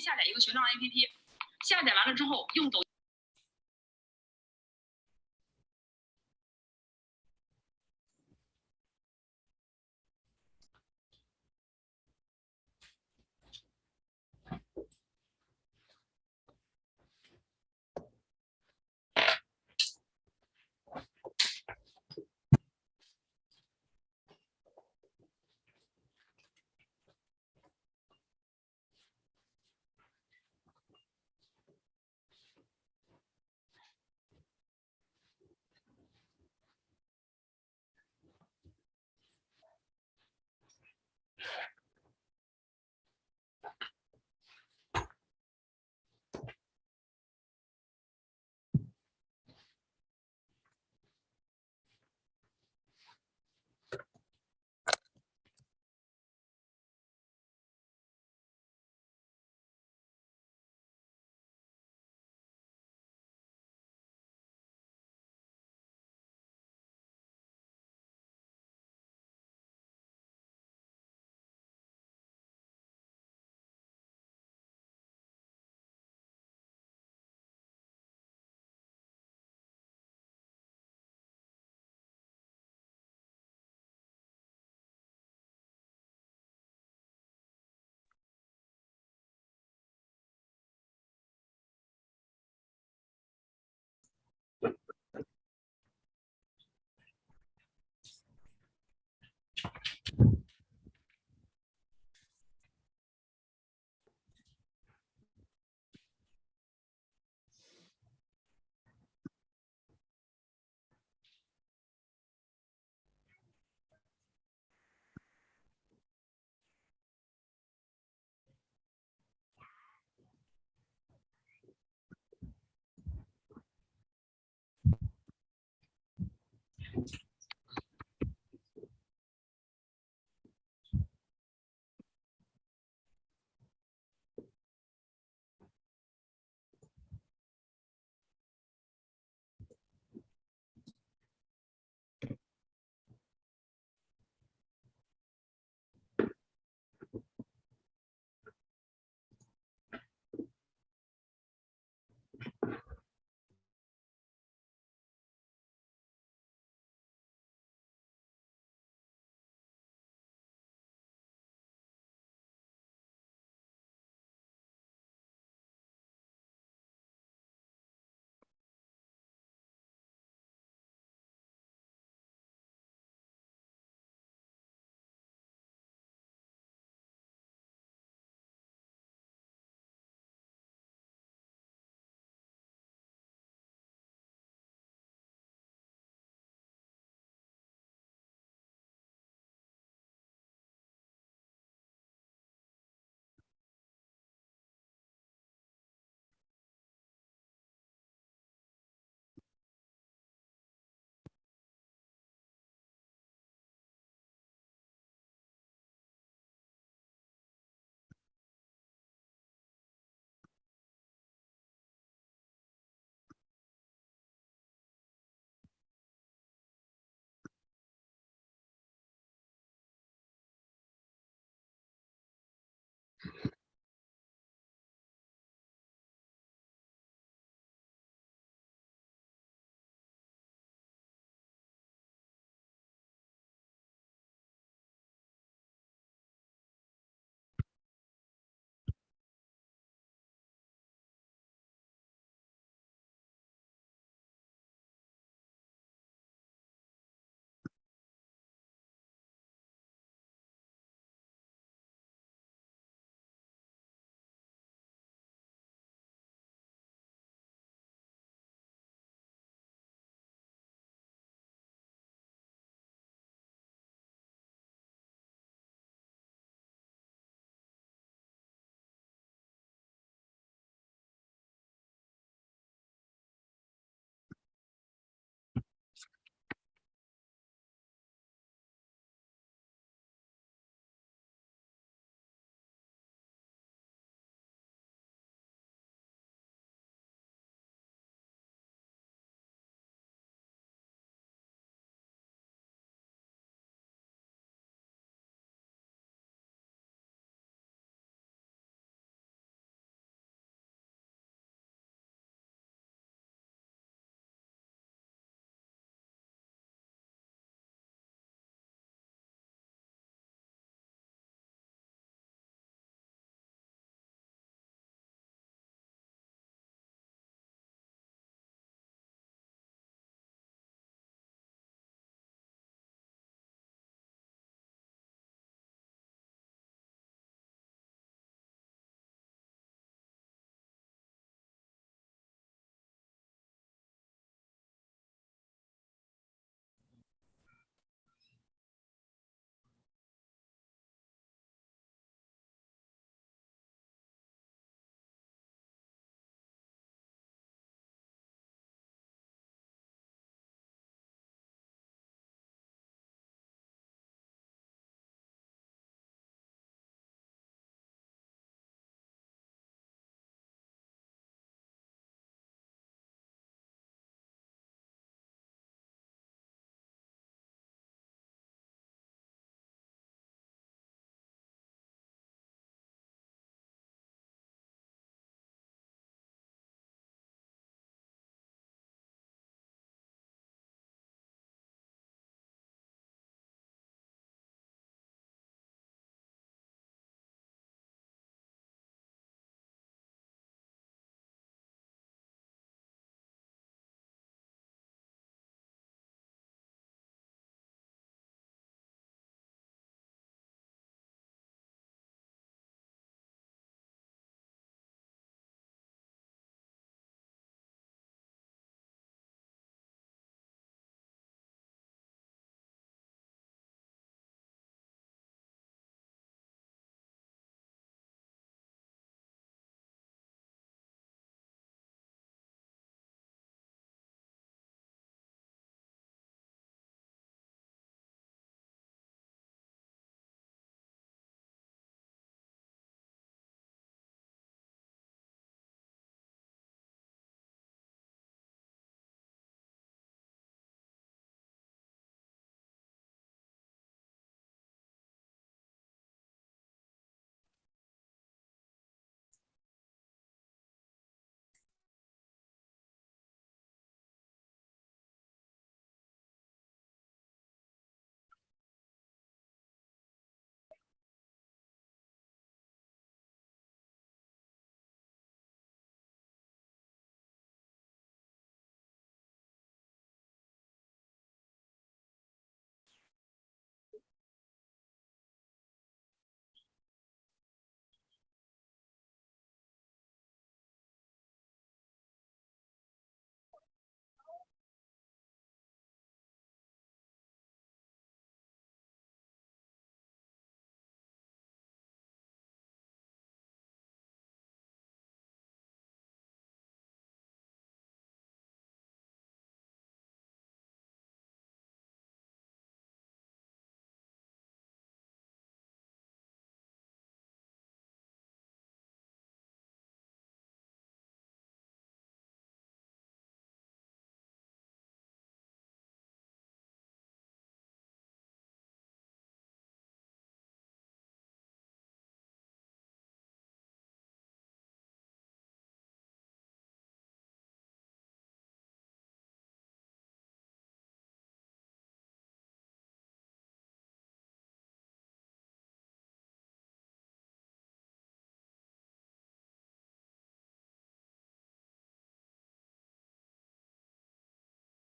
去下载一个学浪 APP， 下载完了之后用抖音。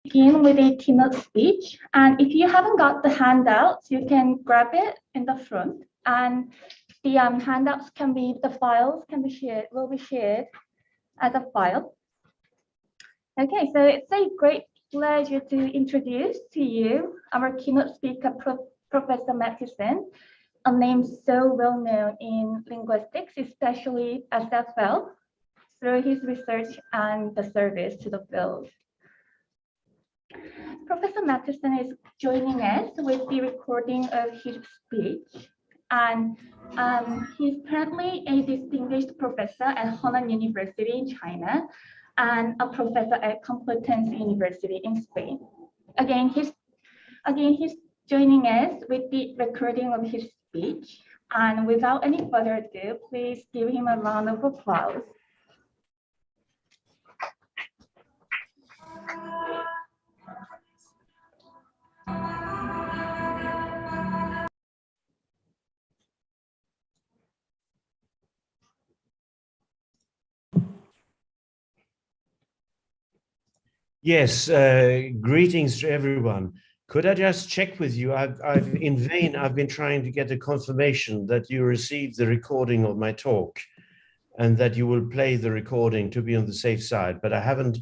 begin with a keynote speech. And if you haven't got the handouts, you can grab it in the front. And the handouts can be, the files can be shared, will be shared as a file. Okay, so it's a great pleasure to introduce to you our keynote speaker, Professor Matheson, a name so well known in linguistics, especially SFL, through his research and the service to the field. Professor Matheson is joining us with the recording of his speech, and he's currently a distinguished professor at Henan University in China and a professor at Complutense University in Spain. Again, he's joining us with the recording of his speech, and without any further ado, please give him a round of applause. Yes, greetings to everyone. Could I just check with you? I've in vain, I've been trying to get a confirmation that you received the recording of my talk and that you will play the recording to be on the safe side, but I haven't.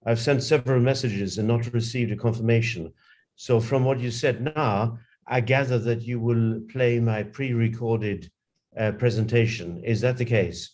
I've sent several messages and not received a confirmation. So from what you said now, I gather that you will play my pre-recorded presentation. Is that the case?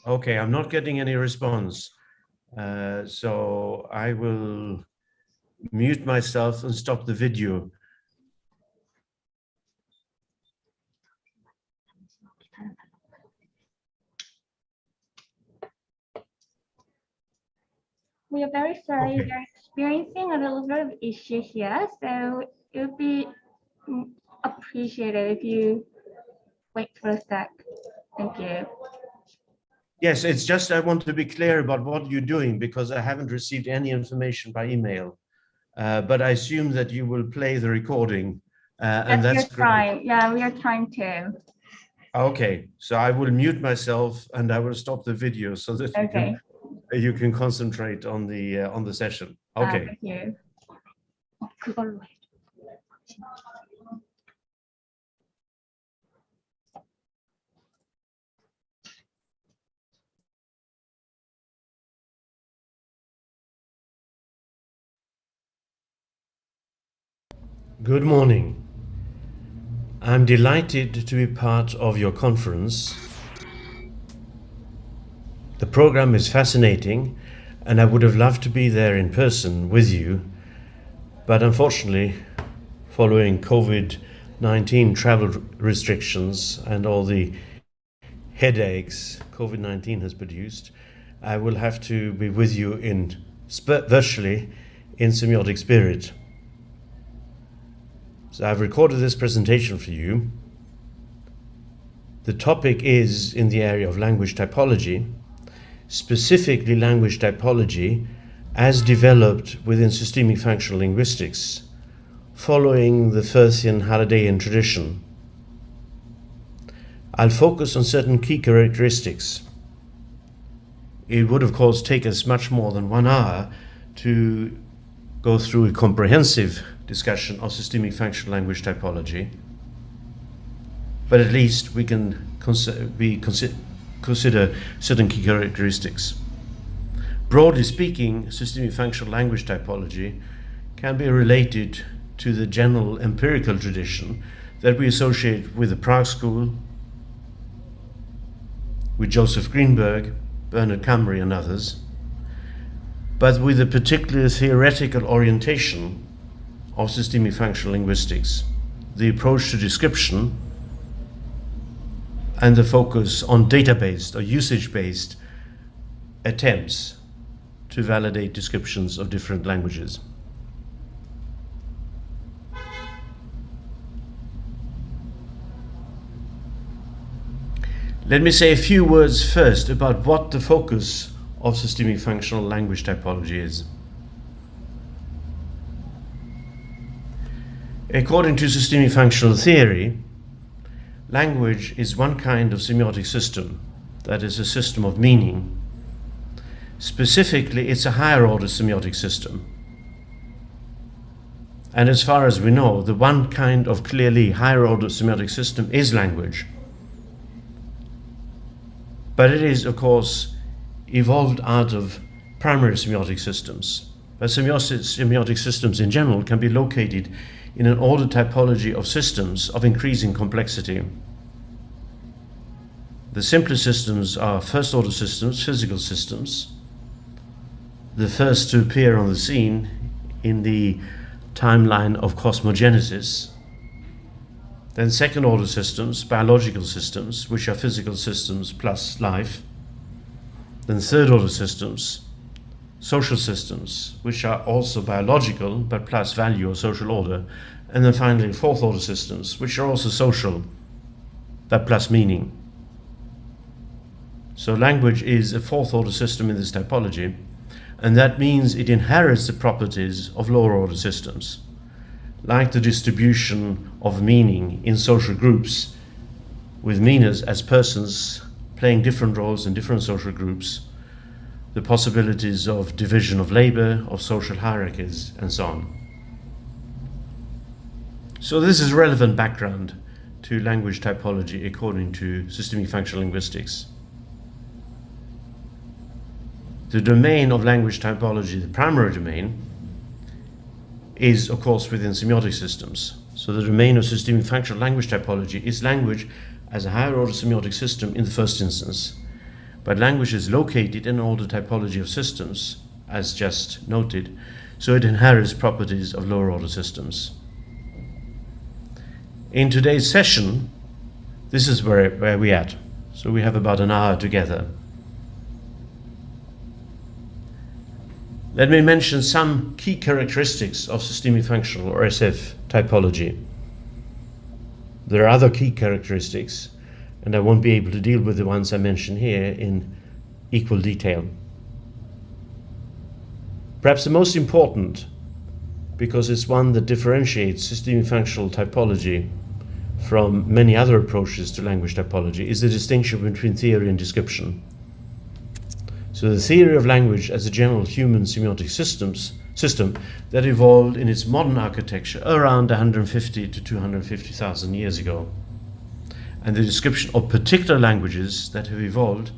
Okay, I'm not getting any response. So I will mute myself and stop the video. We are very sorry, Okay. we're experiencing a little bit of issue here, so it would be appreciated if you wait for a sec. Thank you. Yes, it's just I want to be clear about what you're doing because I haven't received any information by email. But I assume that you will play the recording, and that's great. Trying. Yeah, we are trying to. Okay, so I will mute myself and I will stop the video so that you can concentrate on the session. Okay. Thank you. 그걸로 해. Good morning. I'm delighted to be part of your conference. The program is fascinating and I would have loved to be there in person with you, but unfortunately, following COVID-19 travel restrictions and all the headaches COVID-19 has produced, I will have to be with you virtually in semiotic spirit. So I've recorded this presentation for you. The topic is in the area of language typology, specifically language typology as developed within systemic functional linguistics, following the Firthian Hallidayan tradition. I'll focus on certain key characteristics. It would, of course, take us much more than 1 hour to go through a comprehensive discussion of systemic functional language typology, but at least we can consider certain key characteristics. Broadly speaking, systemic functional language typology can be related to the general empirical tradition that we associate with the Prague School, with Joseph Greenberg, Bernard Camry and others, but with a particular theoretical orientation of systemic functional linguistics, the approach to description and the focus on data-based or usage-based attempts to validate descriptions of different languages. Let me say a few words first about what the focus of systemic functional language typology is. According to systemic functional theory, language is one kind of semiotic system, that is a system of meaning. Specifically, it's a higher order semiotic system. And as far as we know, the one kind of clearly higher order semiotic system is language. But it is, of course, evolved out of primary semiotic systems. But semiotic systems in general can be located in an ordered typology of systems of increasing complexity. The simplest systems are first-order systems, physical systems, the first to appear on the scene in the timeline of cosmogenesis. Then second-order systems, biological systems, which are physical systems plus life. Then third-order systems, social systems, which are also biological, but plus value or social order. And then finally, fourth-order systems, which are also social, but plus meaning. So language is a fourth-order system in this typology, and that means it inherits the properties of lower-order systems, like the distribution of meaning in social groups, with meaners as persons playing different roles in different social groups, the possibilities of division of labor, of social hierarchies, and so on. So this is relevant background to language typology according to systemic functional linguistics. The domain of language typology, the primary domain, is of course within semiotic systems. So the domain of systemic functional language typology is language as a higher order semiotic system in the first instance. But language is located in an order typology of systems, as just noted, so it inherits properties of lower order systems. In today's session, this is where we're at. So we have about an hour together. Let me mention some key characteristics of systemic functional or SF typology. There are other key characteristics, and I won't be able to deal with the ones I mention here in equal detail. Perhaps the most important, because it's one that differentiates systemic functional typology from many other approaches to language typology, is the distinction between theory and description. So the theory of language as a general human semiotic system that evolved in its modern architecture around 150 to 250,000 years ago. And the description of particular languages that have evolved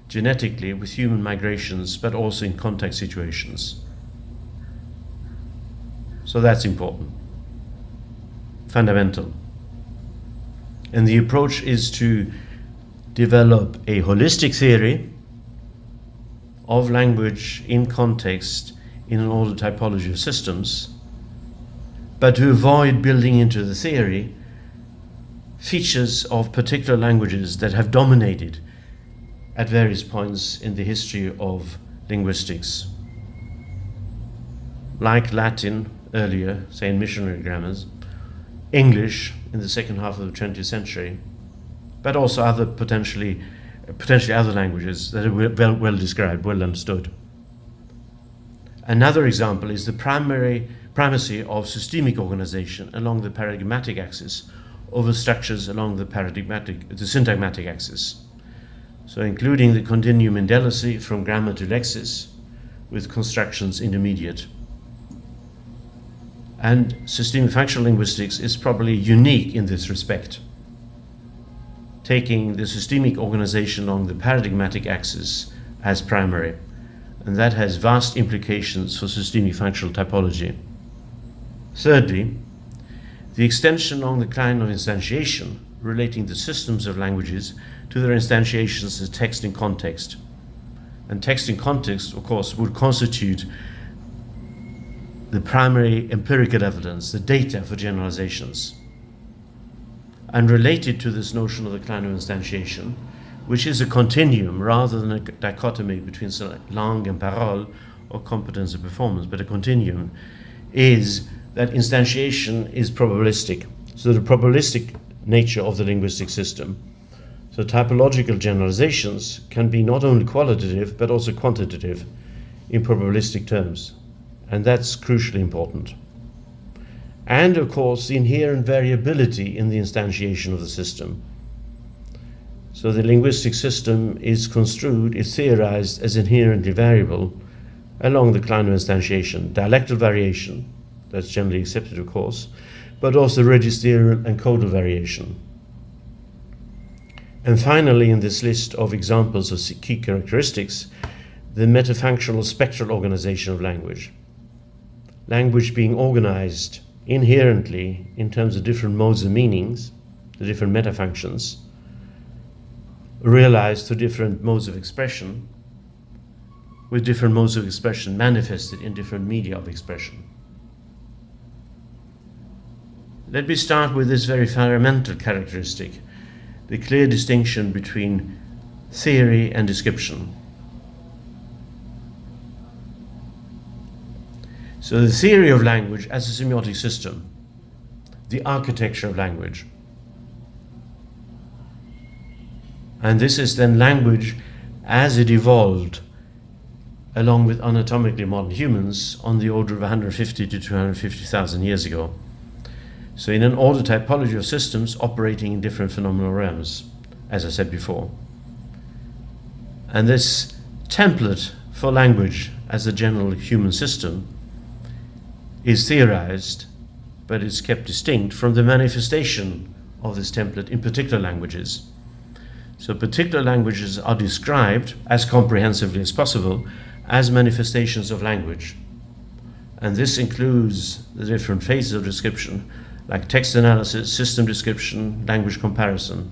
genetically with human migrations, but also in contact situations. So that's important, fundamental. And the approach is to develop a holistic theory of language in context in an ordered typology of systems, but to avoid building into the theory features of particular languages that have dominated at various points in the history of linguistics, like Latin earlier, say in missionary grammars, English in the second half of the 20th century, but also other potentially other languages that are well described, well understood. Another example is the primacy of systemic organization along the paradigmatic axis over structures along the syntagmatic axis. So including the continuum in delicacy from grammar to lexis, with constructions intermediate. And systemic functional linguistics is probably unique in this respect, taking the systemic organization along the paradigmatic axis as primary. and that has vast implications for systemic functional typology. Thirdly, the extension along the line of instantiation relating the systems of languages to their instantiations as text in context. And text in context, of course, would constitute the primary empirical evidence, the data for generalizations. And related to this notion of the kind of instantiation, which is a continuum rather than a dichotomy between langue and parole or competence and performance, but a continuum, is that instantiation is probabilistic. So the probabilistic nature of the linguistic system. So typological generalizations can be not only qualitative but also quantitative in probabilistic terms. And that's crucially important. And of course, the inherent variability in the instantiation of the system. So the linguistic system is construed, is theorized as inherently variable along the line of instantiation, dialectal variation, that's generally accepted of course, but also registerial and codal variation. And finally, in this list of examples of key characteristics, the metafunctional spectral organization of language. Language being organized inherently in terms of different modes of meanings, the different metafunctions, realized through different modes of expression, with different modes of expression manifested in different media of expression. Let me start with this very fundamental characteristic, the clear distinction between theory and description. So the theory of language as a semiotic system, the architecture of language. And this is then language as it evolved along with anatomically modern humans on the order of 150 to 250,000 years ago. So in an order typology of systems operating in different phenomenal realms, as I said before. And this template for language as a general human system is theorized, but it's kept distinct from the manifestation of this template in particular languages. So particular languages are described as comprehensively as possible as manifestations of language. And this includes the different phases of description, like text analysis, system description, language comparison.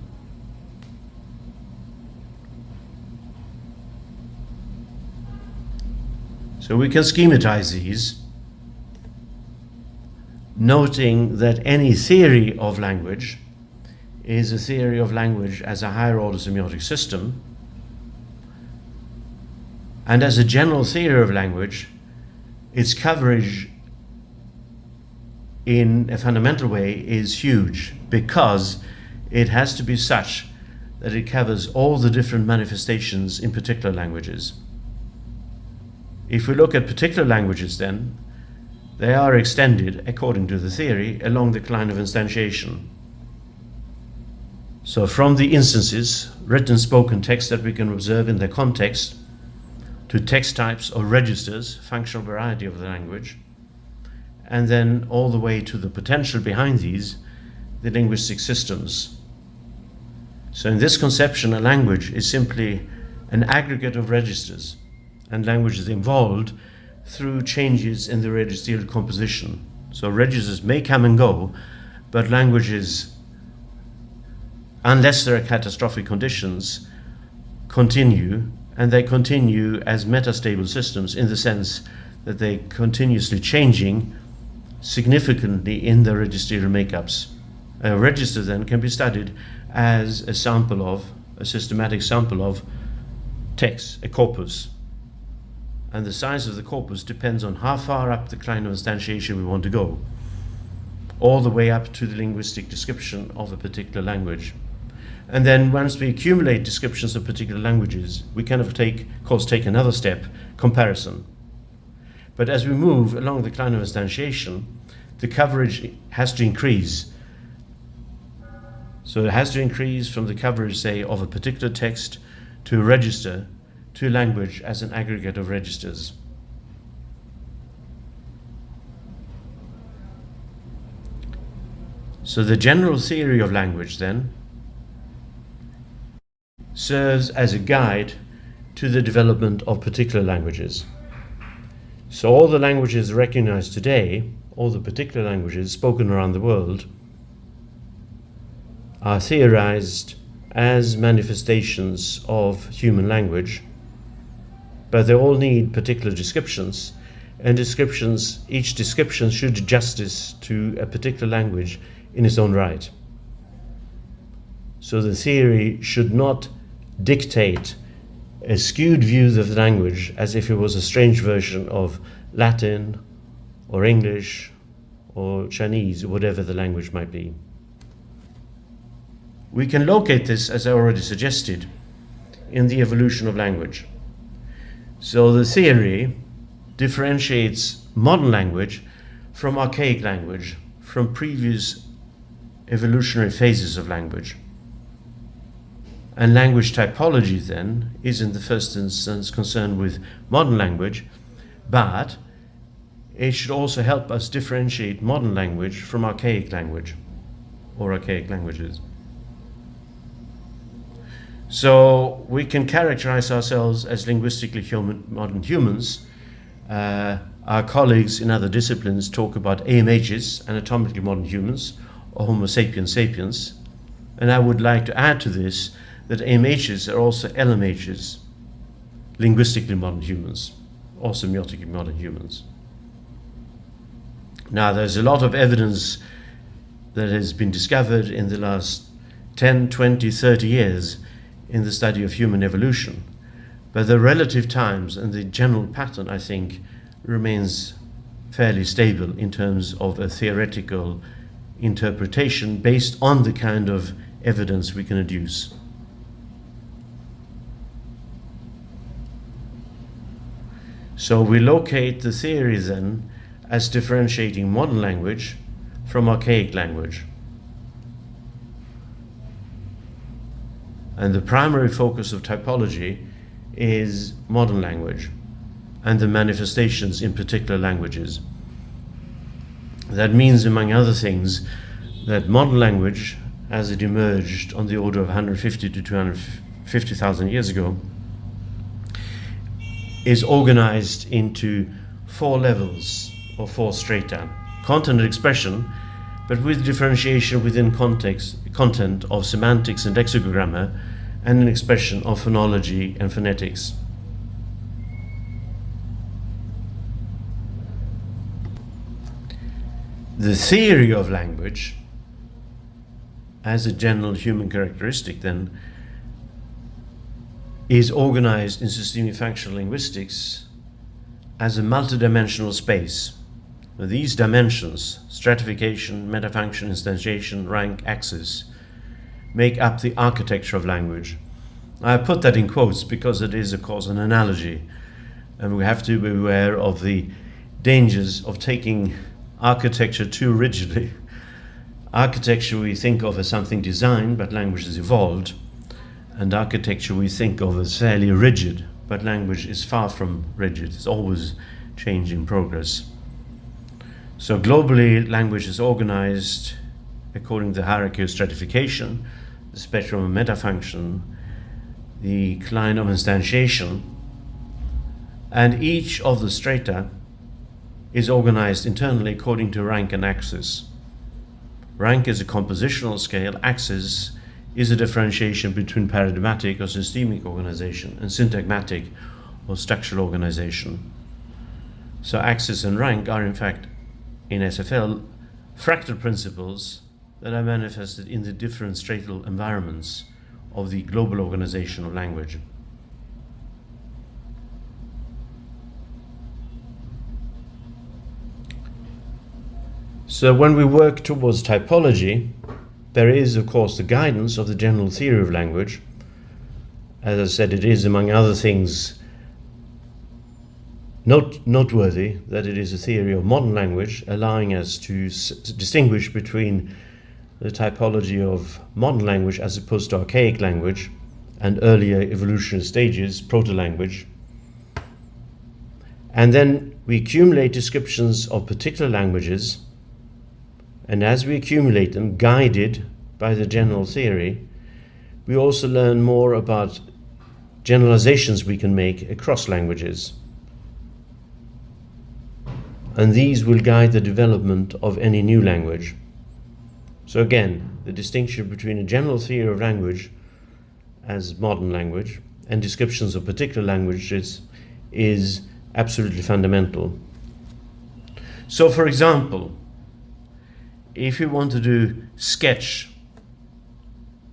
So we can schematize these, noting that any theory of language is a theory of language as a higher order semiotic system, and as a general theory of language, its coverage in a fundamental way is huge, because it has to be such that it covers all the different manifestations in particular languages. If we look at particular languages then, they are extended, according to the theory, along the line of instantiation. So from the instances, written, spoken text that we can observe in their context, to text types or registers, functional variety of the language, and then all the way to the potential behind these, the linguistic systems. So in this conception, a language is simply an aggregate of registers, and language is involved through changes in the registerial composition. So registers may come and go, but languages, unless there are catastrophic conditions, continue, and they continue as metastable systems in the sense that they continuously changing significantly in their registerial makeups. A register then can be studied as a sample of, a systematic sample of text, a corpus. And the size of the corpus depends on how far up the line of instantiation we want to go, all the way up to the linguistic description of a particular language. And then once we accumulate descriptions of particular languages, we kind of take another step, comparison. But as we move along the line of instantiation, the coverage has to increase. So it has to increase from the coverage, say, of a particular text to a register, to language as an aggregate of registers. So the general theory of language then serves as a guide to to the development of particular languages. So all the languages recognized today, all the particular languages spoken around the world, are theorized as manifestations of human language, but they all need particular descriptions, and each description should do justice to a particular language in its own right. So the theory should not dictate a skewed view of the language as if it was a strange version of Latin or English or Chinese, or whatever the language might be. We can locate this, as I already suggested, in the evolution of language. So the theory differentiates modern language from archaic language, from previous evolutionary phases of language. And language typology then is in the first instance concerned with modern language, but it should also help us differentiate modern language from archaic language or archaic languages. So we can characterize ourselves as linguistically modern humans. Our colleagues in other disciplines talk about AMHs, anatomically modern humans, or Homo sapiens sapiens. And I would like to add to this that AMHs are also LMHs, linguistically modern humans, or semiotically modern humans. Now, there's a lot of evidence that has been discovered in the last 10, 20, 30 years in the study of human evolution, but the relative times and the general pattern, I think, remains fairly stable in terms of a theoretical interpretation based on the kind of evidence we can adduce. So we locate the theory then as differentiating modern language from archaic language. And the primary focus of typology is modern language and the manifestations in particular languages. That means, among other things, that modern language, as it emerged on the order of 150 to 250,000 years ago, is organized into 4 levels or 4 strata. Content and expression, but with differentiation within content of semantics and lexicogrammar, and an expression of phonology and phonetics. The theory of language, as a general human characteristic then, is organized in systemic functional linguistics as a multidimensional space. Now, these dimensions, stratification, metafunction, instantiation, rank, axis, make up the architecture of language. I put that in quotes because it is, of course, an analogy, and we have to be aware of the dangers of taking architecture too rigidly. Architecture we think of as something designed, but language has evolved, and architecture we think of as fairly rigid, but language is far from rigid. It's always changing progress. So globally, language is organized according to the hierarchy of stratification, the spectrum of metafunction, the line of instantiation, and each of the strata is organized internally according to rank and axis. Rank is a compositional scale, axis is a differentiation between paradigmatic or systemic organization and syntagmatic or structural organization. So axis and rank are in fact, in SFL, fractal principles that are manifested in the different stratal environments of the global organization of language. So when we work towards typology, there is, of course, the guidance of the general theory of language. As I said, it is, among other things, noteworthy that it is a theory of modern language, allowing us to distinguish between the typology of modern language as opposed to archaic language and earlier evolutionary stages, proto-language. And then we accumulate descriptions of particular languages, and as we accumulate them, guided by the general theory, we also learn more about generalizations we can make across languages. And these will guide the development of any new language. So again, the distinction between a general theory of language as modern language and descriptions of particular languages is absolutely fundamental. So for example, if you want to do sketch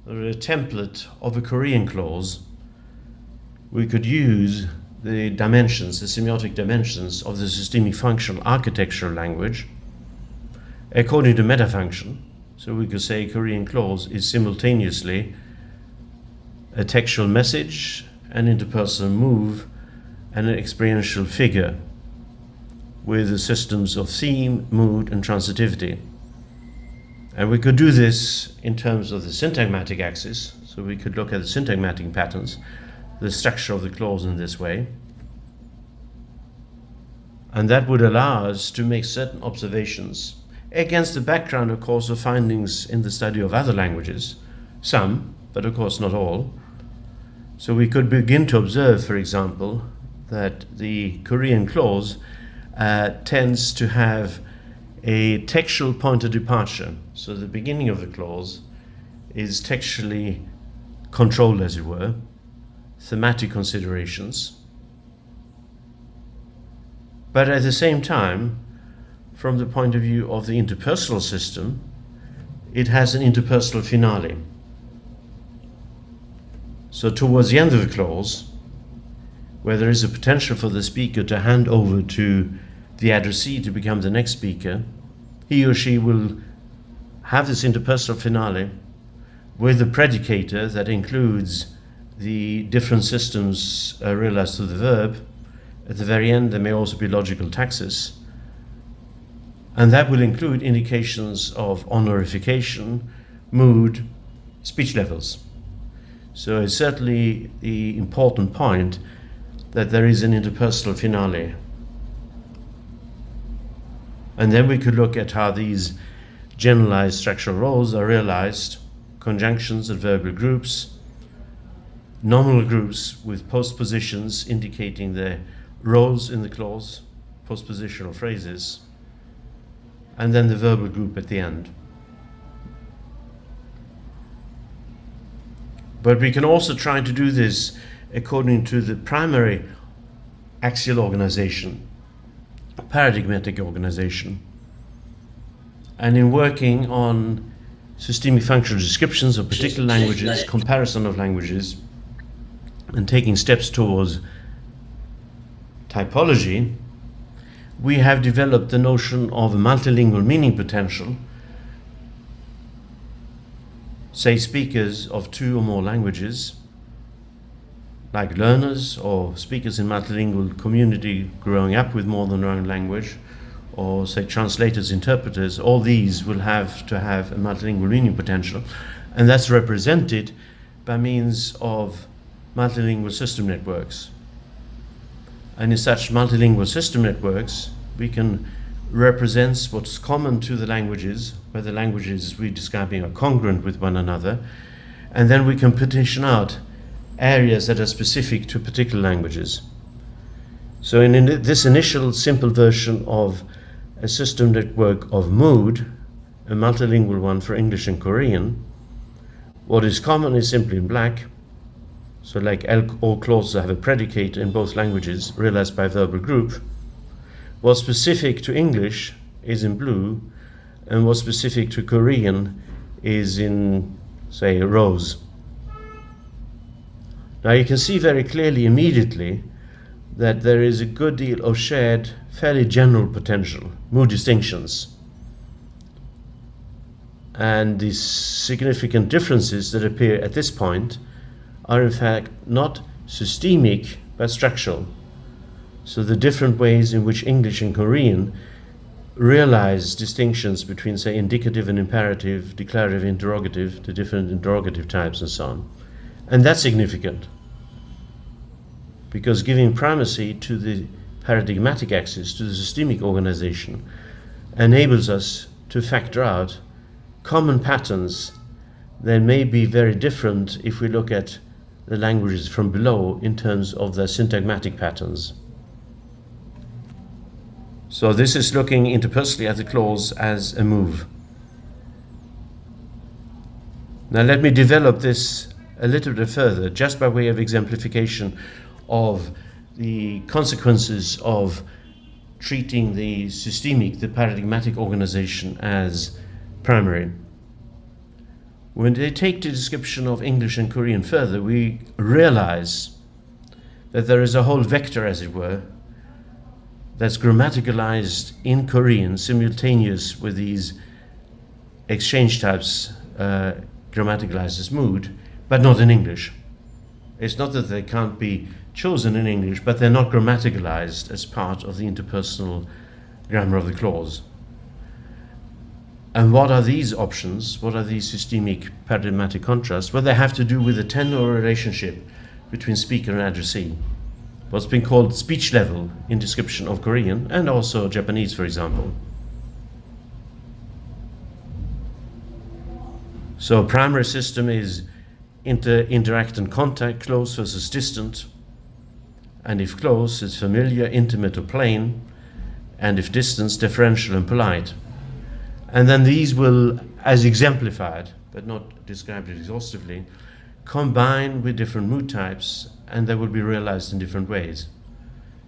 or a template of a Korean clause, we could use the dimensions, the semiotic dimensions of the systemic functional architecture language according to metafunction. So we could say Korean clause is simultaneously a textual message, an interpersonal move, and an experiential figure with the systems of theme, mood, and transitivity. And we could do this in terms of the syntagmatic axis. So we could look at the syntagmatic patterns, the structure of the clause in this way. And that would allow us to make certain observations against the background, of course, of findings in the study of other languages, some, but of course not all. So we could begin to observe, for example, that the Korean clause tends to have a textual point of departure. So the beginning of the clause is textually controlled, as it were, thematic considerations. But at the same time, from the point of view of the interpersonal system, it has an interpersonal finale. So towards the end of the clause, where there is a potential for the speaker to hand over to the addressee to become the next speaker, he or she will have this interpersonal finale with a predicator that includes the different systems realized through the verb. At the very end, there may also be logical taxis. And that will include indications of honorification, mood, speech levels. So it's certainly the important point that there is an interpersonal finale. And then we could look at how these generalized structural roles are realized, conjunctions and verbal groups, nominal groups with postpositions indicating the roles in the clause, postpositional phrases, and then the verbal group at the end. But we can also try to do this according to the primary axial organization, paradigmatic organization. And in working on systemic functional descriptions of particular languages, comparison of languages, and taking steps towards typology, we have developed the notion of a multilingual meaning potential. Say speakers of 2 or more languages, like learners or speakers in multilingual community growing up with more than one language, or say translators, interpreters, all these will have to have a multilingual meaning potential. And that's represented by means of multilingual system networks. And in such multilingual system networks, we can represent what's common to the languages, where the languages we're describing are congruent with one another, and then we can partition out areas that are specific to particular languages. So in this initial simple version of a system network of mood, a multilingual one for English and Korean, what is common is simply in black. So like all clauses have a predicate in both languages realized by verbal group. What's specific to English is in blue, and what's specific to Korean is in, say, rose. Now you can see very clearly immediately that there is a good deal of shared, fairly general potential, mood distinctions. And the significant differences that appear at this point are in fact not systemic, but structural. So the different ways in which English and Korean realize distinctions between, say, indicative and imperative, declarative, interrogative, the different interrogative types and so on. And that's significant, because giving primacy to the paradigmatic axis, to the systemic organization, enables us to factor out common patterns that may be very different if we look at the languages from below in terms of their syntagmatic patterns. So this is looking interpersonally at the clause as a move. Now let me develop this a little bit further, just by way of exemplification of the consequences of treating the systemic, the paradigmatic organization as primary. When they take the description of English and Korean further, we realize that there is a whole vector, as it were, that's grammaticalized in Korean, simultaneous with these exchange types grammaticalized as mood, but not in English. It's not that they can't be chosen in English, but they're not grammaticalized as part of the interpersonal grammar of the clause. And what are these options? What are these systemic paradigmatic contrasts? Well, they have to do with the tenor relationship between speaker and addressee. What's been called speech level in description of Korean and also Japanese, for example. So primary system is interact and contact, close versus distant. And if close, it's familiar, intimate or plain. And if distance, deferential and polite. And then these will, as exemplified, but not described exhaustively, combine with different mood types, and they will be realized in different ways.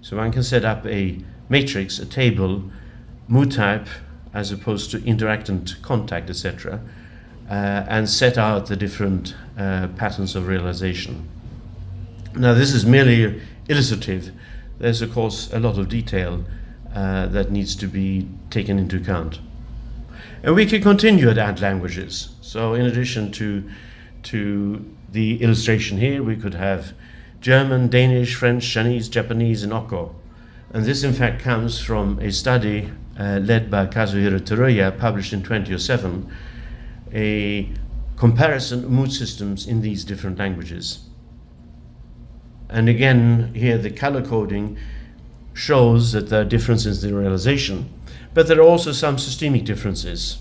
So one can set up a matrix, a table, mood type, as opposed to interact and contact, etc., and set out the different patterns of realization. Now this is merely illustrative. There's of course a lot of detail that needs to be taken into account. And we can continue to add languages. So in addition to the illustration here, we could have German, Danish, French, Chinese, Japanese, and Oko. And this in fact comes from a study led by Kazuhiro Teruya, published in 2007, a comparison of mood systems in these different languages. And again, here the color coding shows that there are differences in realization, but there are also some systemic differences.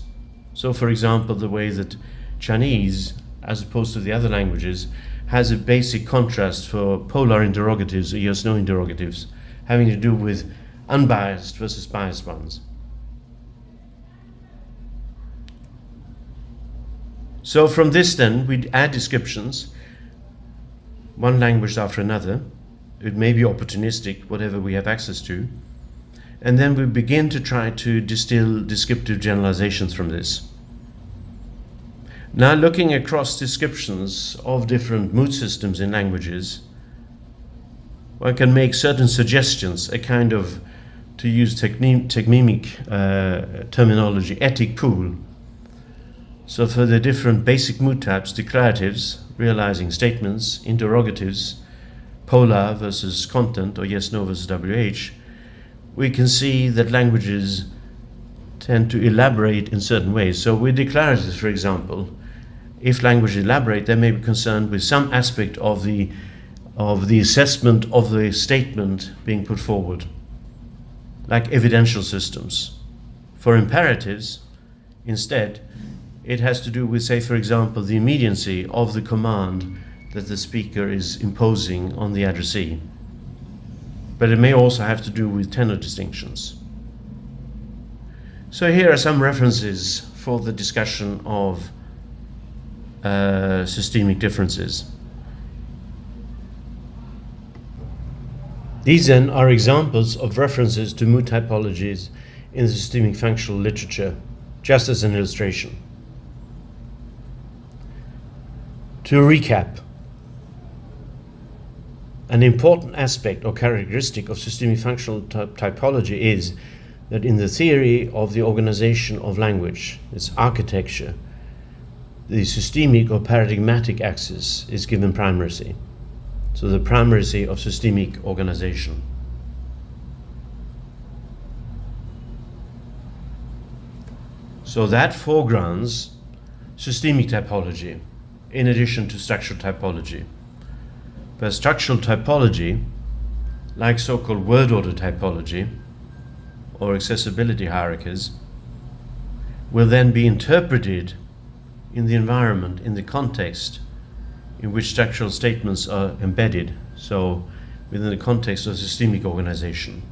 So for example, the way that Chinese, as opposed to the other languages, has a basic contrast for polar interrogatives or yes/no interrogatives, having to do with unbiased versus biased ones. So from this then, we add descriptions, one language after another. It may be opportunistic, whatever we have access to. And then we begin to try to distill descriptive generalizations from this. Now looking across descriptions of different mood systems in languages, one can make certain suggestions, a kind of, to use technemic terminology, ethic pool. So for the different basic mood types, declaratives, realizing statements, interrogatives, polar versus content, or yes/no versus WH, we can see that languages tend to elaborate in certain ways. So with declaratives, for example, if languages elaborate, they may be concerned with some aspect of the assessment of the statement being put forward, like evidential systems. For imperatives, instead, it has to do with, say, for example, the immediacy of the command that the speaker is imposing on the addressee. But it may also have to do with tenor distinctions. So here are some references for the discussion of systemic differences. These then are examples of references to mood typologies in the systemic functional literature, just as an illustration. To recap, an important aspect or characteristic of systemic functional typology is that in the theory of the organization of language, its architecture, the systemic or paradigmatic axis is given primacy. So the primacy of systemic organization. So that foregrounds systemic typology in addition to structural typology. But structural typology, like so-called word order typology or accessibility hierarchies, will then be interpreted in the environment, in the context, in which structural statements are embedded, so within the context of systemic organization.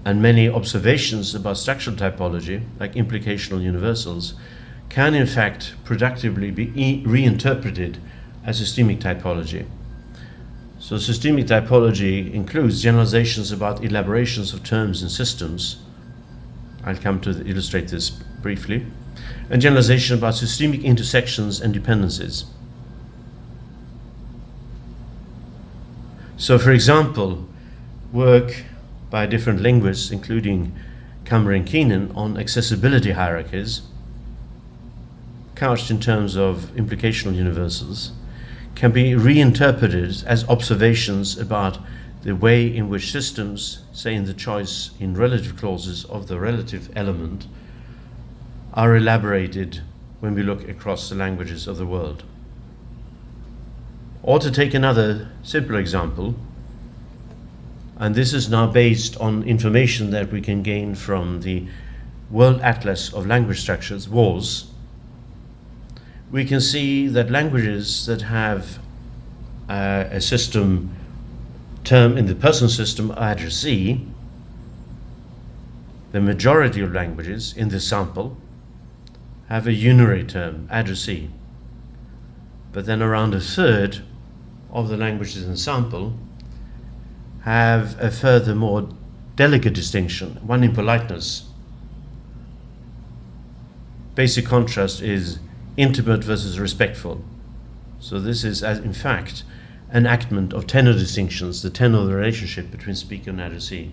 And many observations about structural typology, like implicational universals, can in fact productively be reinterpreted as systemic typology. So systemic typology includes generalizations about elaborations of terms and systems. I'll come to illustrate this briefly. And generalization about systemic intersections and dependencies. So for example, work by different linguists, including Kammer and Keenan, on accessibility hierarchies, couched in terms of implicational universals, can be reinterpreted as observations about the way in which systems, say in the choice in relative clauses of the relative element, are elaborated when we look across the languages of the world. Or to take another simple example, and this is now based on information that we can gain from the World Atlas of Language Structures, WALS, we can see that languages that have a system term in the person system addressee, the majority of languages in the sample have a unary term, addressee. But then around a third of the languages in the sample have a further more delicate distinction, one in politeness. Basic contrast is intimate versus respectful. So this is, as in fact, enactment of tenor distinctions, the tenor of the relationship between speaker and addressee.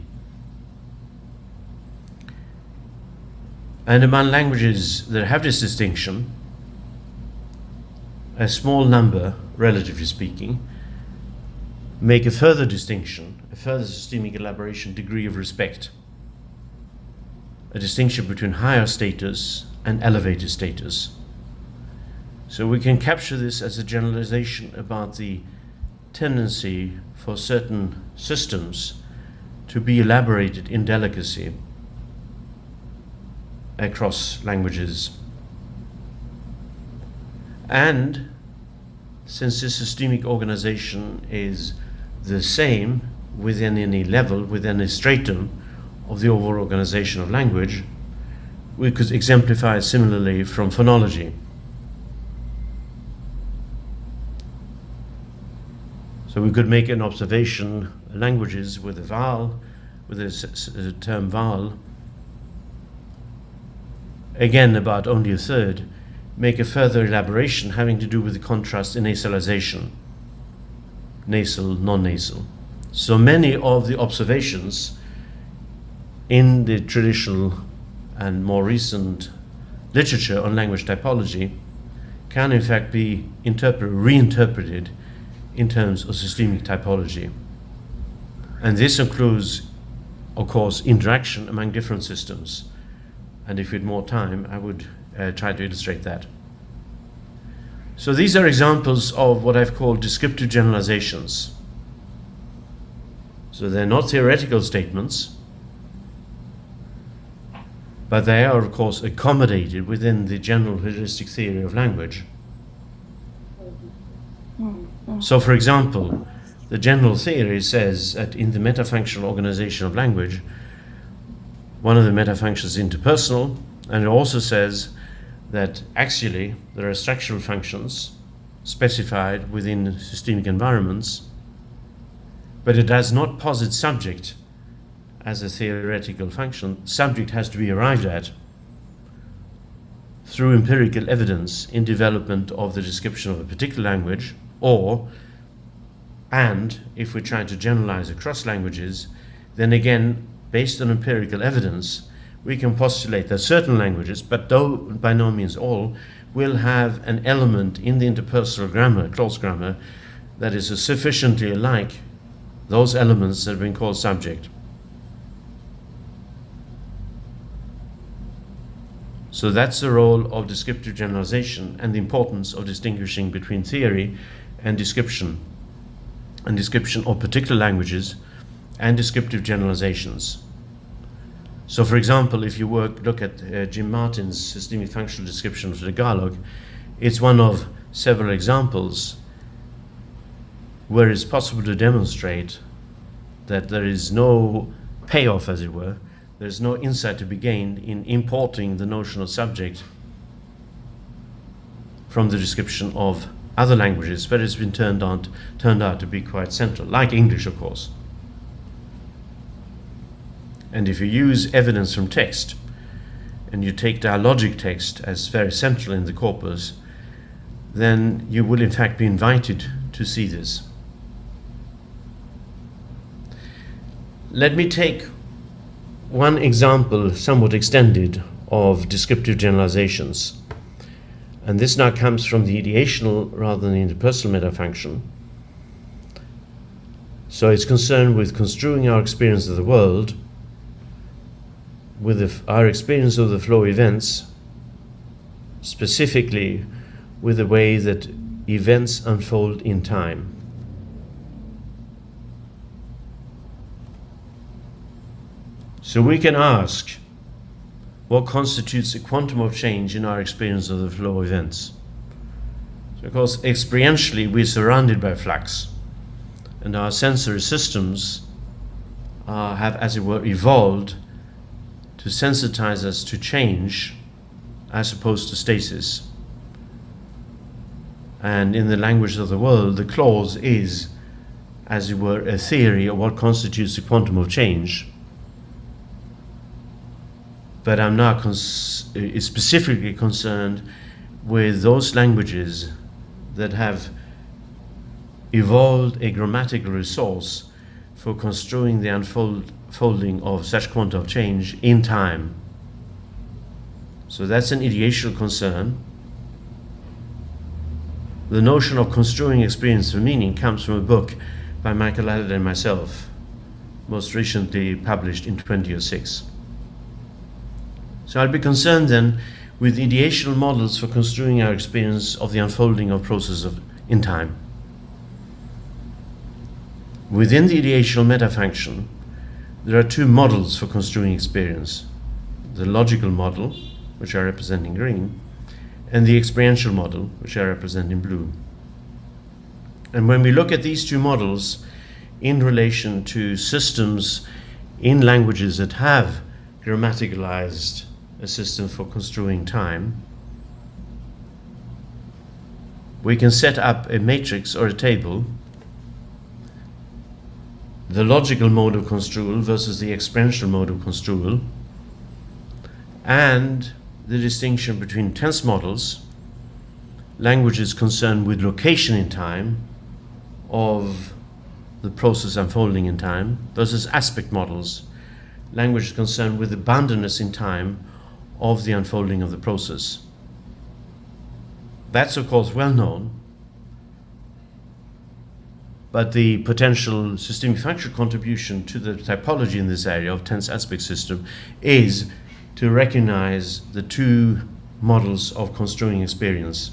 And among languages that have this distinction, a small number, relatively speaking, make a further distinction, a further systemic elaboration, degree of respect, a distinction between higher status and elevated status. So we can capture this as a generalization about the tendency for certain systems to be elaborated in delicacy across languages. And since this systemic organization is the same within any level, within a stratum of the overall organization of language, we could exemplify it similarly from phonology. So we could make an observation, languages with a vowel, with a term vowel, again about only a third, make a further elaboration having to do with the contrast in nasalization, nasal, non-nasal. So many of the observations in the traditional and more recent literature on language typology can in fact be reinterpreted in terms of systemic typology. And this includes, of course, interaction among different systems. And if we had more time, I would try to illustrate that. So these are examples of what I've called descriptive generalizations. So they're not theoretical statements, but they are, of course, accommodated within the general heuristic theory of language. So, for example, the general theory says that in the metafunctional organization of language, one of the metafunctions is interpersonal, and it also says that axially there are structural functions specified within systemic environments, but it does not posit subject as a theoretical function. Subject has to be arrived at through empirical evidence in development of the description of a particular language, and if we're trying to generalize across languages, then again, based on empirical evidence, we can postulate that certain languages, but though by no means all, will have an element in the interpersonal grammar, clause grammar, that is sufficiently like those elements that have been called subject. So that's the role of descriptive generalization and the importance of distinguishing between theory and description of particular languages and descriptive generalizations. So for example, if you look at Jim Martin's systemic functional description of Tagalog, it's one of several examples where it's possible to demonstrate that there is no payoff, as it were, there's no insight to be gained in importing the notional subject from the description of other languages, but it's been turned out to be quite central, like English, of course. And if you use evidence from text, and you take dialogic text as very central in the corpus, then you will in fact be invited to see this. Let me take one example, somewhat extended, of descriptive generalizations. And this now comes from the ideational rather than the interpersonal metafunction. So it's concerned with construing our experience of the world with our experience of the flow of events, specifically with the way that events unfold in time. So we can ask, what constitutes a quantum of change in our experience of the flow of events? So of course, experientially, we're surrounded by flux, and our sensory systems have, as it were, evolved to sensitize us to change as opposed to stasis. And in the language of the world, the clause is, as it were, a theory of what constitutes the quantum of change. But I'm now specifically concerned with those languages that have evolved a grammatical resource for construing the unfolding of such quantum of change in time. So that's an ideational concern. The notion of construing experience for meaning comes from a book by Michael Halliday and myself, most recently published in 2006. So I'll be concerned then with ideational models for construing our experience of the unfolding of processes in time. Within the ideational metafunction, there are two models for construing experience: the logical model, which I represent in green, and the experiential model, which I represent in blue. And when we look at these two models in relation to systems in languages that have grammaticalized a system for construing time, we can set up a matrix or a table, the logical mode of construal versus the experiential mode of construal, and the distinction between tense models, languages concerned with location in time of the process unfolding in time, versus aspect models, languages concerned with the boundedness in time of the unfolding of the process. That's of course well known, but the potential systemic functional contribution to the typology in this area of tense aspect system is to recognize the two models of construing experience,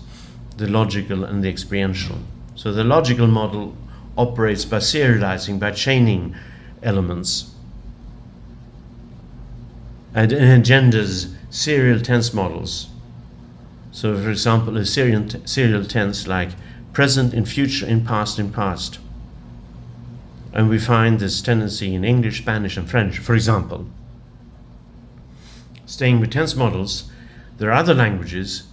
the logical and the experiential. So the logical model operates by serializing, by chaining elements, and engenders serial tense models. So for example, a serial tense like present in future, in past, in past. And we find this tendency in English, Spanish, and French, for example. Staying with tense models, there are other languages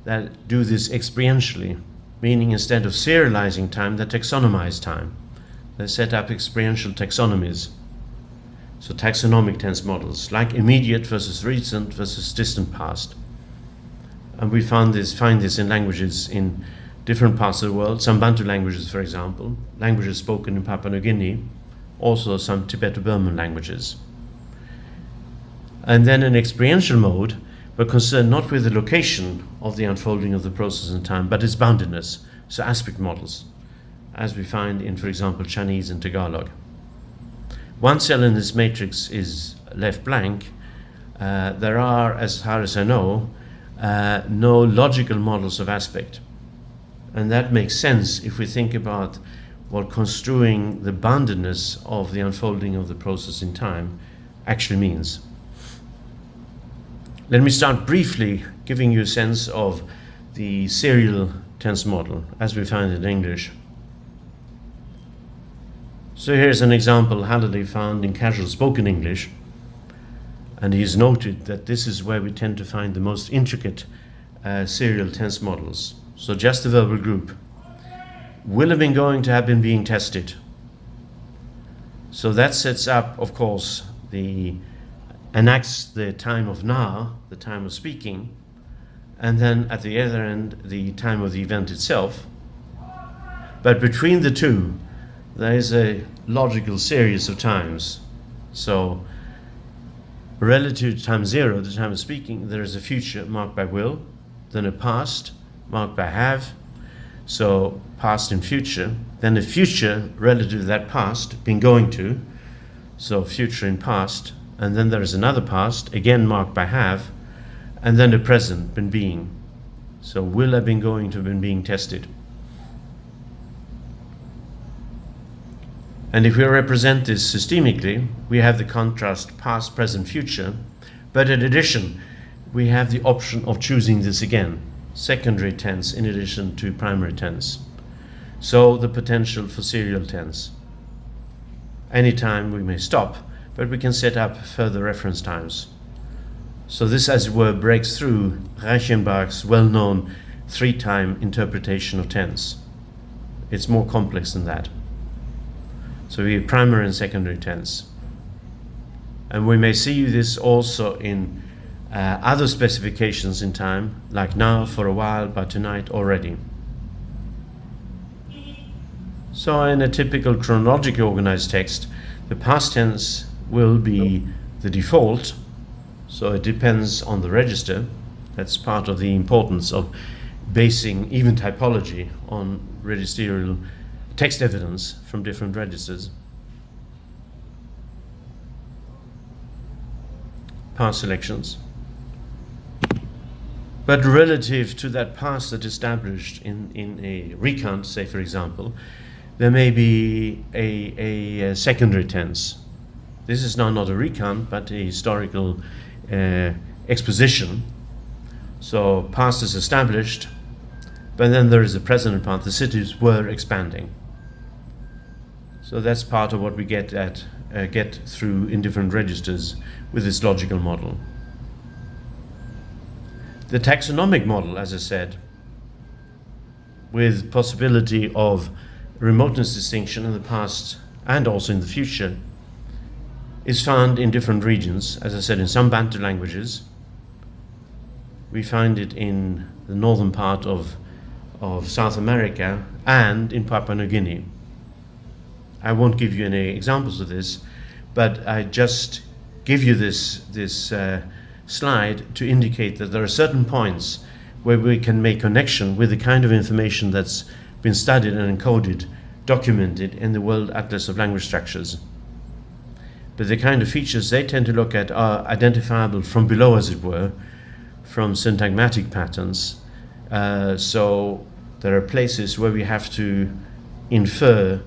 that do this experientially, meaning instead of serializing time, they taxonomize time. They set up experiential taxonomies. So taxonomic tense models, like immediate versus recent versus distant past. And we find this in languages in different parts of the world, some Bantu languages, for example, languages spoken in Papua New Guinea, also some Tibeto-Burman languages. And then an experiential mode, but concerned not with the location of the unfolding of the process in time, but its boundedness, so aspect models, as we find in, for example, Chinese and Tagalog. One cell in this matrix is left blank. There are, as far as I know, no logical models of aspect. And that makes sense if we think about what construing the boundedness of the unfolding of the process in time actually means. Let me start briefly giving you a sense of the serial tense model as we find it in English. So here's an example Halliday found in casual spoken English, and he's noted that this is where we tend to find the most intricate serial tense models. So just the verbal group. Will have been going to have been being tested. So that sets up, of course, enacts the time of now, the time of speaking, and then at the other end, the time of the event itself. But between the two, there is a logical series of times. So relative to time zero, the time of speaking, there is a future marked by will, then a past marked by have, so past and future, then a future relative to that past, been going to, so future and past, and then there is another past, again marked by have, and then a present, been being, so will have been going to, been being tested. And if we represent this systemically, we have the contrast past, present, future, but in addition, we have the option of choosing this again, secondary tense in addition to primary tense. So the potential for serial tense. Anytime we may stop, but we can set up further reference times. So this, as it were, breaks through Reichenbach's well-known three-time interpretation of tense. It's more complex than that. So we have primary and secondary tense. And we may see this also in other specifications in time, like now, for a while, but tonight, already. So in a typical chronologically organized text, the past tense will be the default, so it depends on the register. That's part of the importance of basing even typology on registerial text evidence from different registers. Past selections. But relative to that past that established in a recount, say for example, there may be a secondary tense. This is now not a recount, but a historical exposition. So past is established, but then there is a present part. The cities were expanding. So that's part of what we get through in different registers with this logical model. The taxonomic model, as I said, with possibility of remoteness distinction in the past and also in the future, is found in different regions. As I said, in some Bantu languages. We find it in the northern part of South America and in Papua New Guinea. I won't give you any examples of this, but I just give you this slide to indicate that there are certain points where we can make connection with the kind of information that's been studied and encoded, documented in the World Atlas of Language Structures. But the kind of features they tend to look at are identifiable from below, as it were, from syntagmatic patterns. So there are places where we have to infer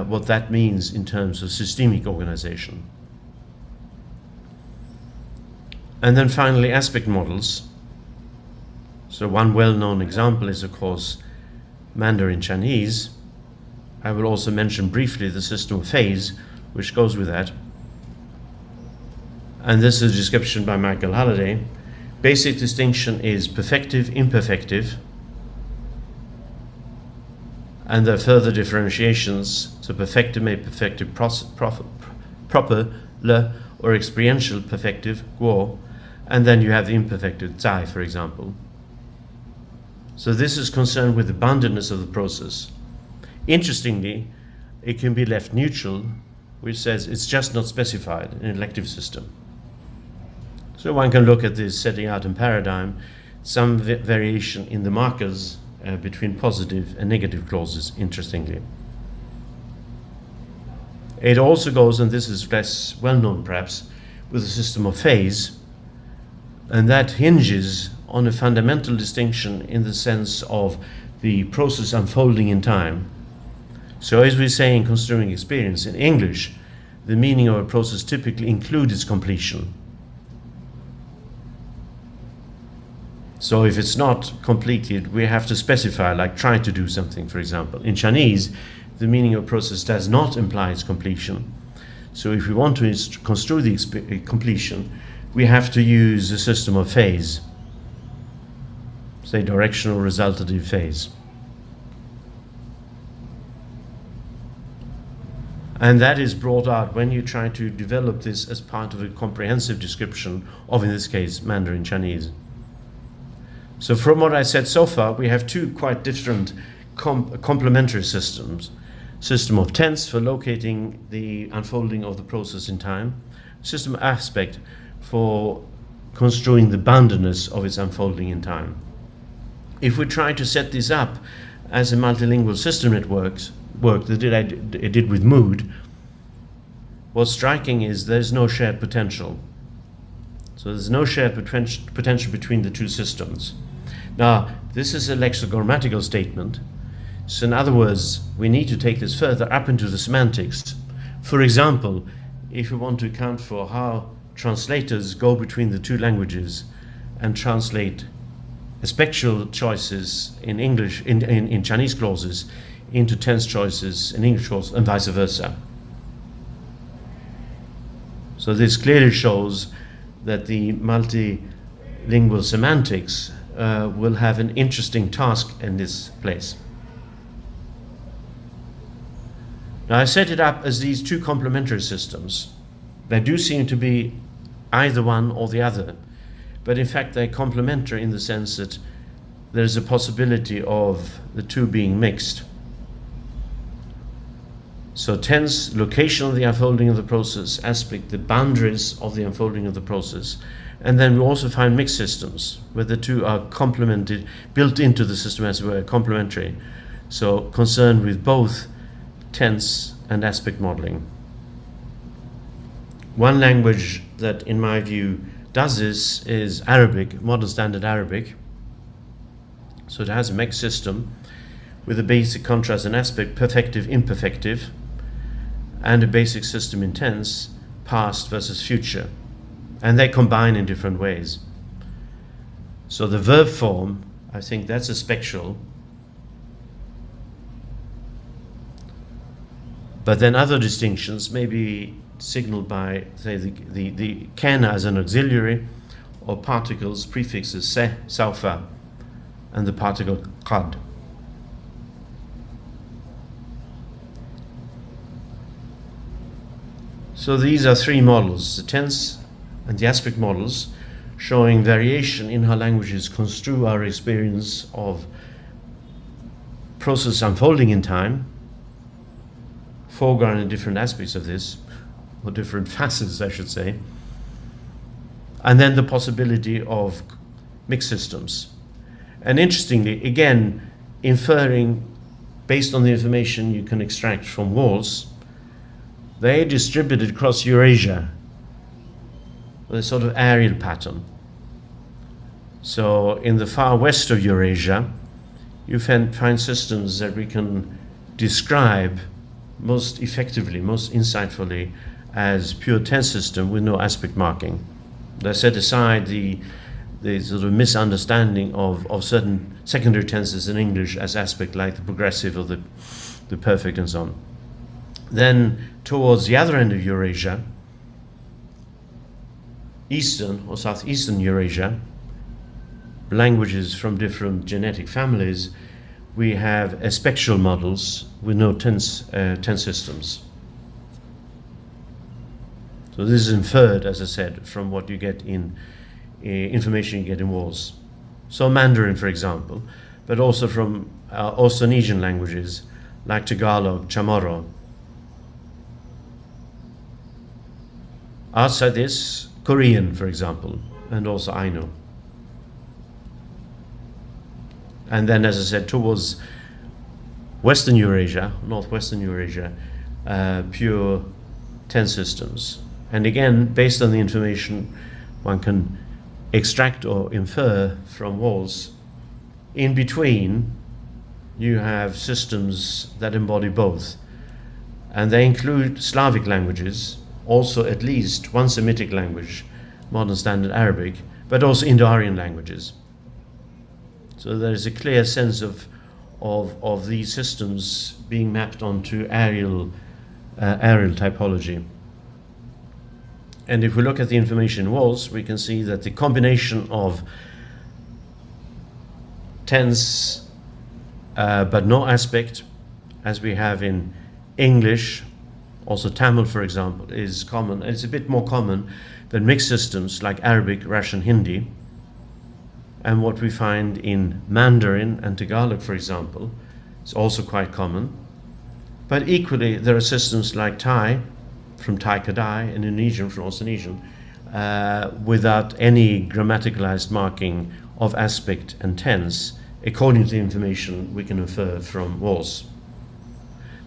what that means in terms of systemic organization. And then finally, aspect models. So one well-known example is, of course, Mandarin Chinese. I will also mention briefly the system of phase, which goes with that. And this is a description by Michael Halliday. Basic distinction is perfective, imperfective. And there are further differentiations. So perfective may perfective proper, le, or experiential perfective, guo. And then you have the imperfective, zai, for example. So this is concerned with the boundedness of the process. Interestingly, it can be left neutral, which says it's just not specified in an elective system. So one can look at this setting out in paradigm, some variation in the markers between positive and negative clauses, interestingly. It also goes, and this is less well known perhaps, with a system of phase, and that hinges on a fundamental distinction in the sense of the process unfolding in time. So as we say in construing experience, in English, the meaning of a process typically includes its completion. So if it's not completed, we have to specify, like try to do something, for example. In Chinese, the meaning of process does not imply its completion. So if we want to construe the completion, we have to use a system of phase, say directional resultative phase. And that is brought out when you try to develop this as part of a comprehensive description of, in this case, Mandarin Chinese. So from what I said so far, we have two quite different complementary systems. System of tense for locating the unfolding of the process in time. System aspect for construing the boundedness of its unfolding in time. If we try to set this up as a multilingual system network that I did with Mood, what's striking is there's no shared potential. So there's no shared potential between the two systems. Now, this is a lexicogrammatical statement. So in other words, we need to take this further up into the semantics. For example, if we want to account for how translators go between the two languages and translate aspectual choices in English, in Chinese clauses, into tense choices in English clauses, and vice versa. So this clearly shows that the multilingual semantics will have an interesting task in this place. Now I set it up as these two complementary systems. They do seem to be either one or the other, but in fact they're complementary in the sense that there's a possibility of the two being mixed. So tense, location of the unfolding of the process, aspect, the boundaries of the unfolding of the process. And then we also find mixed systems where the two are complemented, built into the system as it were, complementary. So concerned with both tense and aspect modeling. One language that, in my view, does this is Arabic, modern standard Arabic. So it has a mixed system with a basic contrast and aspect, perfective, imperfective, and a basic system in tense, past versus future. And they combine in different ways. So the verb form, I think that's a spectral. But then other distinctions may be signaled by, say, the can as an auxiliary, or particles, prefixes se, saufa, and the particle qad. So these are three models, the tense and the aspect models, showing variation in how languages construe our experience of process unfolding in time, foreground in different aspects of this, or different facets, I should say, and then the possibility of mixed systems. And interestingly, again, inferring based on the information you can extract from walls, they distributed across Eurasia with a sort of aerial pattern. So in the far west of Eurasia, you find systems that we can describe most effectively, most insightfully as pure tense system with no aspect marking. They set aside the sort of misunderstanding of certain secondary tenses in English as aspect, like the progressive or the perfect and so on. Then towards the other end of Eurasia, eastern or southeastern Eurasia, languages from different genetic families, we have aspectual models with no tense systems. So this is inferred, as I said, from what you get in information you get in walls. So Mandarin, for example, but also from Austronesian languages like Tagalog, Chamorro. Outside this, Korean, for example, and also Ainu. And then, as I said, towards Western Eurasia, Northwestern Eurasia, pure tense systems. And again, based on the information one can extract or infer from walls, in between you have systems that embody both. And they include Slavic languages, also at least one Semitic language, modern standard Arabic, but also Indo-Aryan languages. So there is a clear sense of these systems being mapped onto aerial typology. And if we look at the information walls, we can see that the combination of tense but no aspect, as we have in English, also Tamil, for example, is common. It's a bit more common than mixed systems like Arabic, Russian, Hindi. And what we find in Mandarin and Tagalog, for example, is also quite common. But equally, there are systems like Thai, from Thai Kadai, and Indonesian from Austronesien, without any grammaticalized marking of aspect and tense, according to the information we can infer from walls.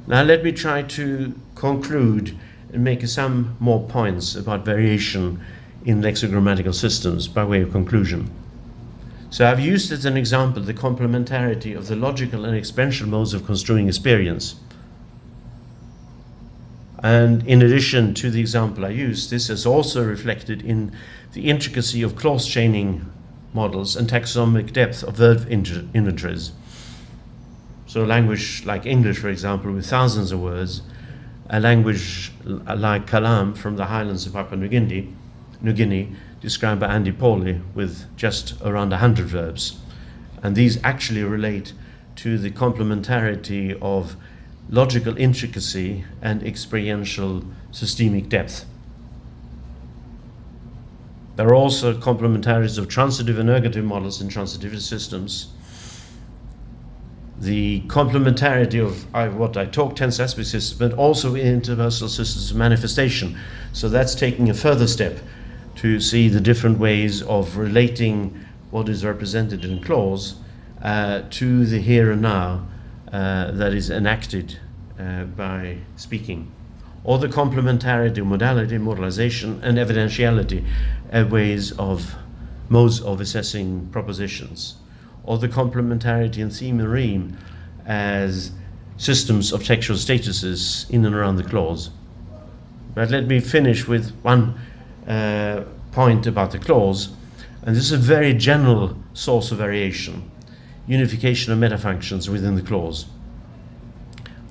Now let me try to conclude and make some more points about variation in lexicogrammatical systems by way of conclusion. So I've used as an example the complementarity of the logical and experiential modes of construing experience. And in addition to the example I used, this is also reflected in the intricacy of clause chaining models and taxonomic depth of verb inventories. So a language like English, for example, with thousands of words, a language like Kalam from the highlands of Papua New Guinea, described by Andy Pauly with just around 100 verbs. And these actually relate to the complementarity of logical intricacy and experiential systemic depth. There are also complementarities of transitive and ergative models in transitive systems. The complementarity of what I talked tense aspect systems, but also interpersonal systems of manifestation. So that's taking a further step to see the different ways of relating what is represented in clause to the here and now that is enacted by speaking. Or the complementarity, modality, modalization, and evidentiality modes of assessing propositions. Or the complementarity in theme and rime as systems of textual statuses in and around the clause. But let me finish with one point about the clause, and this is a very general source of variation, unification of metafunctions within the clause.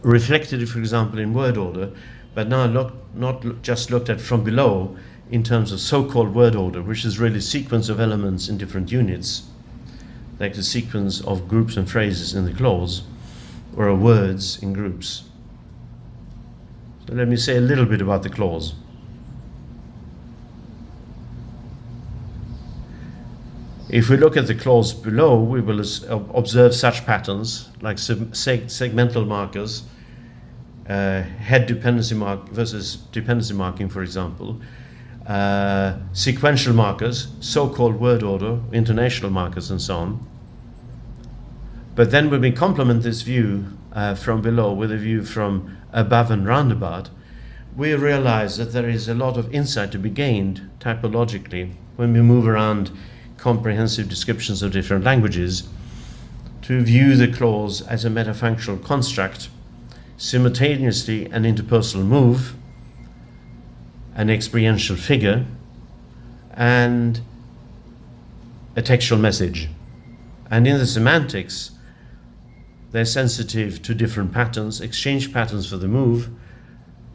Reflected, for example, in word order, but now not just looked at from below in terms of so-called word order, which is really a sequence of elements in different units, like the sequence of groups and phrases in the clause, or of words in groups. So let me say a little bit about the clause. If we look at the clause below, we will observe such patterns like segmental markers, head dependency mark versus dependency marking, for example, sequential markers, so-called word order, intonational markers, and so on. But then when we complement this view from below with a view from above and roundabout, we realize that there is a lot of insight to be gained typologically when we move around comprehensive descriptions of different languages to view the clause as a metafunctional construct, simultaneously an interpersonal move, an experiential figure, and a textual message. And in the semantics, they're sensitive to different patterns, exchange patterns for the move,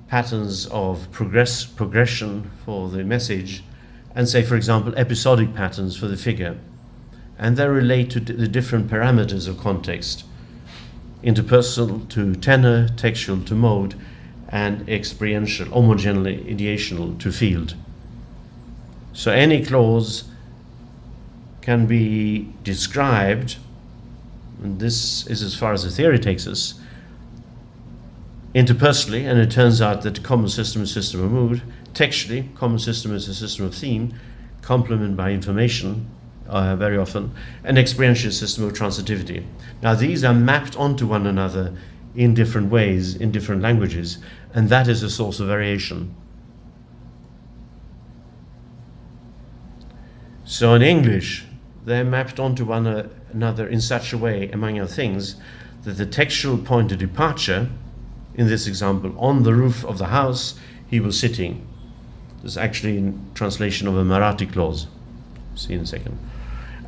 patterns of progression for the message, and say, for example, episodic patterns for the figure. And they relate to the different parameters of context, interpersonal to tenor, textual to mode, and experiential, or more generally, ideational to field. So any clause can be described, and this is as far as the theory takes us, interpersonally, and it turns out that common system is a system of mood. Textually, common system is a system of theme, complement by information, very often, an experiential system of transitivity. Now these are mapped onto one another in different ways, in different languages, and that is a source of variation. So in English, they're mapped onto one another in such a way, among other things, that the textual point of departure, in this example, on the roof of the house, he was sitting. This is actually in translation of a Marathi clause. See in a second.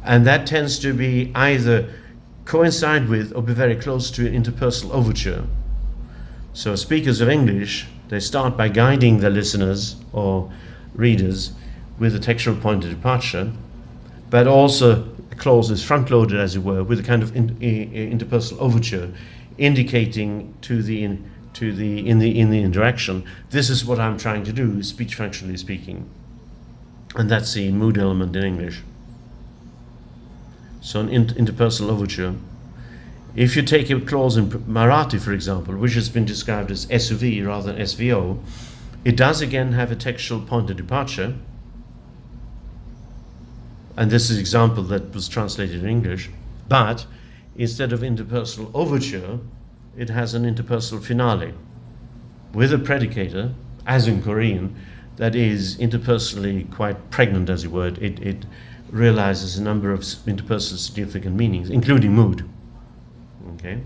And that tends to be either coincide with or be very close to an interpersonal overture. So speakers of English, they start by guiding their listeners or readers with a textual point of departure, but also the clause is front-loaded, as it were, with a kind of interpersonal overture, indicating in the interaction, this is what I'm trying to do, speech functionally speaking. And that's the mood element in English. So an interpersonal overture. If you take a clause in Marathi, for example, which has been described as SUV rather than SVO, it does again have a textual point of departure. And this is an example that was translated in English. But instead of interpersonal overture, it has an interpersonal finale with a predicator, as in Korean, that is interpersonally quite pregnant, as it were. It realizes a number of interpersonal significant meanings, including mood. Okay?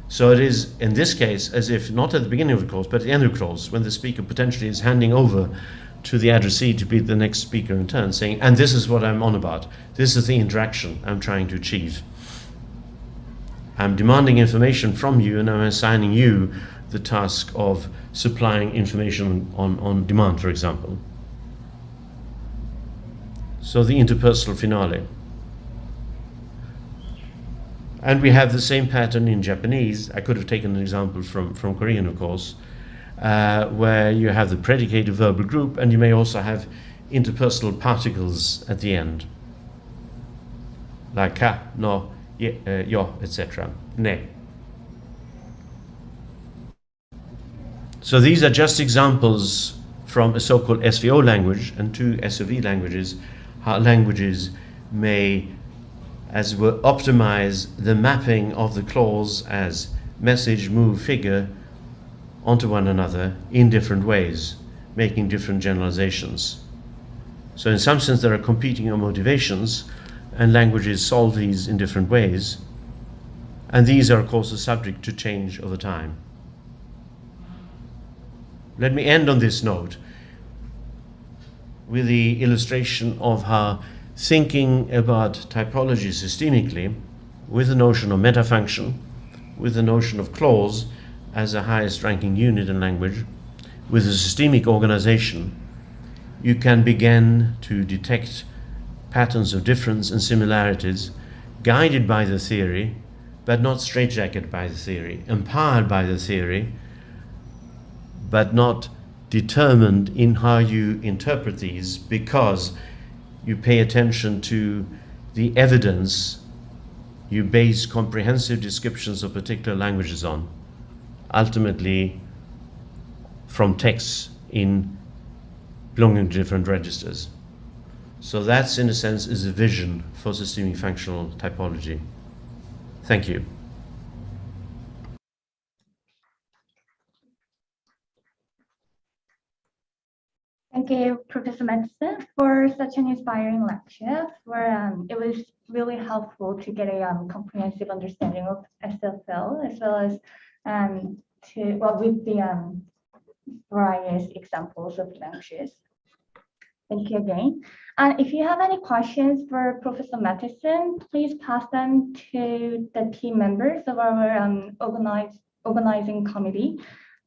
So it is, in this case, as if not at the beginning of the clause, but at the end of the clause, when the speaker potentially is handing over to the addressee to be the next speaker in turn, saying, and this is what I'm on about. This is the interaction I'm trying to achieve. I'm demanding information from you, and I'm assigning you the task of supplying information on demand, for example. So the interpersonal finale. And we have the same pattern in Japanese. I could have taken an example from Korean, of course, where you have the predicated verbal group, and you may also have interpersonal particles at the end, like ka, no, yo, etc. Ne. So these are just examples from a so-called SVO language and two SOV languages, how languages may, as it were, optimize the mapping of the clause as message, move, figure onto one another in different ways, making different generalizations. So in some sense there are competing motivations, and languages solve these in different ways, and these are of course subject to change over time. Let me end on this note with the illustration of how thinking about typology systemically, with the notion of metafunction, with the notion of clause as a highest ranking unit in language, with a systemic organization, you can begin to detect patterns of difference and similarities, guided by the theory, but not straitjacketed by the theory, empowered by the theory, but not determined in how you interpret these, because you pay attention to the evidence you base comprehensive descriptions of particular languages on, ultimately from texts in belonging to different registers. So that's, in a sense, is a vision for systemic functional typology. Thank you. Thank you, Professor Madsen, for such an inspiring lecture. It was really helpful to get a comprehensive understanding of SFL, as well as with the various examples of languages. Thank you again. And if you have any questions for Professor Madsen, please pass them to the team members of our organizing committee,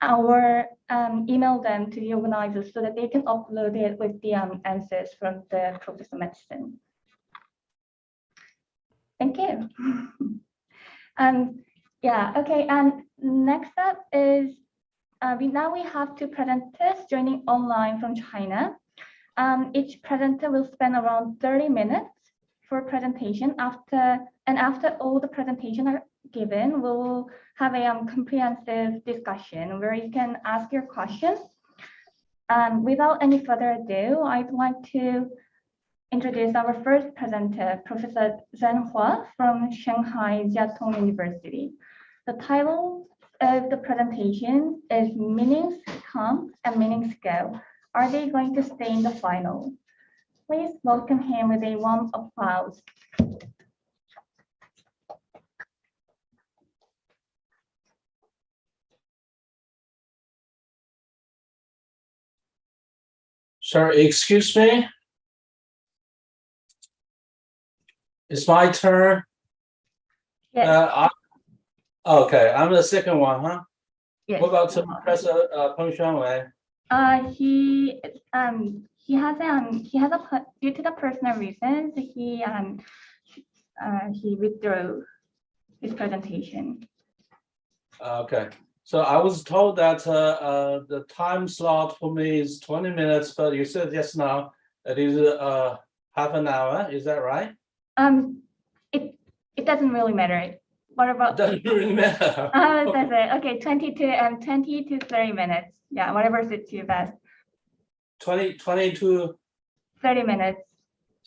or email them to the organizers so that they can upload it with the answers from the Professor Madsen. Thank you. Yeah, okay, and next up is, we have two presenters joining online from China. Each presenter will spend around 30 minutes for presentation. After all the presentations are given, we'll have a comprehensive discussion where you can ask your questions. Without any further ado, I'd like to introduce our first presenter, Professor Zhen Hua from Shanghai Jiaotong University. The title of the presentation is Meanings Come and Meanings Go. Are they going to stay in the final? Please welcome him with a warm applause. Sorry, excuse me. It's my turn. Yes. Okay, I'm the second one, huh? Yes. What about Professor Peng Xuanwei? He has due to the personal reasons he withdrew his presentation. Okay, so I was told that the time slot for me is 20 minutes, but you said just now it is half an hour. Is that right? It doesn't really matter. What It about? doesn't really matter. That's it. Okay, 20 to 30 minutes. Yeah, whatever suits you best. 20 to 30 minutes.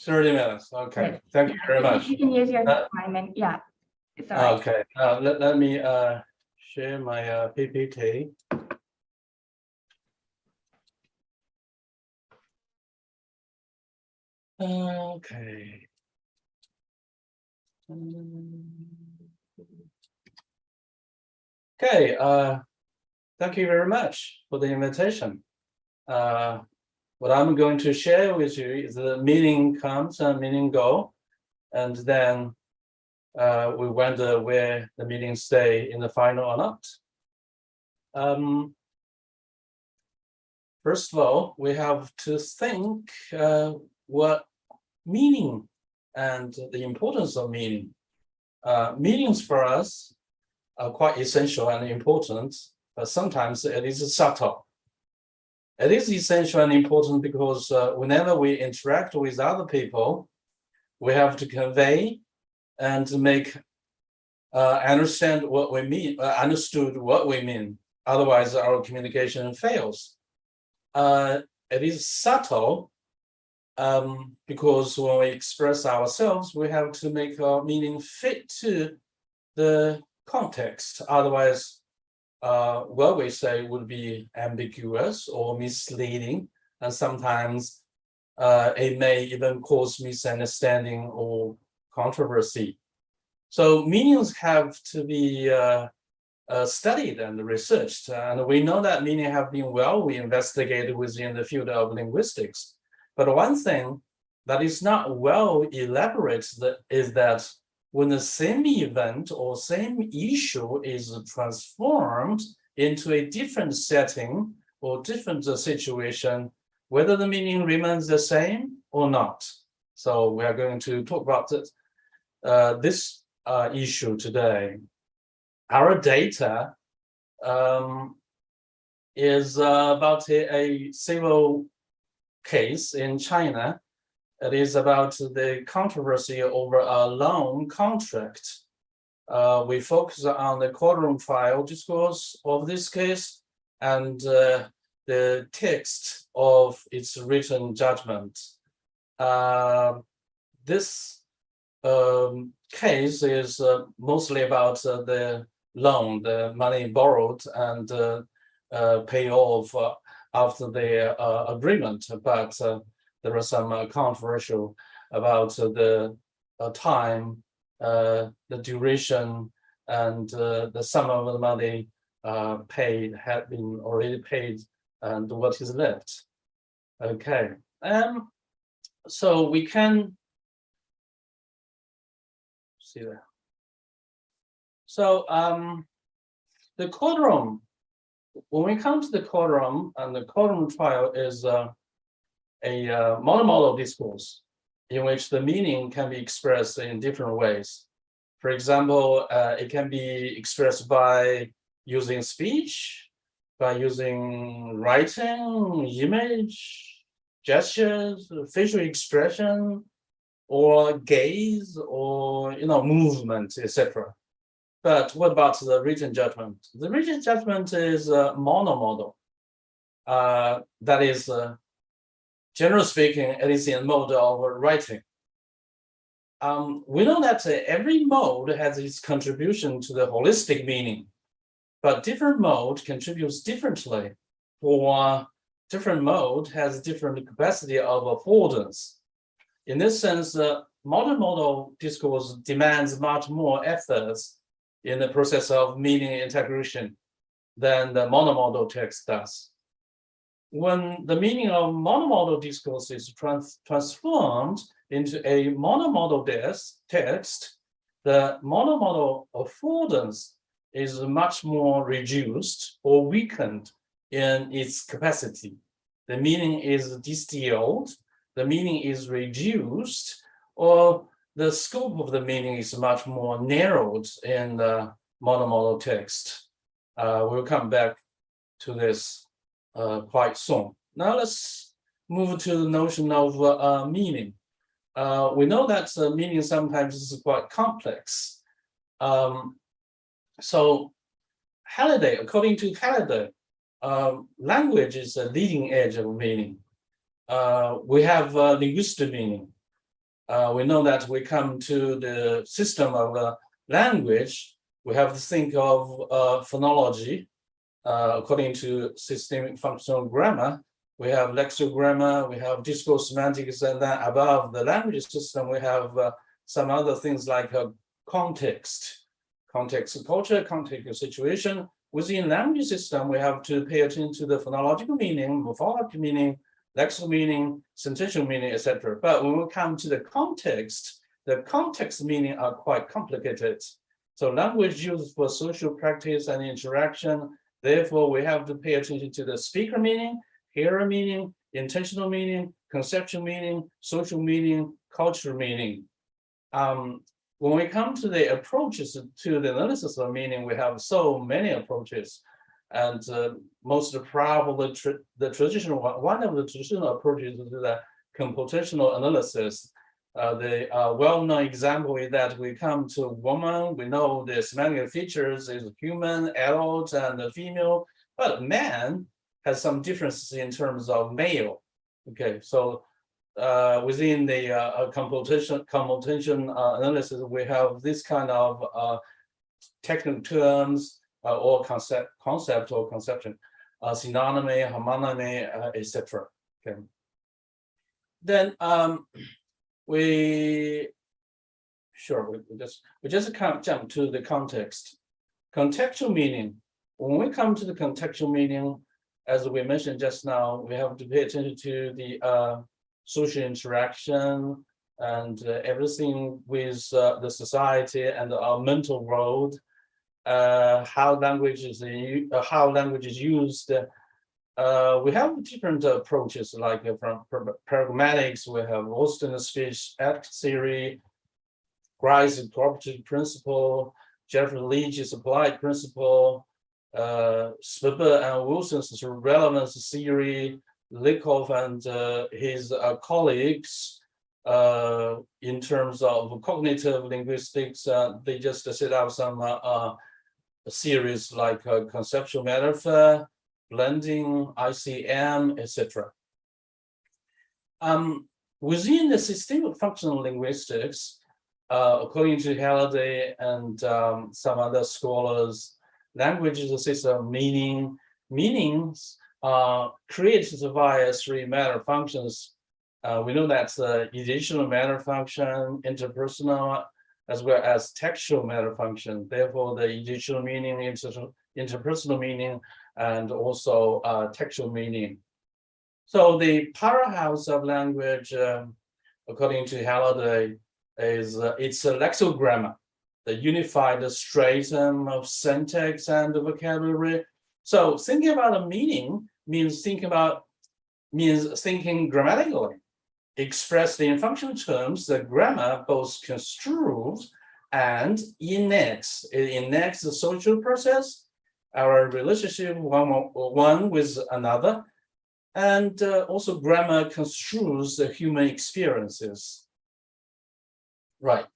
30 minutes. Okay, Yes. thank you very much. You can use your time and yeah, it's all right. Okay, let me share my PPT. Okay. Okay, thank you very much for the invitation. What I'm going to share with you is the meaning comes and meaning go, and then we wonder where the meanings stay in the final or not. First of all, we have to think what meaning and the importance of meaning. Meanings for us are quite essential and important, but sometimes it is subtle. It is essential and important because whenever we interact with other people, we have to convey and make understood what we mean. Otherwise, our communication fails. It is subtle because when we express ourselves, we have to make our meaning fit to the context. Otherwise, what we say would be ambiguous or misleading, and sometimes it may even cause misunderstanding or controversy. So meanings have to be studied and researched, and we know that meaning have been well investigated within the field of linguistics. But one thing that is not well elaborated is that when the same event or same issue is transformed into a different setting or different situation, whether the meaning remains the same or not. So we are going to talk about this issue today. Our data is about a civil case in China. It is about the controversy over a loan contract. We focus on the courtroom trial discourse of this case and the text of its written judgment. This case is mostly about the loan, the money borrowed and pay off after the agreement, but there was some controversial about the time, the duration, and the sum of the money paid had been already paid, and what is left. Okay, so we can see that. So the courtroom, when we come to the courtroom, and the courtroom trial is a monomodal discourse in which the meaning can be expressed in different ways. For example, it can be expressed by using speech, by using writing, image, gestures, facial expression, or gaze, or movement, etc. But what about the written judgment? The written judgment is monomodal. That is, generally speaking, it is in mode of writing. We know that every mode has its contribution to the holistic meaning, but different mode contributes differently, or different mode has different capacity of affordance. In this sense, multimodal discourse demands much more efforts in the process of meaning integration than the monomodal text does. When the meaning of monomodal discourse is transformed into a monomodal text, the monomodal affordance is much more reduced or weakened in its capacity. The meaning is distilled, the meaning is reduced, or the scope of the meaning is much more narrowed in the monomodal text. We'll come back to this quite soon. Now let's move to the notion of meaning. We know that meaning sometimes is quite complex. So Halliday, according to Halliday, language is a leading edge of meaning. We have linguistic meaning. We know that we come to the system of language, we have to think of phonology. According to systemic functional grammar, we have lexicogrammar, we have discourse semantics, and then above the language system, we have some other things like context of culture, context of situation. Within language system, we have to pay attention to the phonological meaning, morphological meaning, lexical meaning, syntactical meaning, etc. But when we come to the context meaning are quite complicated. So language used for social practice and interaction, therefore we have to pay attention to the speaker meaning, hearer meaning, intentional meaning, conceptual meaning, social meaning, cultural meaning. When we come to the approaches to the analysis of meaning, we have so many approaches. And most probably the traditional one of the traditional approaches is the computational analysis. The well-known example is that we come to woman, we know the semantic features is human, adult, and female, but man has some differences in terms of male. Okay, so within the computation analysis, we have this kind of technical terms or concept or conception, synonymy, homonymy, etc. Okay. Then we just can't jump to the context. Contextual meaning. When we come to the contextual meaning, as we mentioned just now, we have to pay attention to the social interaction and everything with the society and our mental world, how language is used. We have different approaches, like from pragmatics, we have Austin speech act theory, Grice's cooperative principle, Jeffrey Leach's applied principle, Spieber and Wilson's relevance theory, Lickhoff and his colleagues, in terms of cognitive linguistics, they just set up some series like conceptual metaphor, blending, ICM, etc. Within the systemic functional linguistics, according to Halliday and some other scholars, language is a system of meaning. Meanings are created via three matter functions. We know that's the editional matter function, interpersonal, as well as textual matter function. Therefore, the editional meaning, interpersonal meaning, and also textual meaning. So the powerhouse of language, according to Halliday, is it's a lexicogrammar, the unified stratum of syntax and vocabulary. So thinking about a meaning means thinking grammatically. Expressed in functional terms, the grammar both construes and enacts. It enacts the social process, our relationship one with another, and also grammar construes the human experiences. Right.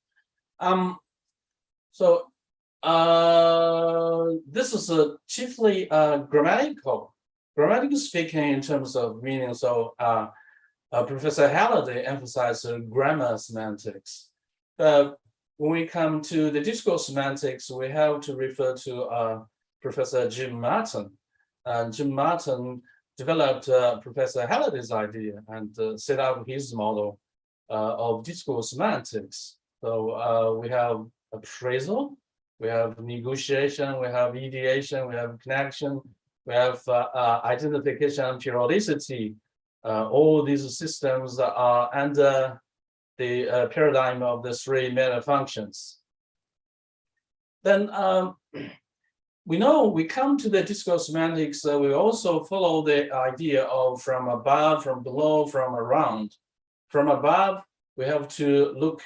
So this is chiefly grammatical speaking in terms of meaning. So Professor Halliday emphasized grammar semantics. But when we come to the discourse semantics, we have to refer to Professor Jim Martin. Jim Martin developed Professor Halliday's idea and set up his model of discourse semantics. So we have appraisal, we have negotiation, we have ideation, we have connection, we have identification and periodicity. All these systems are under the paradigm of the three meta functions. Then we know we come to the discourse semantics, we also follow the idea of from above, from below, from around. From above, we have to look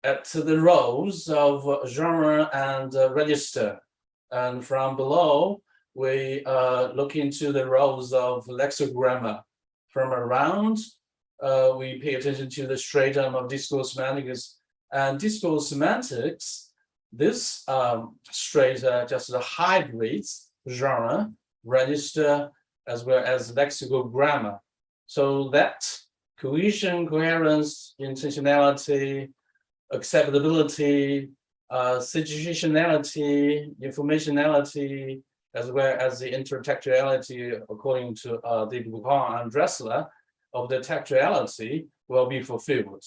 at the roles of genre and register. And from below, we look into the roles of lexicogrammar. From around, we pay attention to the stratum of discourse semantics. And discourse semantics, this strata just hybrids genre, register, as well as lexicogrammar. So that cohesion, coherence, intentionality, acceptability, situationality, informationality, as well as the intertextuality, according to David Buchan and Dressler, of the textuality will be fulfilled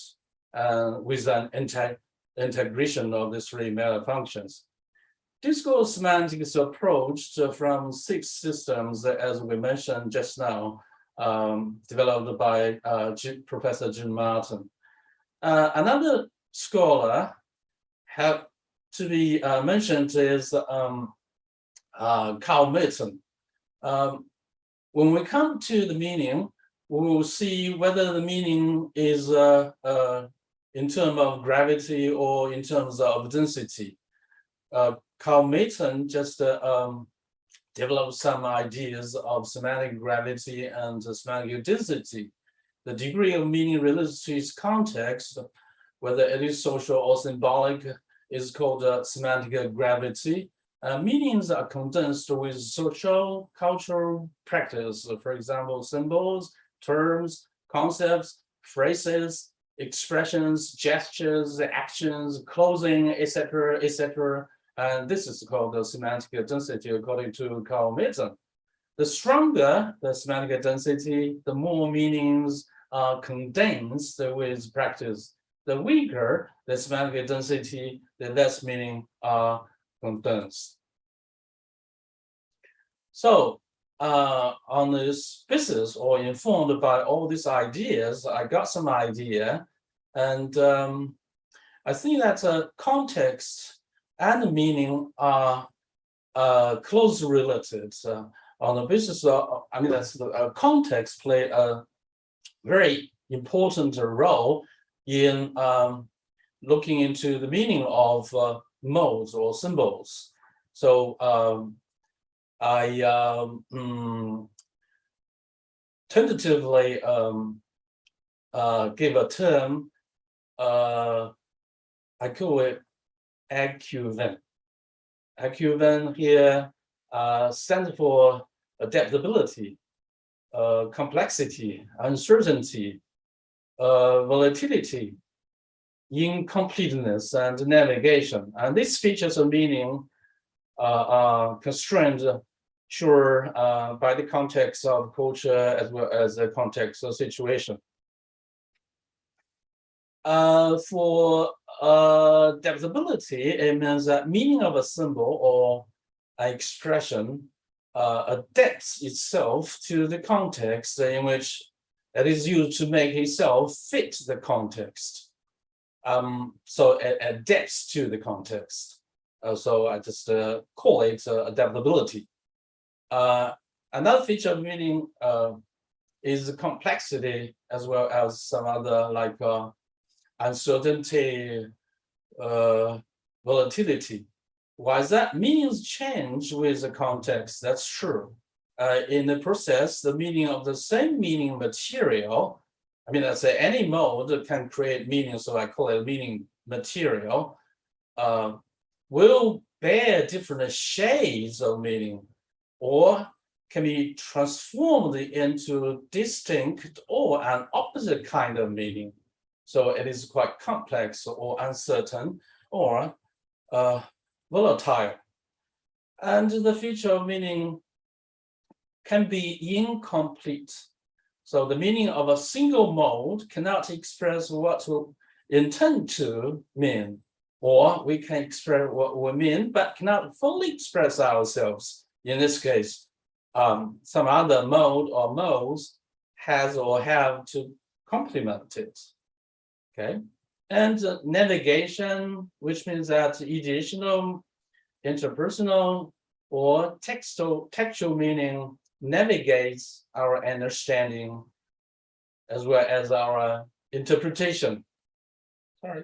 with an integration of the three meta functions. Discourse semantics approached from 6 systems, as we mentioned just now, developed by Professor Jim Martin. Another scholar have to be mentioned is Carl Merton. When we come to the meaning, we will see whether the meaning is in terms of gravity or in terms of density. Carl Merton just developed some ideas of semantic gravity and semantic density. The degree of meaning related to its context, whether it is social or symbolic, is called semantic gravity. Meanings are condensed with social, cultural practice. For example, symbols, terms, concepts, phrases, expressions, gestures, actions, clothing, etc., etc. And this is called the semantic density according to Carl Merton. The stronger the semantic density, the more meanings are condensed with practice. The weaker the semantic density, the less meaning are condensed. So on this basis, or informed by all these ideas, I got some idea, and I think that context and meaning are closely related. On the basis of, I mean, that's the context play a very important role in looking into the meaning of modes or symbols. So I tentatively give a term, I call it AQVEN. AQVEN here stands for adaptability, complexity, uncertainty, volatility, incompleteness, and navigation. And these features of meaning are constrained, sure, by the context of culture as well as the context of situation. For adaptability, it means that meaning of a symbol or an expression adapts itself to the context in which it is used to make itself fit the context. So it adapts to the context. So I just call it adaptability. Another feature of meaning is complexity, as well as some other like uncertainty, volatility. Why is that? Meanings change with the context, that's true. In the process, the meaning of the same meaning material, I mean, let's say any mode can create meaning, so I call it meaning material, will bear different shades of meaning, or can be transformed into distinct or an opposite kind of meaning. So it is quite complex or uncertain or volatile. And the feature of meaning can be incomplete. So the meaning of a single mode cannot express what we intend to mean, or we can express what we mean, but cannot fully express ourselves. In this case, some other mode or modes has or have to complement it. Okay, and navigation, which means that ideational interpersonal or textual meaning navigates our understanding as well as our interpretation. Sorry.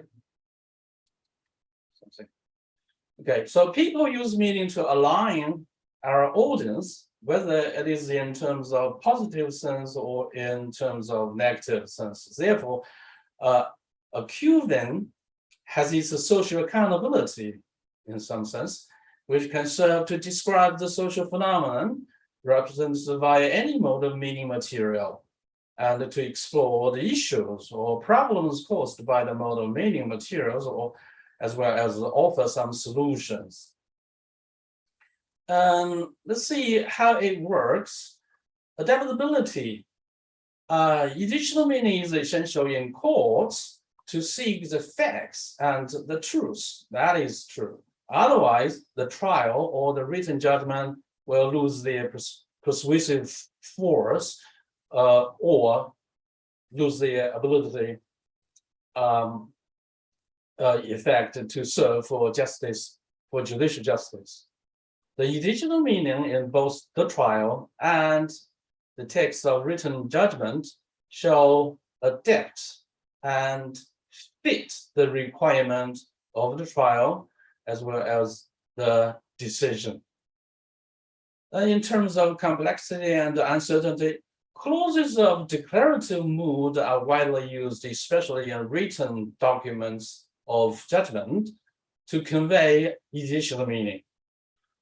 Okay, so people use meaning to align our audience, whether it is in terms of positive sense or in terms of negative sense. Therefore, a cue then has its social accountability in some sense, which can serve to describe the social phenomenon represented via any mode of meaning material, and to explore the issues or problems caused by the mode of meaning materials, or as well as offer some solutions. Let's see how it works. Adaptability. Additional meaning is essential in courts to seek the facts and the truth. That is true. Otherwise, the trial or the written judgment will lose their persuasive force or lose their ability effect to serve for justice, for judicial justice. The additional meaning in both the trial and the text of written judgment shall adapt and fit the requirement of the trial as well as the decision. In terms of complexity and uncertainty, clauses of declarative mood are widely used, especially in written documents of judgment, to convey additional meaning.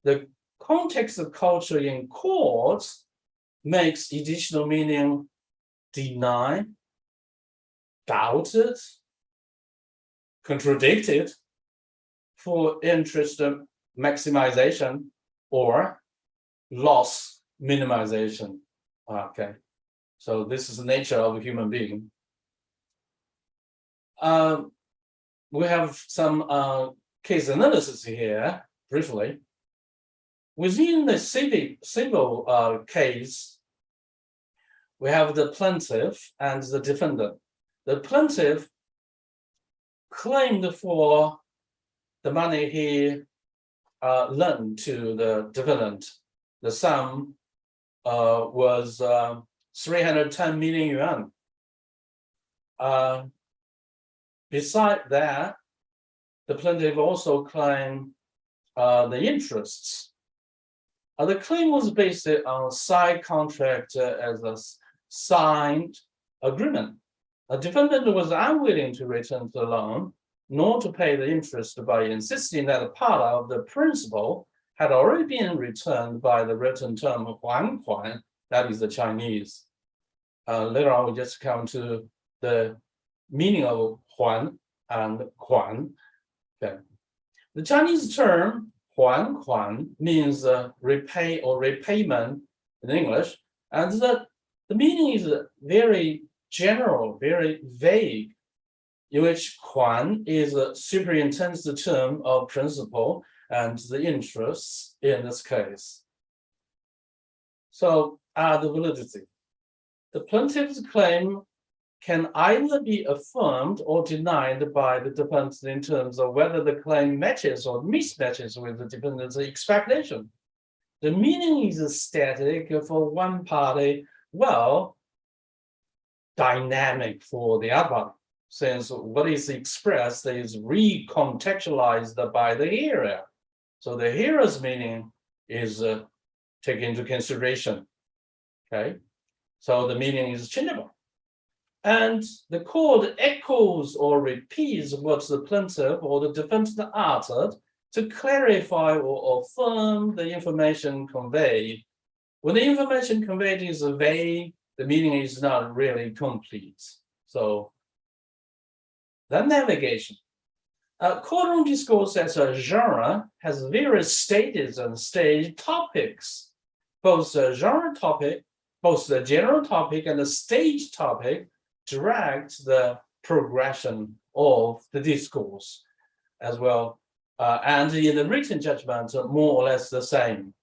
The context of culture in courts makes additional meaning denied, doubted, contradicted for interest maximization or loss minimization. Okay, so this is the nature of a human being. We have some case analysis here, briefly. Within the civil case, we have the plaintiff and the defendant. The plaintiff claimed for the money he lent to the defendant. The sum was 310 million yuan. Beside that, the plaintiff also claimed the interests. The claim was based on a side contract as a signed agreement. The defendant was unwilling to return the loan, nor to pay the interest by insisting that a part of the principal had already been returned by the written term huan kuan, that is the Chinese. Later on, we just come to the meaning of huan and kuan. Okay. The Chinese term huan kuan means repay or repayment in English, and the meaning is very general, very vague, in which kuan is superintends the term of principal and the interests in this case. So, the validity. The plaintiff's claim can either be affirmed or denied by the defendant in terms of whether the claim matches or mismatches with the defendant's expectation. The meaning is static for one party, well, dynamic for the other party, since what is expressed is recontextualized by the hearer. So the hearer's meaning is taken into consideration. Okay, so the meaning is changeable. And the court echoes or repeats what the plaintiff or the defendant uttered to clarify or affirm the information conveyed. When the information conveyed is vague, the meaning is not really complete. So, the navigation. Courtroom discourse as a genre has various stages and stage topics. Both the genre topic, both the general topic and the stage topic direct the progression of the discourse as well. And in the written judgment, more or less the same.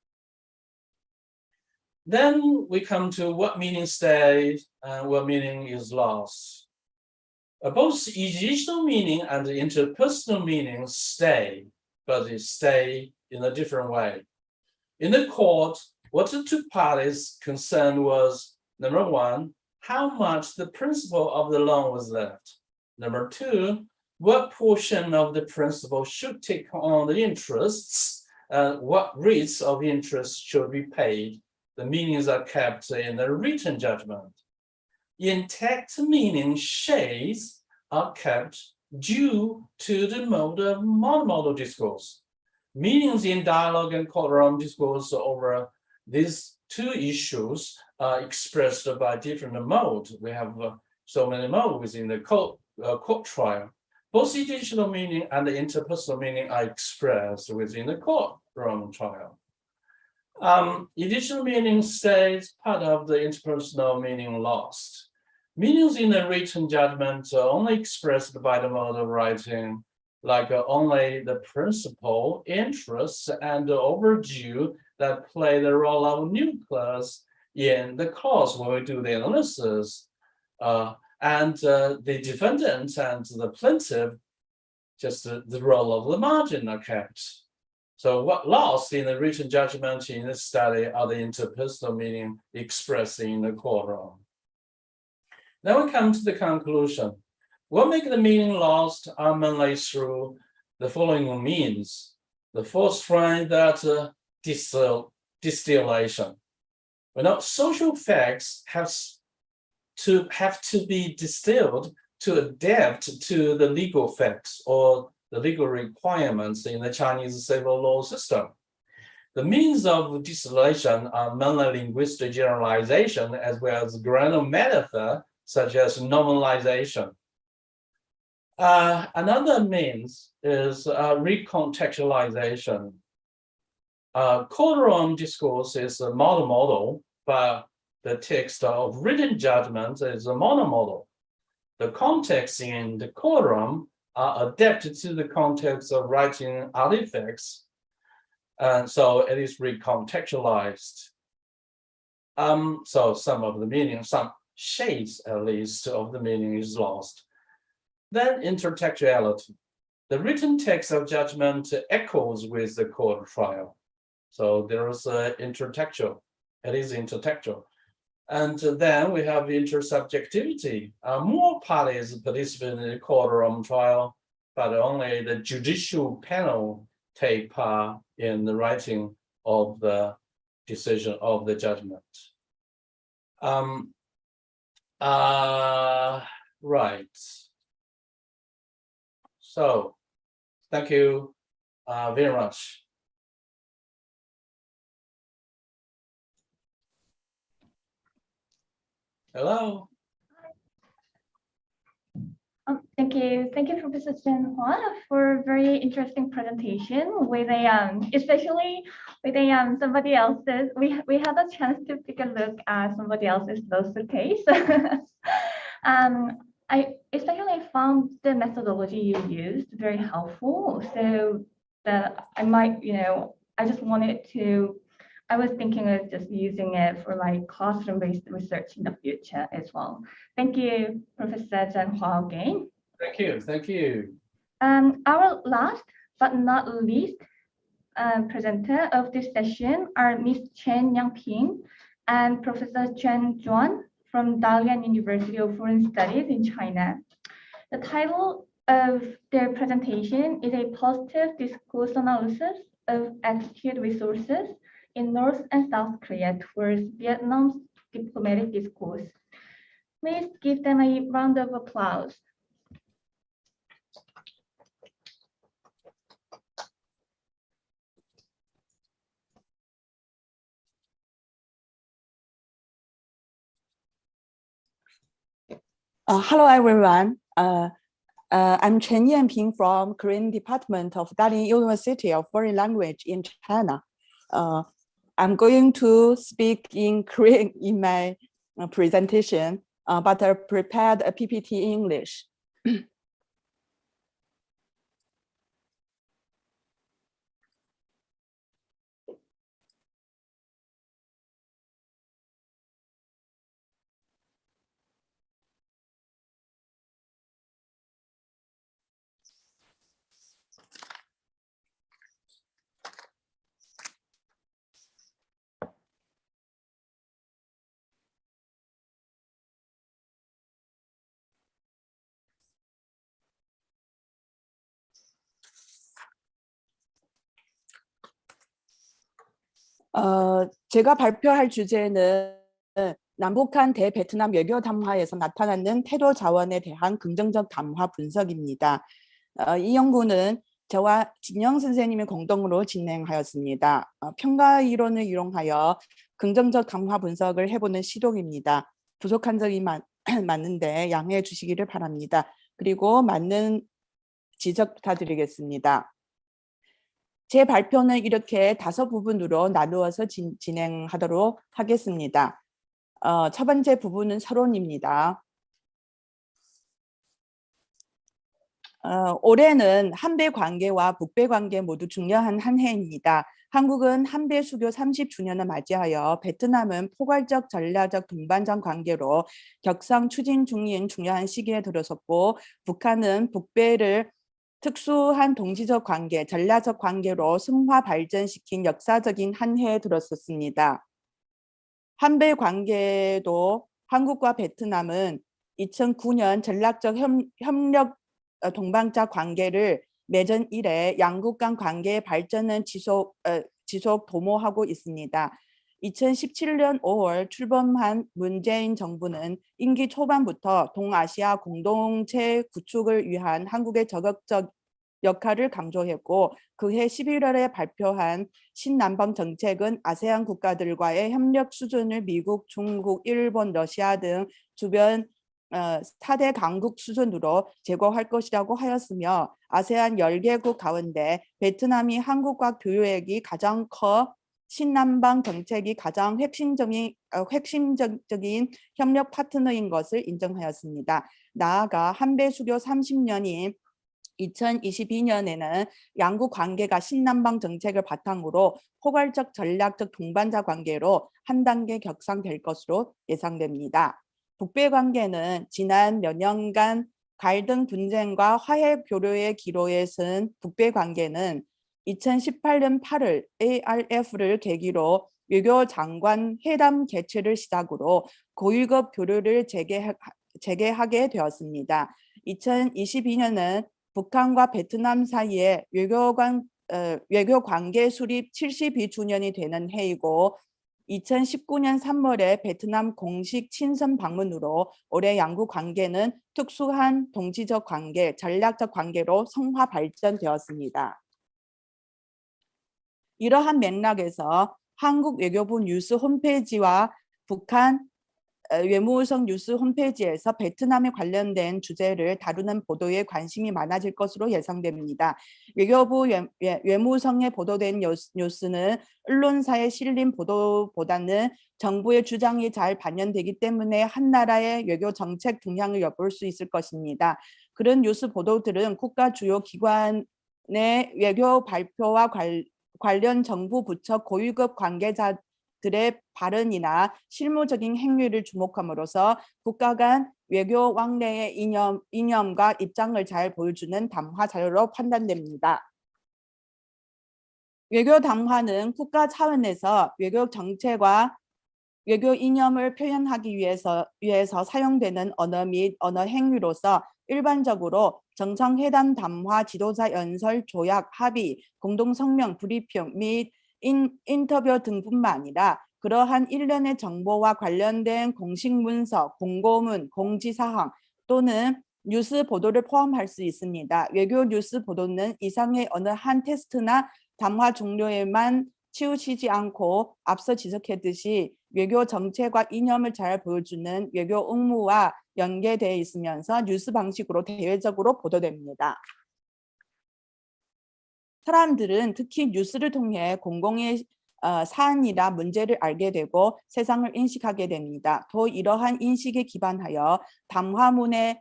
Then we come to what meaning stays and what meaning is lost. Both additional meaning and interpersonal meaning stay, but they stay in a different way. In the court, what the two parties concerned was, number one, how much the principal of the loan was left. Number two, what portion of the principal should take on the interests, and what rates of interest should be paid. The meanings are kept in the written judgment. Intact meaning shades are kept due to the mode of monomodal discourse. Meanings in dialogue and courtroom discourse over these two issues are expressed by different modes. We have so many modes within the court trial. Both editional meaning and the interpersonal meaning are expressed within the courtroom trial. Editional meaning stays part of the interpersonal meaning lost. Meanings in the written judgment are only expressed by the mode of writing, like only the principal, interest, and overdue that play the role of nucleus in the clause when we do the analysis. And the defendant and the plaintiff, just the role of the margin are kept. So what lost in the written judgment in this study are the interpersonal meaning expressed in the courtroom. Now we come to the conclusion. What makes the meaning lost are mainly through the following means. The first one, that distillation. Social facts have to be distilled to adapt to the legal facts or the legal requirements in the Chinese civil law system. The means of distillation are mainly linguistic generalization as well as grammar metaphor, such as normalization. Another means is recontextualization. Courtroom discourse is a monomodal, but the text of written judgment is a monomodal. The context in the courtroom are adapted to the context of writing artifacts, and so it is recontextualized. So some of the meaning, some shades at least of the meaning is lost. Then intertextuality. The written text of judgment echoes with the court trial. So there is intertextual, it is intertextual. And then we have intersubjectivity. More parties participate in the courtroom trial, but only the judicial panel take part in the writing of the decision of the judgment. Right. So, thank you very much. Hello. Thank you, Professor Chen Hua, for a very interesting presentation with especially with somebody else's. We had a chance to take a look at somebody else's lawsuit case. I especially found the methodology you used very helpful. So that I might, I was thinking of just using it for like classroom-based research in the future as well. Thank you, Professor Chen Hua again. Thank you, thank you. Our last but not least presenter of this session are Ms. Chen Yangping and Professor Chen Zhuan from Dalian University of Foreign Studies in China. The title of their presentation is a positive discourse analysis of attitude resources in North and South Korea towards Vietnam's diplomatic discourse. Please give them a round of applause. Hello, everyone. I'm Chen Yanping from Korean Department of Dalian University of Foreign Language in China. I'm going to speak in Korean in my presentation, but I prepared a PPT in English. 제가 발표할 주제는 남북한 대베트남 외교 담화에서 나타나는 태도 자원에 대한 긍정적 담화 분석입니다. 이 연구는 저와 진영 선생님이 공동으로 진행하였습니다. 평가 이론을 이용하여 긍정적 담화 분석을 해보는 시도입니다. 부족한 점이 많은데 양해해 주시기를 바랍니다. 그리고 맞는 지적 부탁드리겠습니다. 제 발표는 이렇게 5 부분으로 나누어서 진행하도록 하겠습니다. 첫 번째 부분은 서론입니다. 올해는 한배 관계와 북배 관계 모두 중요한 한 해입니다. 한국은 한배 수교 30주년을 맞이하여 베트남은 포괄적 전략적 동반자 관계로 격상 추진 중인 중요한 시기에 들어섰고 북한은 북배를 특수한 동지적 관계, 전략적 관계로 승화 발전시킨 역사적인 한 해에 들어섰습니다. 한배 관계도 한국과 베트남은 2009년 전략적 협력 동반자 관계를 맺은 이래 양국 간 관계의 발전은 지속 도모하고 있습니다. 2017년 5월 출범한 문재인 정부는 임기 초반부터 동아시아 공동체 구축을 위한 한국의 적극적 역할을 강조했고 그해 11월에 발표한 신남방 정책은 아세안 국가들과의 협력 수준을 미국, 중국, 일본, 러시아 등 주변 4대 강국 수준으로 제고할 것이라고 하였으며 아세안 10개국 가운데 베트남이 한국과 교역이 가장 커 신남방 정책이 가장 핵심적인 협력 파트너인 것을 인정하였습니다. 나아가 한배 수교 30년인 2022년에는 양국 관계가 신남방 정책을 바탕으로 포괄적 전략적 동반자 관계로 한 단계 격상될 것으로 예상됩니다. 북배 관계는 지난 몇 년간 갈등 분쟁과 화해 교류의 기로에 쓴 북배 관계는 2018년 8월 ARF를 계기로 외교장관 회담 개최를 시작으로 고위급 교류를 재개하게 되었습니다. 2022년은 북한과 베트남 사이에 외교 관계 수립 72주년이 되는 해이고 2019년 3월에 베트남 공식 친선 방문으로 올해 양국 관계는 특수한 동지적 관계, 전략적 관계로 성화 발전되었습니다. 이러한 맥락에서 한국 외교부 뉴스 홈페이지와 북한 외무성 뉴스 홈페이지에서 베트남에 관련된 주제를 다루는 보도에 관심이 많아질 것으로 예상됩니다. 외교부 외무성에 보도된 뉴스는 언론사에 실린 보도보다는 정부의 주장이 잘 반영되기 때문에 한 나라의 외교 정책 동향을 엿볼 수 있을 것입니다. 그런 뉴스 보도들은 국가 주요 기관의 외교 발표와 관련 정부 부처 고위급 관계자들의 발언이나 실무적인 행위를 주목함으로써 국가 간 외교 왕래의 이념과 입장을 잘 보여주는 담화 자료로 판단됩니다. 외교 담화는 국가 차원에서 외교 정책과 외교 이념을 표현하기 위해서 사용되는 언어 및 언어 행위로서 일반적으로 정상회담 담화, 지도자 연설, 조약, 합의, 공동성명, 브리핑 및 인터뷰 등뿐만 아니라 그러한 일련의 정보와 관련된 공식 문서, 공고문, 공지사항 또는 뉴스 보도를 포함할 수 있습니다. 외교 뉴스 보도는 이상의 어느 한 테스트나 담화 종료에만 치우치지 않고 앞서 지적했듯이 외교 정책과 이념을 잘 보여주는 외교 의무와 연계되어 있으면서 뉴스 방식으로 대외적으로 보도됩니다. 사람들은 특히 뉴스를 통해 공공의 사안이나 문제를 알게 되고 세상을 인식하게 됩니다. 또 이러한 인식에 기반하여 담화문의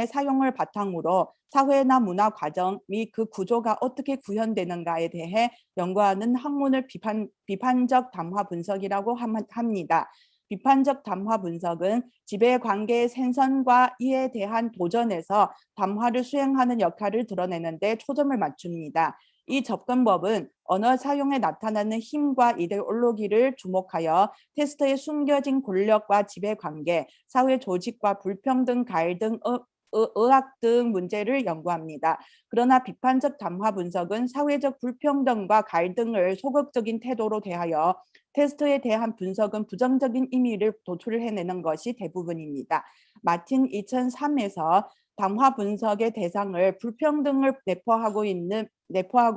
사용을 바탕으로 사회나 문화 과정 및 그 구조가 어떻게 구현되는가에 대해 연구하는 학문을 비판적 담화 분석이라고 합니다. 비판적 담화 분석은 지배관계의 생선과 이에 대한 도전에서 담화를 수행하는 역할을 드러내는 데 초점을 맞춥니다. 이 접근법은 언어 사용에 나타나는 힘과 이데올로기를 주목하여 테스트에 숨겨진 권력과 지배관계, 사회 조직과 불평등, 갈등, 의학 등 문제를 연구합니다. 그러나 비판적 담화 분석은 사회적 불평등과 갈등을 소극적인 태도로 대하여 테스트에 대한 분석은 부정적인 의미를 도출해내는 것이 대부분입니다. 마틴 2003에서 담화 분석의 대상을 불평등을 내포하고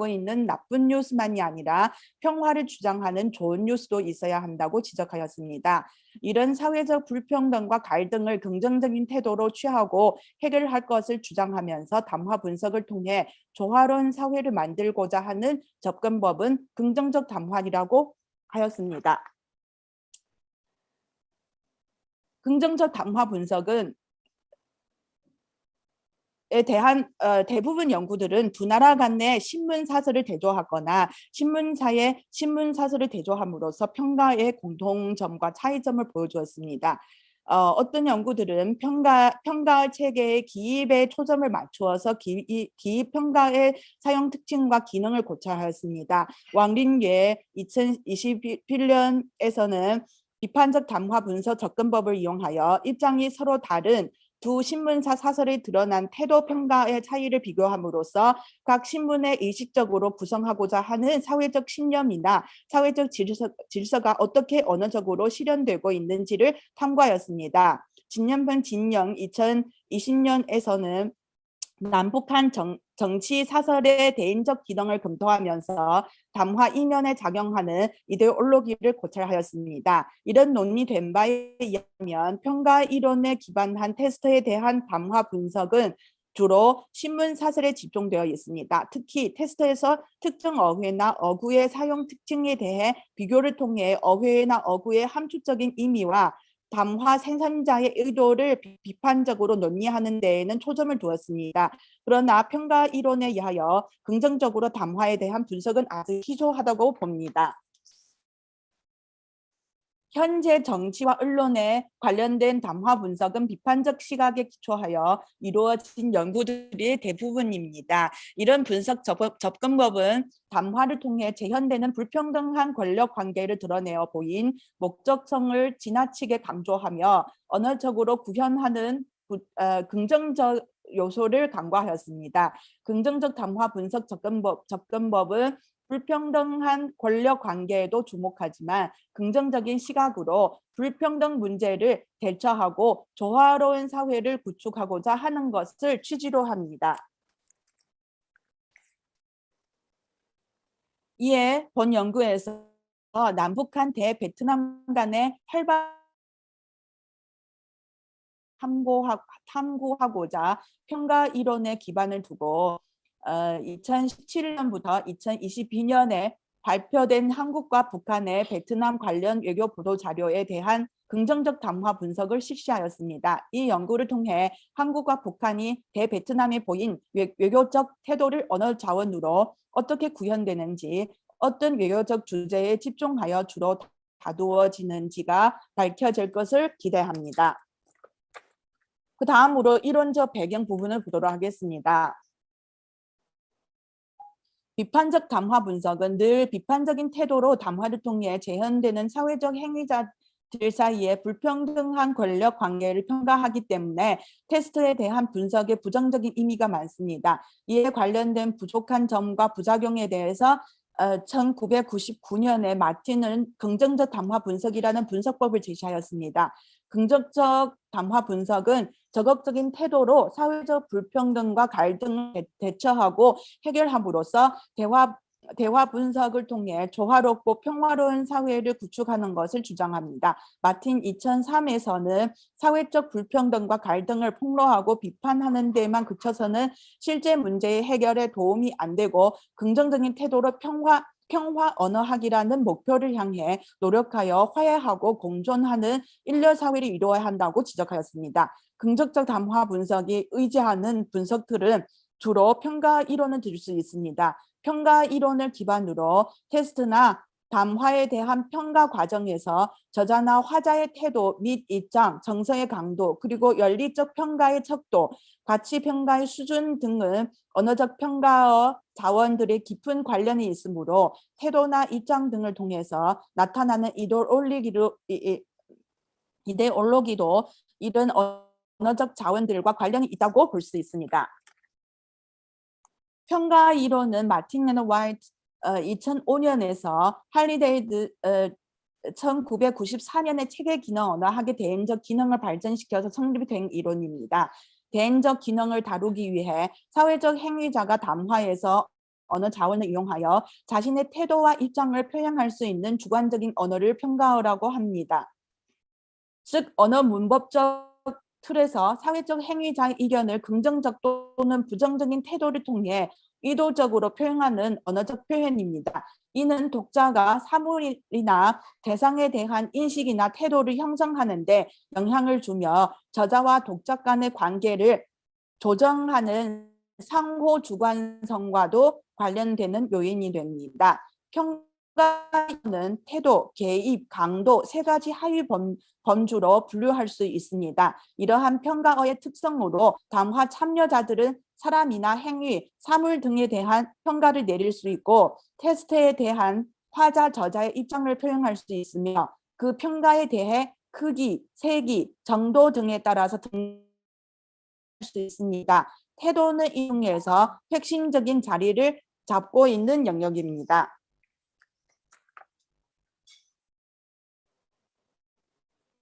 있는 나쁜 뉴스만이 아니라 평화를 주장하는 좋은 뉴스도 있어야 한다고 지적하였습니다. 이런 사회적 불평등과 갈등을 긍정적인 태도로 취하고 해결할 것을 주장하면서 담화 분석을 통해 조화로운 사회를 만들고자 하는 접근법은 긍정적 담화이라고 하였습니다. 긍정적 담화 분석은 에 대한 대부분 연구들은 두 나라 간의 신문 사설을 대조하거나 신문 사설을 대조함으로써 평가의 공통점과 차이점을 보여주었습니다. 어떤 연구들은 평가 체계의 기입에 초점을 맞추어서 기입 평가의 사용 특징과 기능을 고찰하였습니다. 왕린계 2021년에서는 비판적 담화 분석 접근법을 이용하여 입장이 서로 다른 두 신문사 사설에 드러난 태도 평가의 차이를 비교함으로써 각 신문에 의식적으로 구성하고자 하는 사회적 신념이나 사회적 질서가 어떻게 언어적으로 실현되고 있는지를 탐구하였습니다. 진연평 진영 2020년에서는 남북한 정치 사설의 대인적 기능을 검토하면서 담화 이면에 작용하는 이데올로기를 고찰하였습니다. 이런 논의된 바에 의하면 평가 이론에 기반한 테스트에 대한 담화 분석은 주로 신문 사설에 집중되어 있습니다. 특히 테스트에서 특정 어휘나 어구의 사용 특징에 대해 비교를 통해 어휘나 어구의 함축적인 의미와 담화 생산자의 의도를 비판적으로 논의하는 데에는 초점을 두었습니다. 그러나 평가 이론에 의하여 긍정적으로 담화에 대한 분석은 아직 희소하다고 봅니다. 현재 정치와 언론에 관련된 담화 분석은 비판적 시각에 기초하여 이루어진 연구들이 대부분입니다. 이런 분석 접근법은 담화를 통해 재현되는 불평등한 권력 관계를 드러내어 보인 목적성을 지나치게 강조하며 언어적으로 구현하는 긍정적 요소를 간과하였습니다. 긍정적 담화 분석 접근법은 불평등한 권력 관계에도 주목하지만 긍정적인 시각으로 불평등 문제를 대처하고 조화로운 사회를 구축하고자 하는 것을 취지로 합니다. 이에 본 연구에서 남북한 대베트남 간의 활발 탐구하고자 평가 이론에 기반을 두고 2017년부터 2022년에 발표된 한국과 북한의 베트남 관련 외교 보도 자료에 대한 긍정적 담화 분석을 실시하였습니다. 이 연구를 통해 한국과 북한이 대베트남에 보인 외교적 태도를 언어 자원으로 어떻게 구현되는지, 어떤 외교적 주제에 집중하여 주로 다루어지는지가 밝혀질 것을 기대합니다. 그 다음으로 이론적 배경 부분을 보도록 하겠습니다. 비판적 담화 분석은 늘 비판적인 태도로 담화를 통해 재현되는 사회적 행위자들 사이의 불평등한 권력 관계를 평가하기 때문에 테스트에 대한 분석에 부정적인 의미가 많습니다. 이에 관련된 부족한 점과 부작용에 대해서 1999년에 마틴은 긍정적 담화 분석이라는 분석법을 제시하였습니다. 긍정적 담화 분석은 적극적인 태도로 사회적 불평등과 갈등을 대처하고 해결함으로써 대화 분석을 통해 조화롭고 평화로운 사회를 구축하는 것을 주장합니다. 마틴 2003에서는 사회적 불평등과 갈등을 폭로하고 비판하는 데만 그쳐서는 실제 문제의 해결에 도움이 안 되고 긍정적인 태도로 평화 언어학이라는 목표를 향해 노력하여 화해하고 공존하는 인류 사회를 이루어야 한다고 지적하였습니다. 긍정적 담화 분석이 의지하는 분석들은 주로 평가 이론을 들 수 있습니다. 평가 이론을 기반으로 테스트나 담화에 대한 평가 과정에서 저자나 화자의 태도 및 입장, 정서의 강도, 그리고 연리적 평가의 척도, 가치 평가의 수준 등은 언어적 평가의 자원들의 깊은 관련이 있으므로 태도나 입장 등을 통해서 나타나는 이데올로기도 이런 언어적 자원들과 관련이 있다고 볼 수 있습니다. 평가 이론은 마틴 앤 화이트 2005년에서 할리데이드 1994년에 체계 기능 언어학의 대행적 기능을 발전시켜서 성립이 된 이론입니다. 대행적 기능을 다루기 위해 사회적 행위자가 담화에서 언어 자원을 이용하여 자신의 태도와 입장을 표현할 수 있는 주관적인 언어를 평가하라고 합니다. 즉 언어 문법적 틀에서 사회적 행위자의 의견을 긍정적 또는 부정적인 태도를 통해 의도적으로 표현하는 언어적 표현입니다. 이는 독자가 사물이나 대상에 대한 인식이나 태도를 형성하는 데 영향을 주며 저자와 독자 간의 관계를 조정하는 상호 주관성과도 관련되는 요인이 됩니다. 평가는 태도, 개입, 강도 세 가지 하위 범주로 분류할 수 있습니다. 이러한 평가어의 특성으로 담화 참여자들은 사람이나 행위, 사물 등에 대한 평가를 내릴 수 있고 테스트에 대한 화자, 저자의 입장을 표현할 수 있으며 그 평가에 대해 크기, 세기, 정도 등에 따라서 등할 수 있습니다. 태도는 이 중에서 핵심적인 자리를 잡고 있는 영역입니다.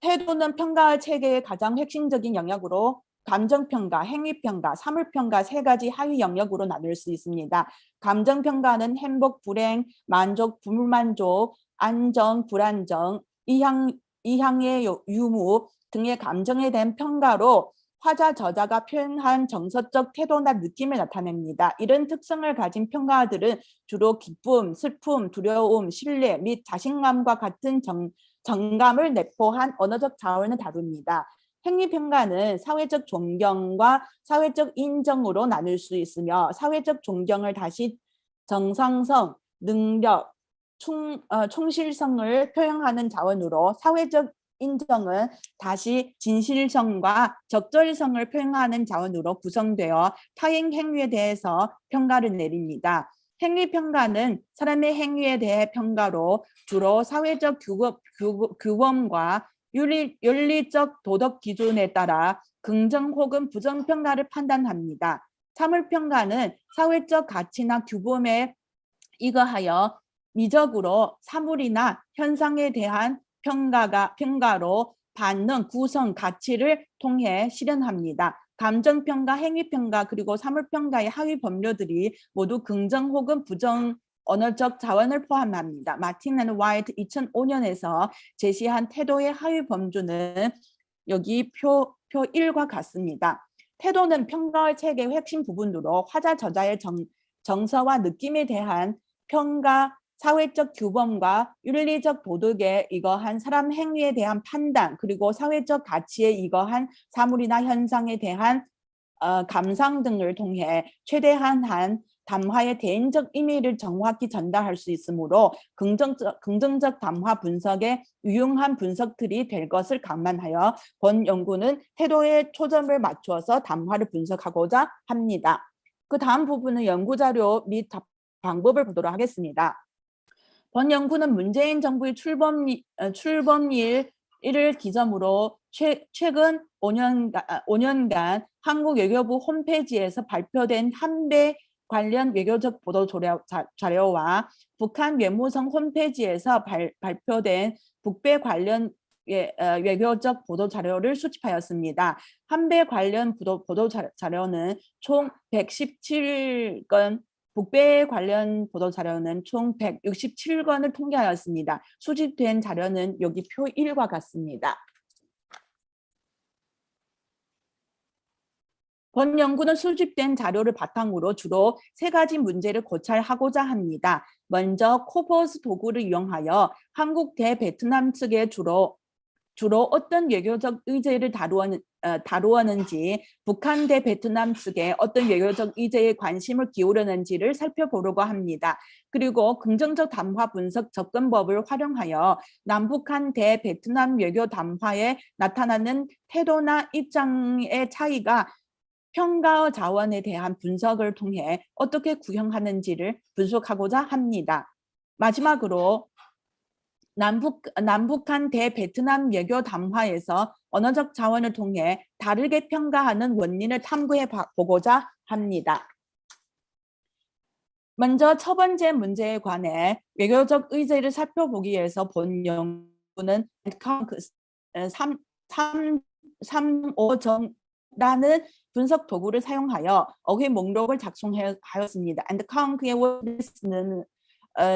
태도는 평가 체계의 가장 핵심적인 영역으로 감정평가, 행위평가, 사물평가 세 가지 하위 영역으로 나눌 수 있습니다. 감정평가는 행복, 불행, 만족, 불만족, 안정, 불안정, 이향의 유무 등의 감정에 대한 평가로 화자, 저자가 표현한 정서적 태도나 느낌을 나타냅니다. 이런 특성을 가진 평가들은 주로 기쁨, 슬픔, 두려움, 신뢰 및 자신감과 같은 정감을 내포한 언어적 자원을 다룹니다. 행위평가는 사회적 존경과 사회적 인정으로 나눌 수 있으며 사회적 존경을 다시 정상성, 능력, 충실성을 표현하는 자원으로 사회적 인정은 다시 진실성과 적절성을 표현하는 자원으로 구성되어 타인 행위에 대해서 평가를 내립니다. 행위평가는 사람의 행위에 대해 평가로 주로 사회적 규범과 윤리적 도덕 기준에 따라 긍정 혹은 부정 평가를 판단합니다. 사물평가는 사회적 가치나 규범에 의거하여 미적으로 사물이나 현상에 대한 평가로 반응, 구성, 가치를 통해 실현합니다. 감정평가, 행위평가, 그리고 사물평가의 하위 범주들이 모두 긍정 혹은 부정 언어적 자원을 포함합니다. 마틴 앤 화이트 2005년에서 제시한 태도의 하위 범주는 여기 표 1과 같습니다. 태도는 평가 체계의 핵심 부분으로 화자, 저자의 정서와 느낌에 대한 평가, 사회적 규범과 윤리적 도덕에 의거한 사람 행위에 대한 판단, 그리고 사회적 가치에 의거한 사물이나 현상에 대한 감상 등을 통해 최대한 한 담화의 대인적 의미를 정확히 전달할 수 있으므로 긍정적 담화 분석에 유용한 분석틀이 될 것을 감안하여 본 연구는 태도에 초점을 맞추어서 담화를 분석하고자 합니다. 그 다음 부분은 연구자료 및 방법을 보도록 하겠습니다. 본 연구는 문재인 정부의 출범일을 기점으로 최근 5년간 한국 외교부 홈페이지에서 발표된 한배 관련 외교적 보도 자료와 북한 외무성 홈페이지에서 발표된 북배 관련 외교적 보도 자료를 수집하였습니다. 한배 관련 보도 자료는 총 117건, 북배 관련 보도 자료는 총 167건을 통계하였습니다. 수집된 자료는 여기 표 1과 같습니다. 본 연구는 수집된 자료를 바탕으로 주로 세 가지 문제를 고찰하고자 합니다. 먼저 코보스 도구를 이용하여 한국 대 베트남 측에 주로 어떤 외교적 의제를 다루었는지, 북한 대 베트남 측에 어떤 외교적 의제에 관심을 기울였는지를 살펴보려고 합니다. 그리고 긍정적 담화 분석 접근법을 활용하여 남북한 대 베트남 외교 담화에 나타나는 태도나 입장의 차이가 평가 자원에 대한 분석을 통해 어떻게 구현하는지를 분석하고자 합니다. 마지막으로 남북한 대 베트남 외교 담화에서 언어적 자원을 통해 다르게 평가하는 원인을 탐구해 보고자 합니다. 먼저 첫 번째 문제에 관해 외교적 의제를 살펴보기 위해서 본 연구는 335정라는 분석 도구를 사용하여 어휘 목록을 작성하였습니다. And Concord는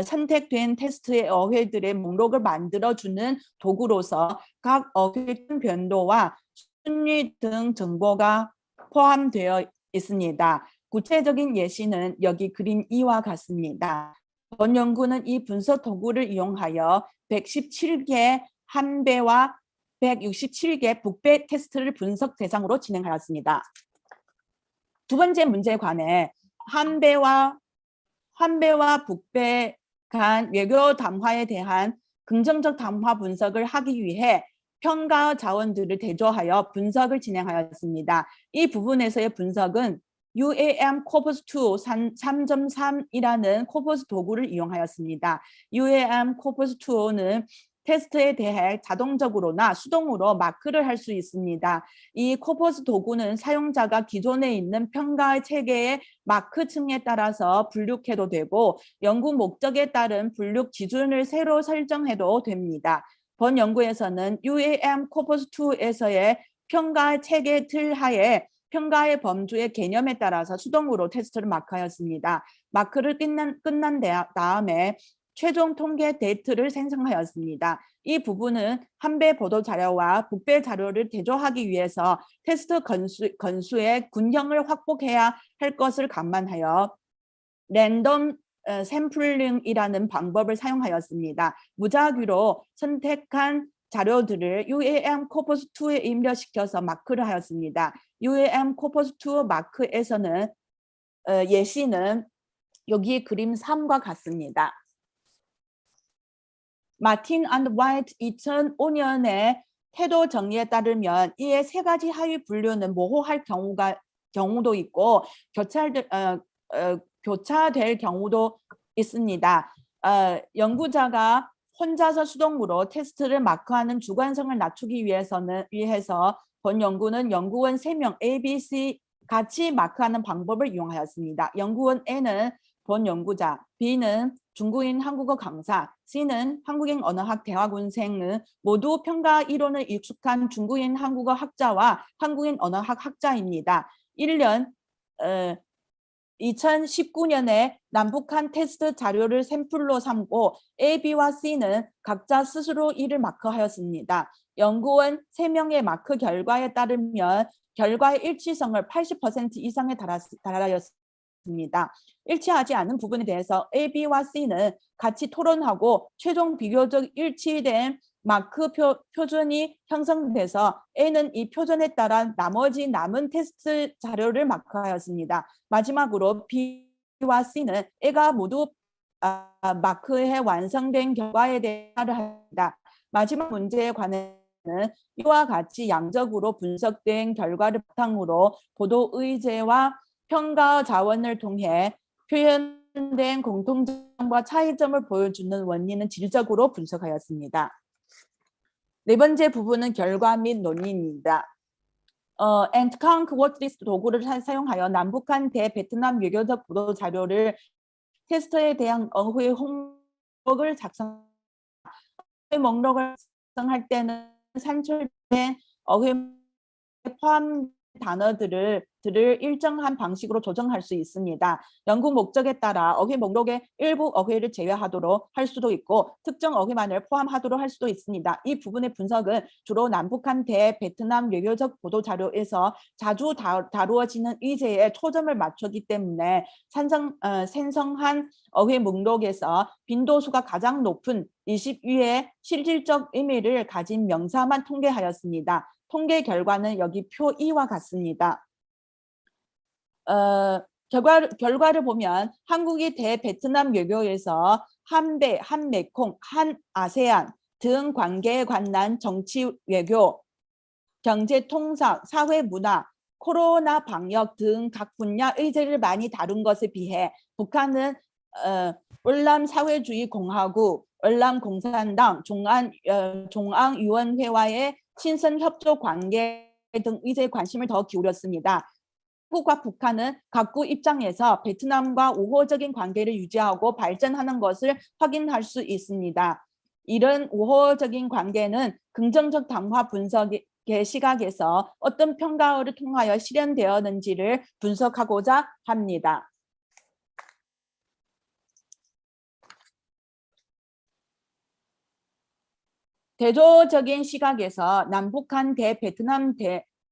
선택된 테스트의 어휘들의 목록을 만들어주는 도구로서 각 어휘 변도와 순위 등 정보가 포함되어 있습니다. 구체적인 예시는 여기 그린 2와 같습니다. 본 연구는 이 분석 도구를 이용하여 117개 한배와 167개 북배 테스트를 분석 대상으로 진행하였습니다. 두 번째 문제에 관해 한배와 북배 간 외교 담화에 대한 긍정적 담화 분석을 하기 위해 평가 자원들을 대조하여 분석을 진행하였습니다. 이 부분에서의 분석은 UAM Corpus 2 3.3이라는 코퍼스 도구를 이용하였습니다. UAM Corpus 2는 테스트에 대해 자동적으로나 수동으로 마크를 할 수 있습니다. 이 코퍼스 도구는 사용자가 기존에 있는 평가 체계의 마크층에 따라서 분류해도 되고 연구 목적에 따른 분류 기준을 새로 설정해도 됩니다. 본 연구에서는 UAM Corpus 2에서의 평가 체계 틀 하에 평가의 범주의 개념에 따라서 수동으로 테스트를 마크하였습니다. 마크를 끝난 다음에 최종 통계 데이터를 생성하였습니다. 이 부분은 한배 보도 자료와 북배 자료를 대조하기 위해서 테스트 건수의 균형을 확보해야 할 것을 감안하여 랜덤 샘플링이라는 방법을 사용하였습니다. 무작위로 선택한 자료들을 UAM Corpus 2에 입력시켜서 마크를 하였습니다. UAM Corpus 2 마크에서는 예시는 여기 그림 3과 같습니다. 마틴 앤드 화이트 2005년에 태도 정리에 따르면 이에 세 가지 하위 분류는 모호할 경우도 있고 교차될 경우도 있습니다. 연구자가 혼자서 수동으로 테스트를 마크하는 주관성을 낮추기 위해서 본 연구는 연구원 3명 A, B, C 같이 마크하는 방법을 이용하였습니다. 연구원 A는 본 연구자, B는 중국인 한국어 강사, C는 한국인 언어학 대학원생은 모두 평가 이론을 익숙한 중국인 한국어 학자와 한국인 언어학 학자입니다. 2019년에 남북한 테스트 자료를 샘플로 삼고 A, B와 C는 각자 스스로 이를 마크하였습니다. 연구원 3명의 마크 결과에 따르면 결과의 일치성을 80% 이상에 달하였습니다. 일치하지 않은 부분에 대해서 A, B와 C는 같이 토론하고 최종 비교적 일치된 마크 표준이 형성돼서 A는 이 표준에 따라 나머지 남은 테스트 자료를 마크하였습니다. 마지막으로 B와 C는 A가 모두 마크해 완성된 결과에 대해 합니다. 마지막 문제에 관해서는 이와 같이 양적으로 분석된 결과를 바탕으로 보도 의제와 평가 자원을 통해 표현된 공통점과 차이점을 보여주는 원인은 질적으로 분석하였습니다. 네 번째 부분은 결과 및 논의입니다. And Concord 도구를 사용하여 남북한 대베트남 외교적 보도 자료를 테스트에 대한 어휘 목록을 작성합니다. 어휘 목록을 작성할 때는 산출된 어휘 포함 단어들을 일정한 방식으로 조정할 수 있습니다. 연구 목적에 따라 어휘 목록의 일부 어휘를 제외하도록 할 수도 있고 특정 어휘만을 포함하도록 할 수도 있습니다. 이 부분의 분석은 주로 남북한 대베트남 외교적 보도 자료에서 자주 다루어지는 의제에 초점을 맞추기 때문에 생성한 어휘 목록에서 빈도수가 가장 높은 20위의 실질적 의미를 가진 명사만 통계하였습니다. 통계 결과는 여기 표 2와 같습니다. 결과를 보면 한국이 대베트남 외교에서 한배, 한메콩, 한아세안 등 관계에 관한 정치 외교, 경제 통상, 사회 문화, 코로나 방역 등 각 분야 의제를 많이 다룬 것에 비해 북한은 월남사회주의 공화국, 월남공산당, 중앙위원회와의 신선 협조 관계 등 의제에 관심을 더 기울였습니다. 한국과 북한은 각국 입장에서 베트남과 우호적인 관계를 유지하고 발전하는 것을 확인할 수 있습니다. 이런 우호적인 관계는 긍정적 담화 분석의 시각에서 어떤 평가를 통하여 실현되었는지를 분석하고자 합니다. 대조적인 시각에서 남북한 대베트남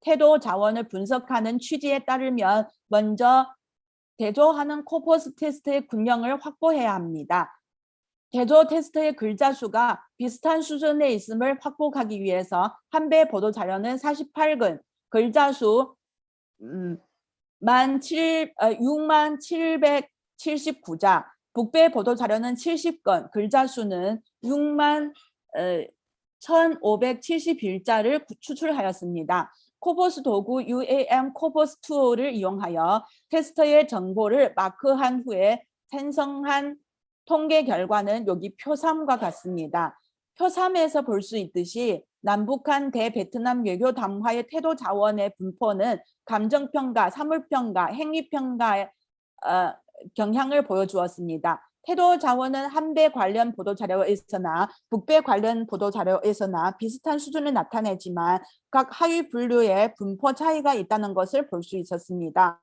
태도 자원을 분석하는 취지에 따르면 먼저 대조하는 코퍼스 테스트의 군형을 확보해야 합니다. 대조 테스트의 글자 수가 비슷한 수준에 있음을 확보하기 위해서 한배 보도 자료는 48근, 글자 수 6779자, 북배 보도 자료는 70건, 글자 수는 61,571자를 추출하였습니다. 코버스 도구 UAM 코버스 툴을 이용하여 테스터의 정보를 마크한 후에 생성한 통계 결과는 여기 표 3과 같습니다. 표 3에서 볼 수 있듯이 남북한 대베트남 외교 담화의 태도 자원의 분포는 감정평가, 사물평가, 행위평가의 경향을 보여주었습니다. 태도 자원은 한배 관련 보도 자료에서나 북배 관련 보도 자료에서나 비슷한 수준을 나타내지만 각 하위 분류의 분포 차이가 있다는 것을 볼 수 있었습니다.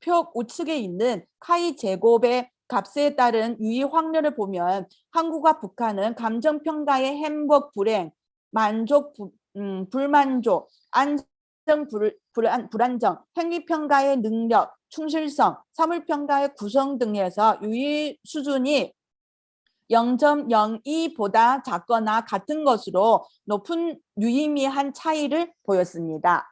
표 우측에 있는 카이 제곱의 값에 따른 유의 확률을 보면 한국과 북한은 감정평가의 행복 불행, 만족 불만족, 안정 불안정, 행위평가의 능력, 충실성, 사물평가의 구성 등에서 유의 수준이 0.02보다 작거나 같은 것으로 높은 유의미한 차이를 보였습니다.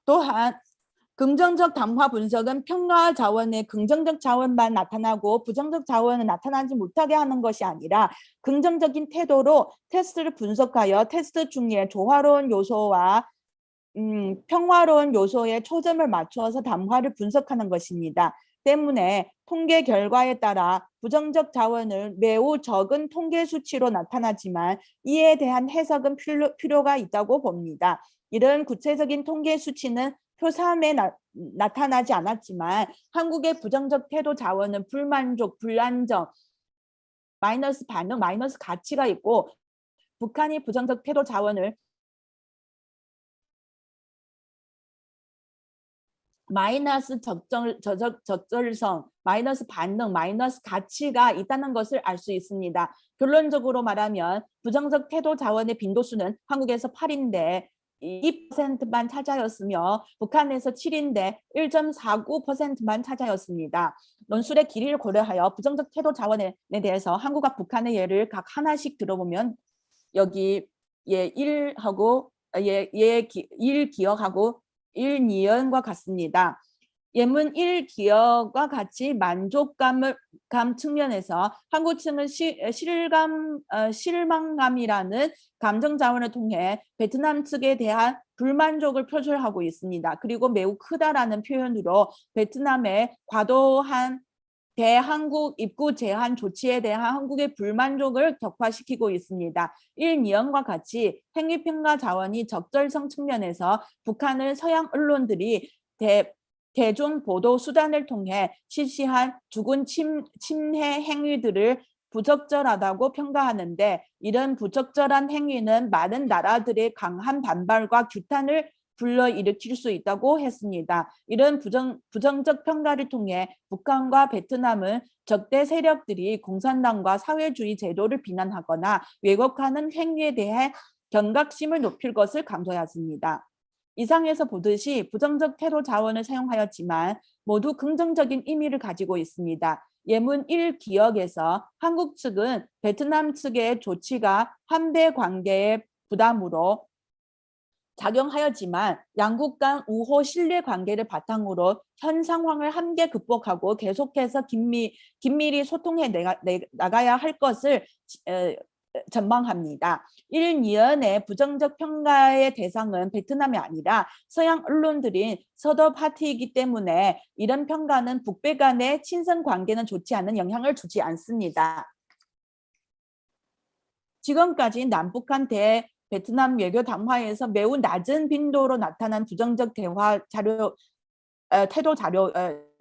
또한 긍정적 담화 분석은 평가 자원의 긍정적 자원만 나타나고 부정적 자원은 나타나지 못하게 하는 것이 아니라 긍정적인 태도로 테스트를 분석하여 테스트 중에 조화로운 요소와 평화로운 요소에 초점을 맞추어서 담화를 분석하는 것입니다. 때문에 통계 결과에 따라 부정적 자원은 매우 적은 통계 수치로 나타나지만 이에 대한 해석은 필요가 있다고 봅니다. 이런 구체적인 통계 수치는 표 3에 나타나지 않았지만 한국의 부정적 태도 자원은 불만족, 불안정, 마이너스 반응, 마이너스 가치가 있고 북한이 부정적 태도 자원을 마이너스 적절성, 마이너스 반응, 마이너스 가치가 있다는 것을 알 수 있습니다. 결론적으로 말하면 부정적 태도 자원의 빈도수는 한국에서 8인데 2%만 차지하였으며 북한에서 7인데 1.49%만 차지하였습니다. 논술의 길이를 고려하여 부정적 태도 자원에 대해서 한국과 북한의 예를 각 하나씩 들어보면 여기 예 1하고 예 1 기억하고 1 니은과 같습니다. 예문 1 기억과 같이 만족감 측면에서 한국 측은 실망감이라는 감정 자원을 통해 베트남 측에 대한 불만족을 표출하고 있습니다. 그리고 매우 크다라는 표현으로 베트남의 과도한 대한국 입국 제한 조치에 대한 한국의 불만족을 격화시키고 있습니다. 1 니은과 같이 행위평가 자원이 적절성 측면에서 북한을 서양 언론들이 대중 보도 수단을 통해 실시한 주군 침해 행위들을 부적절하다고 평가하는데 이런 부적절한 행위는 많은 나라들의 강한 반발과 규탄을 불러일으킬 수 있다고 했습니다. 이런 부정적 평가를 통해 북한과 베트남은 적대 세력들이 공산당과 사회주의 제도를 비난하거나 왜곡하는 행위에 대해 경각심을 높일 것을 강조하였습니다. 이상에서 보듯이 부정적 태도 자원을 사용하였지만 모두 긍정적인 의미를 가지고 있습니다. 예문 1 기억에서 한국 측은 베트남 측의 조치가 한배 관계의 부담으로 작용하였지만 양국 간 우호 신뢰 관계를 바탕으로 현 상황을 함께 극복하고 계속해서 긴밀히 소통해 나가야 할 것을 전망합니다. 1, 2년의 부정적 평가의 대상은 베트남이 아니라 서양 언론들인 서더 파티이기 때문에 이런 평가는 북배 간의 친선 관계는 좋지 않은 영향을 주지 않습니다. 지금까지 남북한 베트남 외교 담화에서 매우 낮은 빈도로 나타난 부정적 대화 자료, 태도 자료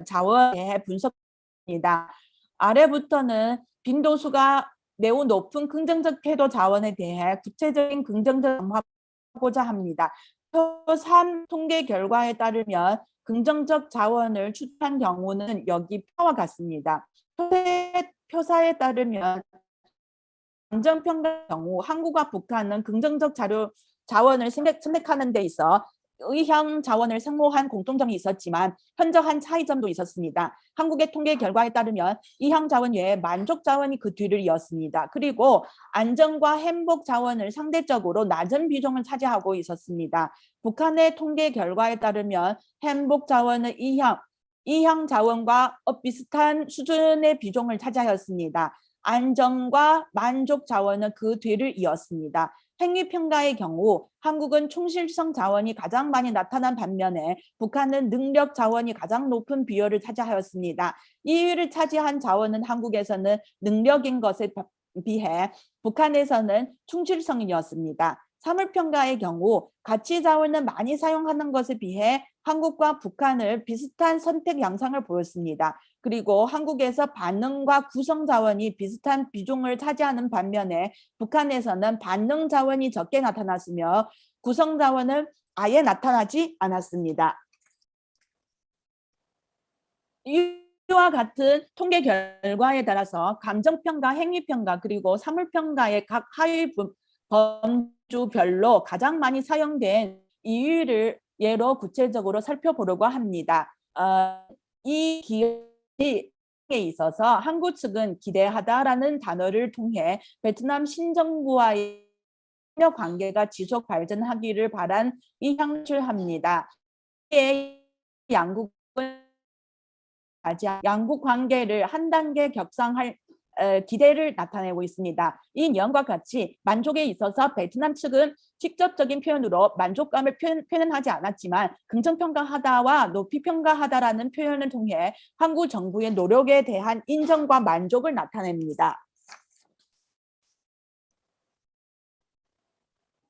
자원에 대해 분석입니다. 아래부터는 빈도수가 매우 높은 긍정적 태도 자원에 대해 구체적인 긍정적 담화하고자 합니다. 표 3 통계 결과에 따르면 긍정적 자원을 추천한 경우는 여기 표와 같습니다. 표사에 따르면 감정평가의 경우 한국과 북한은 긍정적 자원을 선택하는 데 있어 의향 자원을 상호한 공통점이 있었지만 현저한 차이점도 있었습니다. 한국의 통계 결과에 따르면 의향 자원 외에 만족 자원이 그 뒤를 이었습니다. 그리고 안정과 행복 자원을 상대적으로 낮은 비중을 차지하고 있었습니다. 북한의 통계 결과에 따르면 행복 자원은 의향 자원과 비슷한 수준의 비중을 차지하였습니다. 안정과 만족 자원은 그 뒤를 이었습니다. 행위평가의 경우 한국은 충실성 자원이 가장 많이 나타난 반면에 북한은 능력 자원이 가장 높은 비율을 차지하였습니다. 2위를 차지한 자원은 한국에서는 능력인 것에 비해 북한에서는 충실성이었습니다. 사물평가의 경우 가치 자원을 많이 사용하는 것에 비해 한국과 북한을 비슷한 선택 양상을 보였습니다. 그리고 한국에서 반응과 구성 자원이 비슷한 비중을 차지하는 반면에 북한에서는 반응 자원이 적게 나타났으며 구성 자원은 아예 나타나지 않았습니다. 이와 같은 통계 결과에 따라서 감정평가, 행위평가, 그리고 사물평가의 각 하위 범주별로 가장 많이 사용된 이유를 예로 구체적으로 살펴보려고 합니다. 이 기업에 있어서 한국 측은 기대하다라는 단어를 통해 베트남 신정부와의 협력 관계가 지속 발전하기를 바란 의향을 합니다. 양국 관계를 한 단계 격상할 기대를 나타내고 있습니다. 이 내용과 같이 만족에 있어서 베트남 측은 직접적인 표현으로 만족감을 표현하지 않았지만 긍정평가하다와 높이평가하다라는 표현을 통해 한국 정부의 노력에 대한 인정과 만족을 나타냅니다.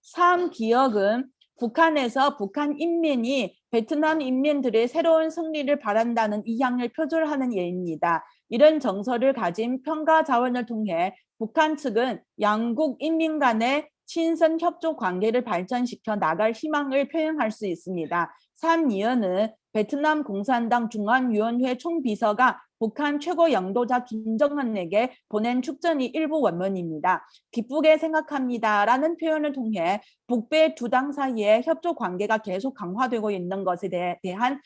3. 기억은 북한에서 북한 인민이 베트남 인민들의 새로운 승리를 바란다는 의향을 표출하는 예입니다. 이런 정서를 가진 평가 자원을 통해 북한 측은 양국 인민 간의 친선 협조 관계를 발전시켜 나갈 희망을 표현할 수 있습니다. 3.2는 베트남 공산당 중앙위원회 총비서가 북한 최고 영도자 김정은에게 보낸 축전이 일부 원문입니다. 기쁘게 생각합니다라는 표현을 통해 북배 두 당 사이의 협조 관계가 계속 강화되고 있는 것에 대한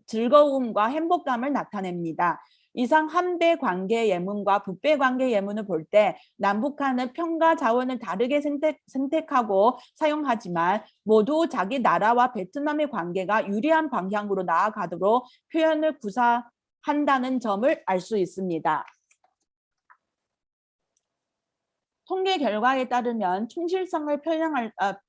즐거움과 행복감을 나타냅니다. 이상 한배 관계 예문과 북배 관계 예문을 볼 때 남북한은 평가 자원을 다르게 선택하고 사용하지만 모두 자기 나라와 베트남의 관계가 유리한 방향으로 나아가도록 표현을 구사한다는 점을 알 수 있습니다. 통계 결과에 따르면 충실성을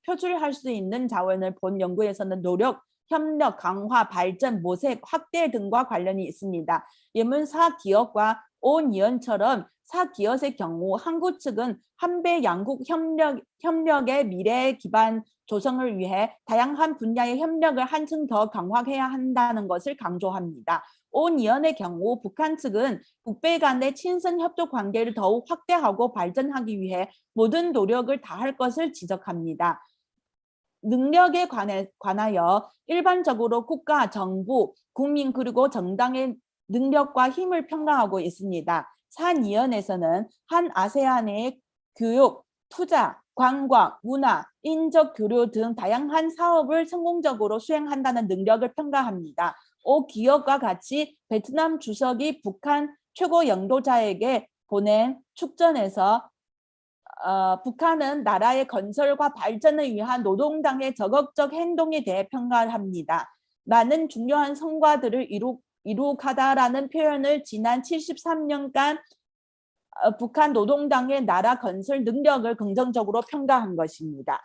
표출할 수 있는 자원을 본 연구에서는 노력, 협력, 강화, 발전, 모색, 확대 등과 관련이 있습니다. 예문 4기업과 5니언처럼 4기업의 경우 한국 측은 한배 양국 협력의 미래 기반 조성을 위해 다양한 분야의 협력을 한층 더 강화해야 한다는 것을 강조합니다. 5니언의 경우 북한 측은 북배 간의 친선 협조 관계를 더욱 확대하고 발전하기 위해 모든 노력을 다할 것을 지적합니다. 능력에 관하여 일반적으로 국가, 정부, 국민 그리고 정당의 능력과 힘을 평가하고 있습니다. 4.2연에서는 한 아세안의 교육, 투자, 관광, 문화, 인적 교류 등 다양한 사업을 성공적으로 수행한다는 능력을 평가합니다. 5기업과 같이 베트남 주석이 북한 최고 영도자에게 보낸 축전에서 북한은 나라의 건설과 발전을 위한 노동당의 적극적 행동에 대해 평가합니다. 많은 중요한 성과들을 이룩하다라는 표현을 지난 73년간 북한 노동당의 나라 건설 능력을 긍정적으로 평가한 것입니다.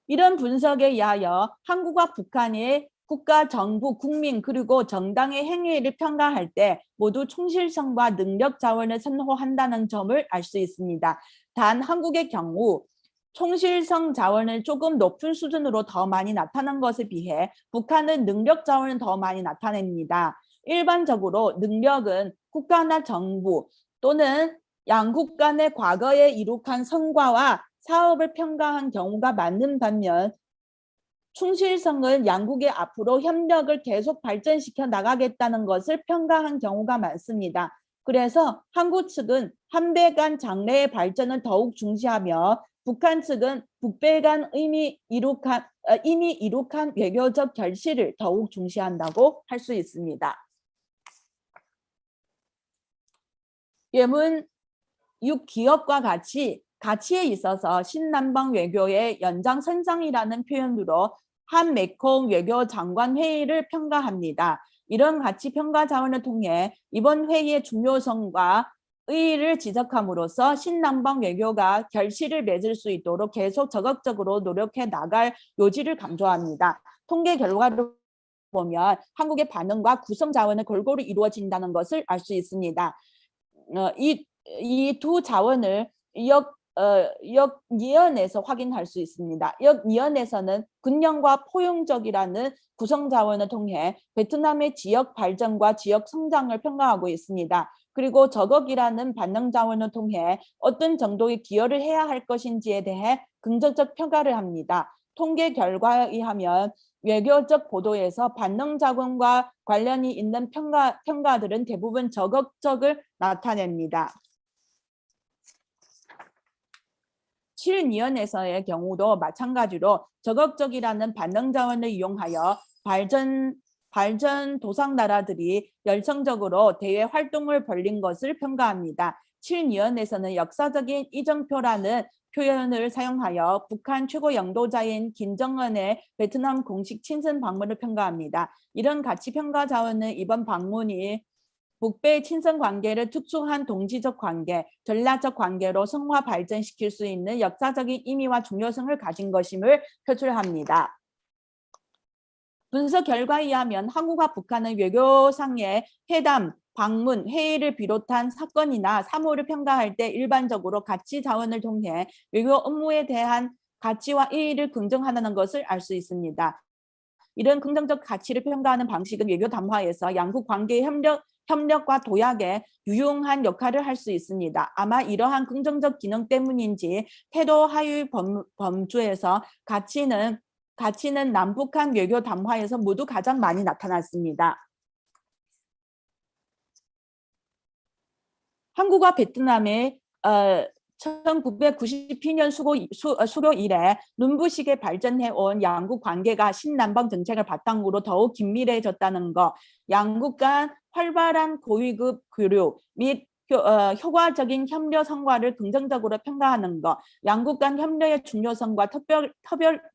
이런 분석에 의하여 한국과 북한의 국가, 정부, 국민 그리고 정당의 행위를 평가할 때 모두 충실성과 능력 자원을 선호한다는 점을 알 수 있습니다. 단 한국의 경우 충실성 자원을 조금 높은 수준으로 더 많이 나타난 것에 비해 북한은 능력 자원을 더 많이 나타냅니다. 일반적으로 능력은 국가나 정부 또는 양국 간의 과거에 이룩한 성과와 사업을 평가한 경우가 많은 반면 충실성은 양국의 앞으로 협력을 계속 발전시켜 나가겠다는 것을 평가한 경우가 많습니다. 그래서 한국 측은 한배 간 장래의 발전을 더욱 중시하며 북한 측은 북배 간 이미 이룩한 외교적 결실을 더욱 중시한다고 할 수 있습니다. 예문 6 기업과 가치에 있어서 신남방 외교의 연장선상이라는 표현으로 한 메콩 외교장관 회의를 평가합니다. 이런 가치 평가 자원을 통해 이번 회의의 중요성과 의의를 지적함으로써 신남방 외교가 결실을 맺을 수 있도록 계속 적극적으로 노력해 나갈 요지를 강조합니다. 통계 결과를 보면 한국의 반응과 구성 자원은 골고루 이루어진다는 것을 알 수 있습니다. 이 두 자원을 역이연에서 확인할 수 있습니다. 역이연에서는 군령과 포용적이라는 구성 자원을 통해 베트남의 지역 발전과 지역 성장을 평가하고 있습니다. 그리고 적역이라는 반응 자원을 통해 어떤 정도의 기여를 해야 할 것인지에 대해 긍정적 평가를 합니다. 통계 결과에 의하면 외교적 보도에서 반응 자원과 관련이 있는 평가들은 대부분 적극적을 나타냅니다. 7위원회에서의 경우도 마찬가지로 적극적이라는 반응 자원을 이용하여 발전 도상 나라들이 열성적으로 대외 활동을 벌린 것을 평가합니다. 7위원회에서는 역사적인 이정표라는 표현을 사용하여 북한 최고 영도자인 김정은의 베트남 공식 친선 방문을 평가합니다. 이런 가치 평가 자원은 이번 방문이 북배 친선 관계를 특수한 동지적 관계, 전략적 관계로 성화 발전시킬 수 있는 역사적인 의미와 중요성을 가진 것임을 표출합니다. 분석 결과에 의하면 한국과 북한은 외교상의 회담, 방문, 회의를 비롯한 사건이나 사무를 평가할 때 일반적으로 가치 자원을 통해 외교 업무에 대한 가치와 의의를 긍정하는 것을 알 수 있습니다. 이런 긍정적 가치를 평가하는 방식은 외교 담화에서 양국 관계의 협력과 도약에 유용한 역할을 할 수 있습니다. 아마 이러한 긍정적 기능 때문인지 태도 하위 범주에서 가치는 남북한 외교 담화에서 모두 가장 많이 나타났습니다. 한국과 베트남의 1992년 수교 이래 눈부시게 발전해온 양국 관계가 신남방 정책을 바탕으로 더욱 긴밀해졌다는 것, 양국 간 활발한 고위급 교류 및 효과적인 협력 성과를 긍정적으로 평가하는 것, 양국 간 협력의 중요성과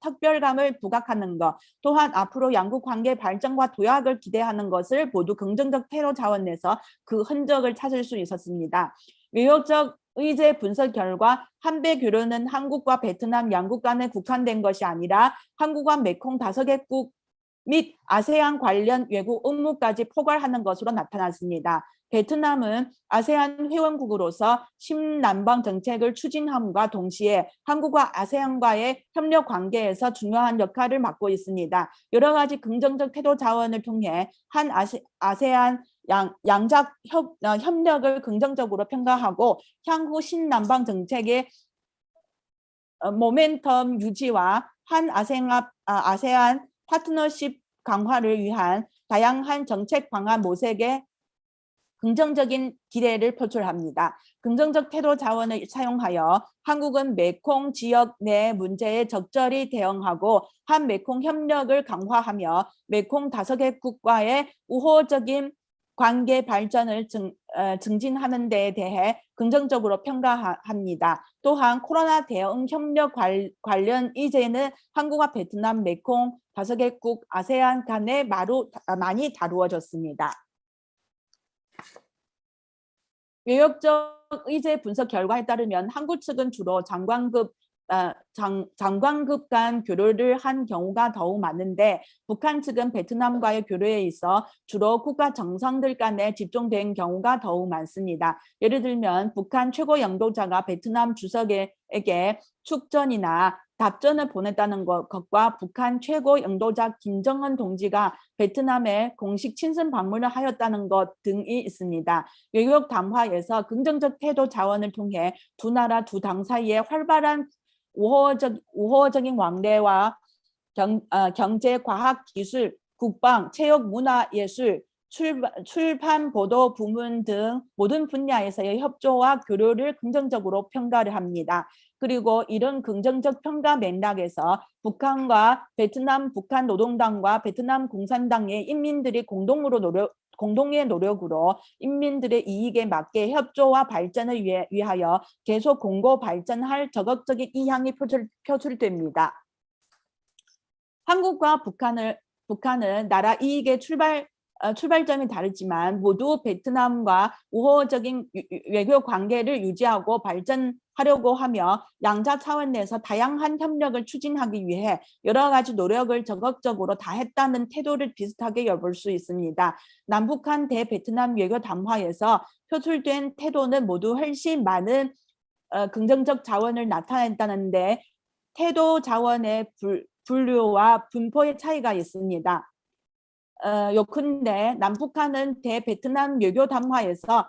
특별감을 부각하는 것, 또한 앞으로 양국 관계 발전과 도약을 기대하는 것을 모두 긍정적 태도 자원에서 그 흔적을 찾을 수 있었습니다. 외교적 의제 분석 결과 한배 교류는 한국과 베트남 양국 간에 국한된 것이 아니라 한국과 메콩 5개국 및 아세안 관련 외국 업무까지 포괄하는 것으로 나타났습니다. 베트남은 아세안 회원국으로서 신남방 정책을 추진함과 동시에 한국과 아세안과의 협력 관계에서 중요한 역할을 맡고 있습니다. 여러 가지 긍정적 태도 자원을 통해 한 아세안 양작 협력을 긍정적으로 평가하고 향후 신남방 정책의 모멘텀 유지와 한 아세안 파트너십 강화를 위한 다양한 정책 방안 모색에 긍정적인 기대를 표출합니다. 긍정적 태도 자원을 사용하여 한국은 메콩 지역 내 문제에 적절히 대응하고 한 메콩 협력을 강화하며 메콩 5개국과의 우호적인 관계 발전을 증진하는 데에 대해 긍정적으로 평가합니다. 또한 코로나 대응 협력 관련 이제는 한국과 베트남, 메콩 5개국 아세안 간에 많이 다루어졌습니다. 외역적 의제 분석 결과에 따르면 한국 측은 주로 장관급 간 교류를 한 경우가 더욱 많은데 북한 측은 베트남과의 교류에 있어 주로 국가 정상들 간에 집중된 경우가 더욱 많습니다. 예를 들면 북한 최고 영도자가 베트남 주석에게 축전이나 답전을 보냈다는 것과 북한 최고 영도자 김정은 동지가 베트남에 공식 친선 방문을 하였다는 것 등이 있습니다. 외교 담화에서 긍정적 태도 자원을 통해 두 나라 두 당 사이에 활발한 우호적인 왕래와 경제, 과학, 기술, 국방, 체육, 문화, 예술, 출판, 보도, 부문 등 모든 분야에서의 협조와 교류를 긍정적으로 평가를 합니다. 그리고 이런 긍정적 평가 맥락에서 북한과 베트남 북한 노동당과 베트남 공산당의 인민들이 공동의 노력으로 인민들의 이익에 맞게 협조와 발전을 위하여 계속 공고 발전할 적극적인 의향이 표출됩니다. 한국과 북한은 나라 이익의 출발점이 다르지만 모두 베트남과 우호적인 외교 관계를 유지하고 발전하려고 하며 양자 차원 내에서 다양한 협력을 추진하기 위해 여러 가지 노력을 적극적으로 다했다는 태도를 비슷하게 엿볼 수 있습니다. 남북한 대베트남 외교 담화에서 표출된 태도는 모두 훨씬 많은 긍정적 자원을 나타냈다는데 태도 자원의 분류와 분포의 차이가 있습니다. 요컨대 남북한은 대베트남 외교 담화에서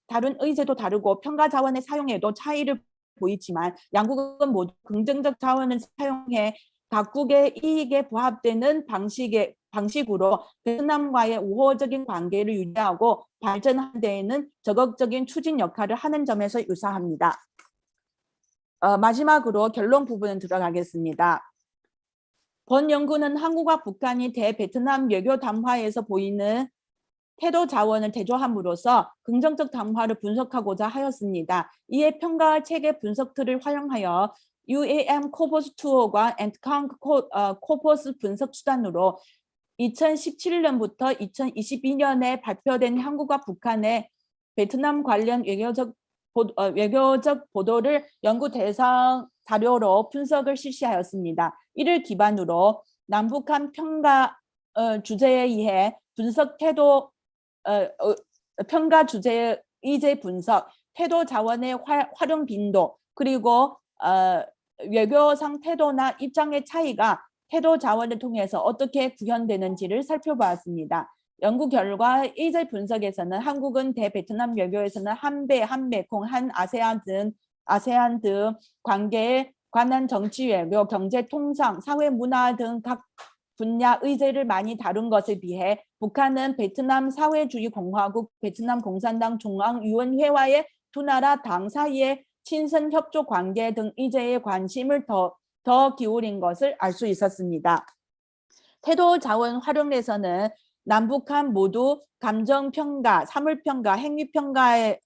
다른 의제도 다르고 평가 자원의 사용에도 차이를 보이지만 양국은 모두 긍정적 자원을 사용해 각국의 이익에 부합되는 방식으로 베트남과의 우호적인 관계를 유지하고 발전하는 데에는 적극적인 추진 역할을 하는 점에서 유사합니다. 마지막으로 결론 부분은 들어가겠습니다. 본 연구는 한국과 북한이 대베트남 외교 담화에서 보이는 태도 자원을 대조함으로써 긍정적 담화를 분석하고자 하였습니다. 이에 평가할 체계 분석 툴을 활용하여 UAM 코포스 투어과 엔트캉 코포스 분석 수단으로 2017년부터 2022년에 발표된 한국과 북한의 베트남 관련 외교적 보도를 연구 대상 자료로 분석을 실시하였습니다. 이를 기반으로 남북한 평가 주제에 의해 분석 태도 평가 주제 의제 분석, 태도 자원의 활용 빈도, 그리고 외교상 태도나 입장의 차이가 태도 자원을 통해서 어떻게 구현되는지를 살펴보았습니다. 연구 결과 의제 분석에서는 한국은 대베트남 외교에서는 한배, 한메콩, 한아세안 등 관계에 관한 정치 외교, 경제 통상, 사회 문화 등 각 분야 의제를 많이 다룬 것에 비해 북한은 베트남 사회주의 공화국, 베트남 공산당 중앙위원회와의 두 나라 당 사이의 친선 협조 관계 등 의제에 관심을 더 기울인 것을 알 수 있었습니다. 태도 자원 활용에서는 남북한 모두 감정평가, 사물평가, 행위평가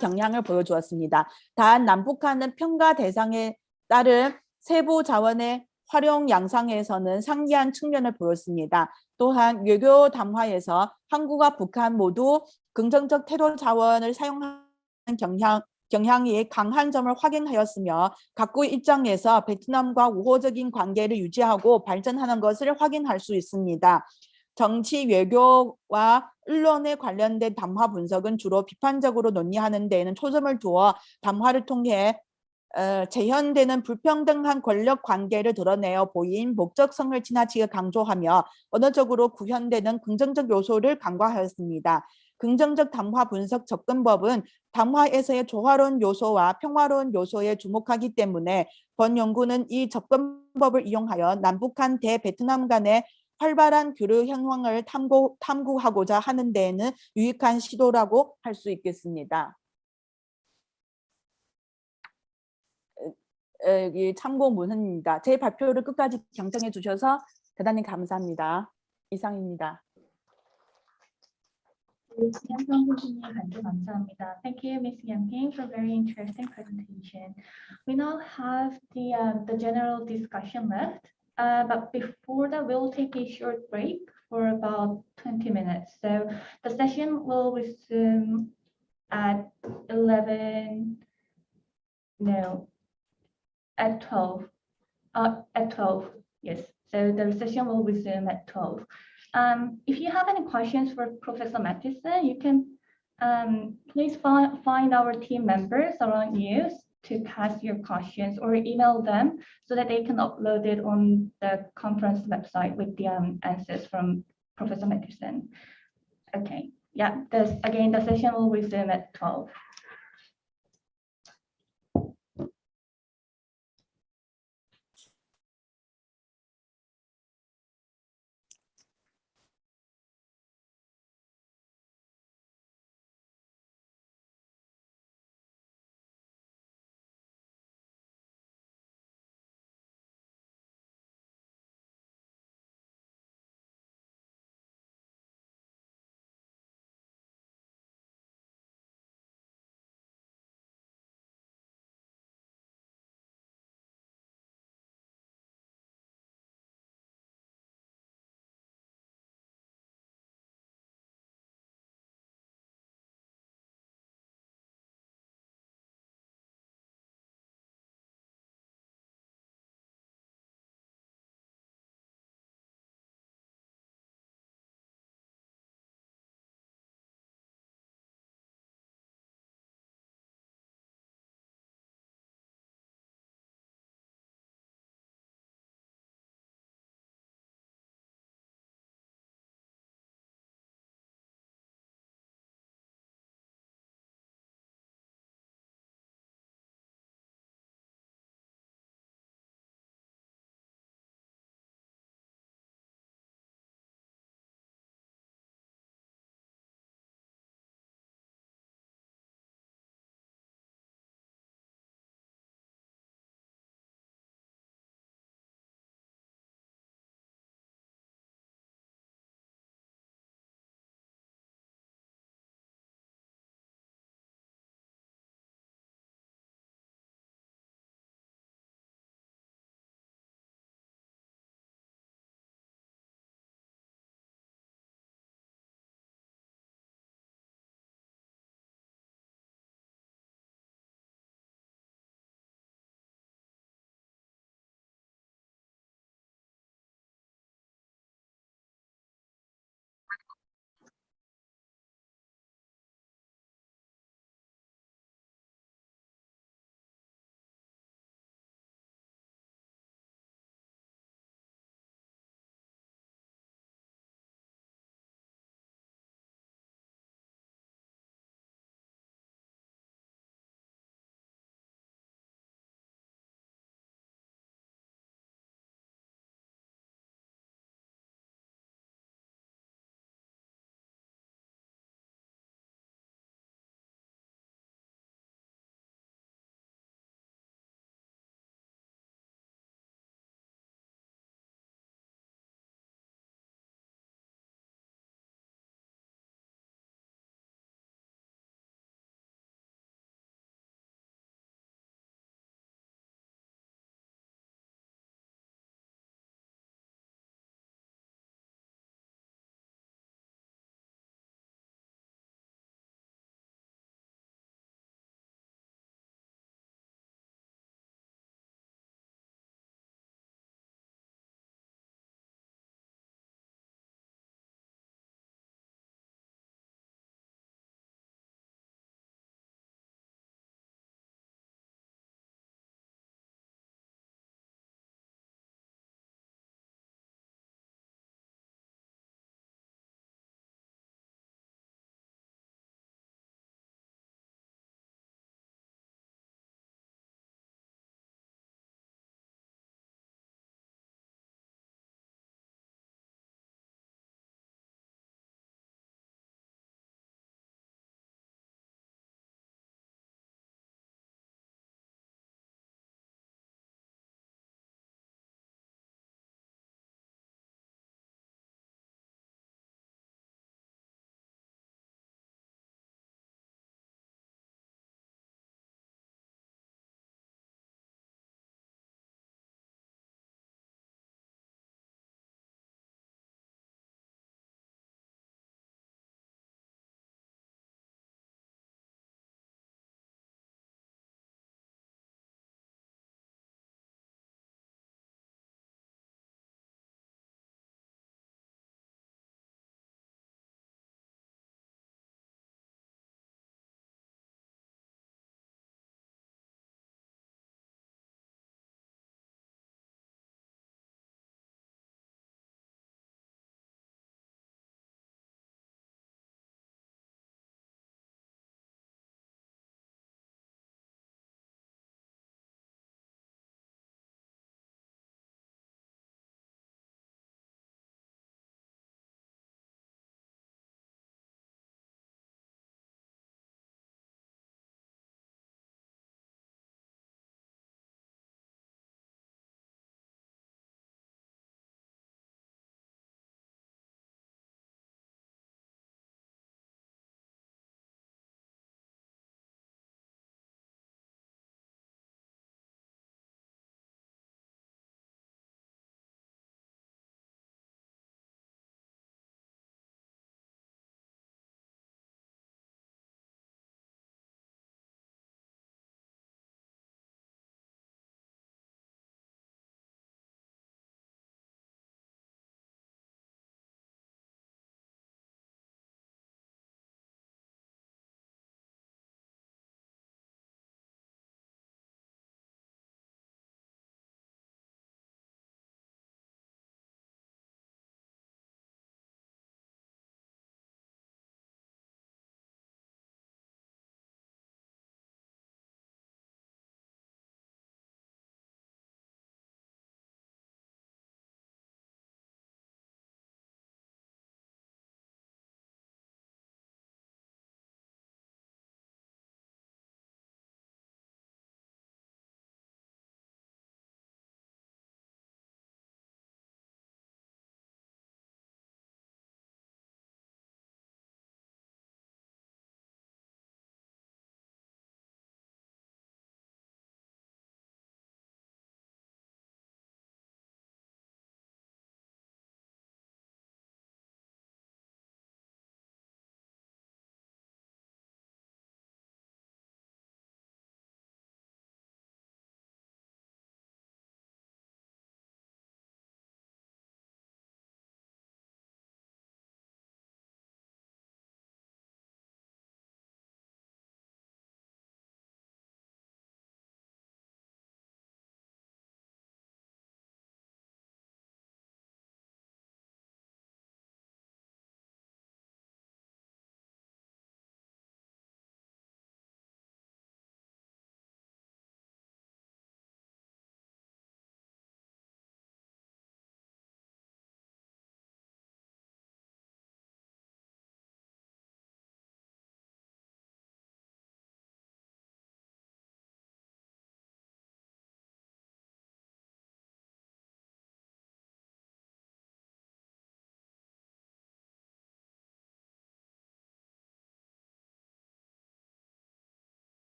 경향을 보여주었습니다. 단 남북한은 평가 대상에 따른 세부 자원의 활용 양상에서는 상이한 측면을 보였습니다. 또한 외교 담화에서 한국과 북한 모두 긍정적 태도 자원을 사용하는 경향이 강한 점을 확인하였으며 각국의 입장에서 베트남과 우호적인 관계를 유지하고 발전하는 것을 확인할 수 있습니다. 정치, 외교와 언론에 관련된 담화 분석은 주로 비판적으로 논의하는 데에는 초점을 두어 담화를 통해 재현되는 불평등한 권력 관계를 드러내어 보인 목적성을 지나치게 강조하며 언어적으로 구현되는 긍정적 요소를 간과하였습니다. 긍정적 담화 분석 접근법은 담화에서의 조화로운 요소와 평화로운 요소에 주목하기 때문에 본 연구는 이 접근법을 이용하여 남북한 대베트남 간의 활발한 교류 현황을 탐구하고자 하는 데에는 유익한 시도라고 할 수 있겠습니다. 이 참고 문헌입니다. 제 발표를 끝까지 경청해 주셔서 대단히 감사합니다. 이상입니다. 이한정 교수님 발표 감사합니다. Thank you, Ms. Yamping, for a very interesting presentation. We now have the general discussion left, but before that, we'll take a short break for about 20 minutes. So the session will resume at 11, no, at 12. At 12, yes. So the session will resume at 12. If you have any questions for Professor Matheson, you can please find our team members around you to pass your questions or email them so that they can upload it on the conference website with the answers from Professor Matheson. Okay, yeah, again, the session will resume at 12.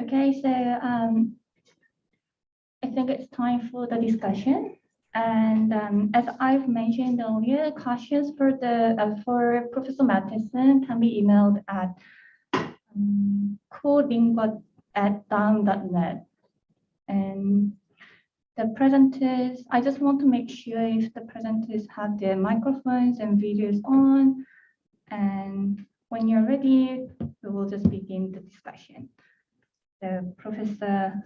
Okay, so I think it's time for the discussion. And as I've mentioned earlier, questions for Professor Matheson can be emailed at coding@down.net. And the presenters, I just want to make sure if the presenters have their microphones and videos on. And when you're ready, we will just begin the discussion. So Professor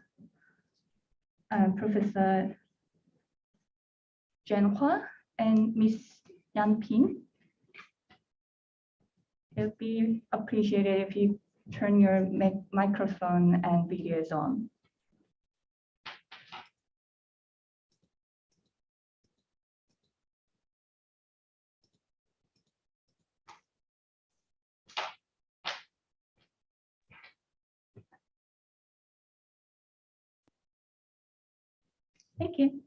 Zhenhua and Miss Yanping, it would be appreciated if you turn your microphone and videos on. Thank you.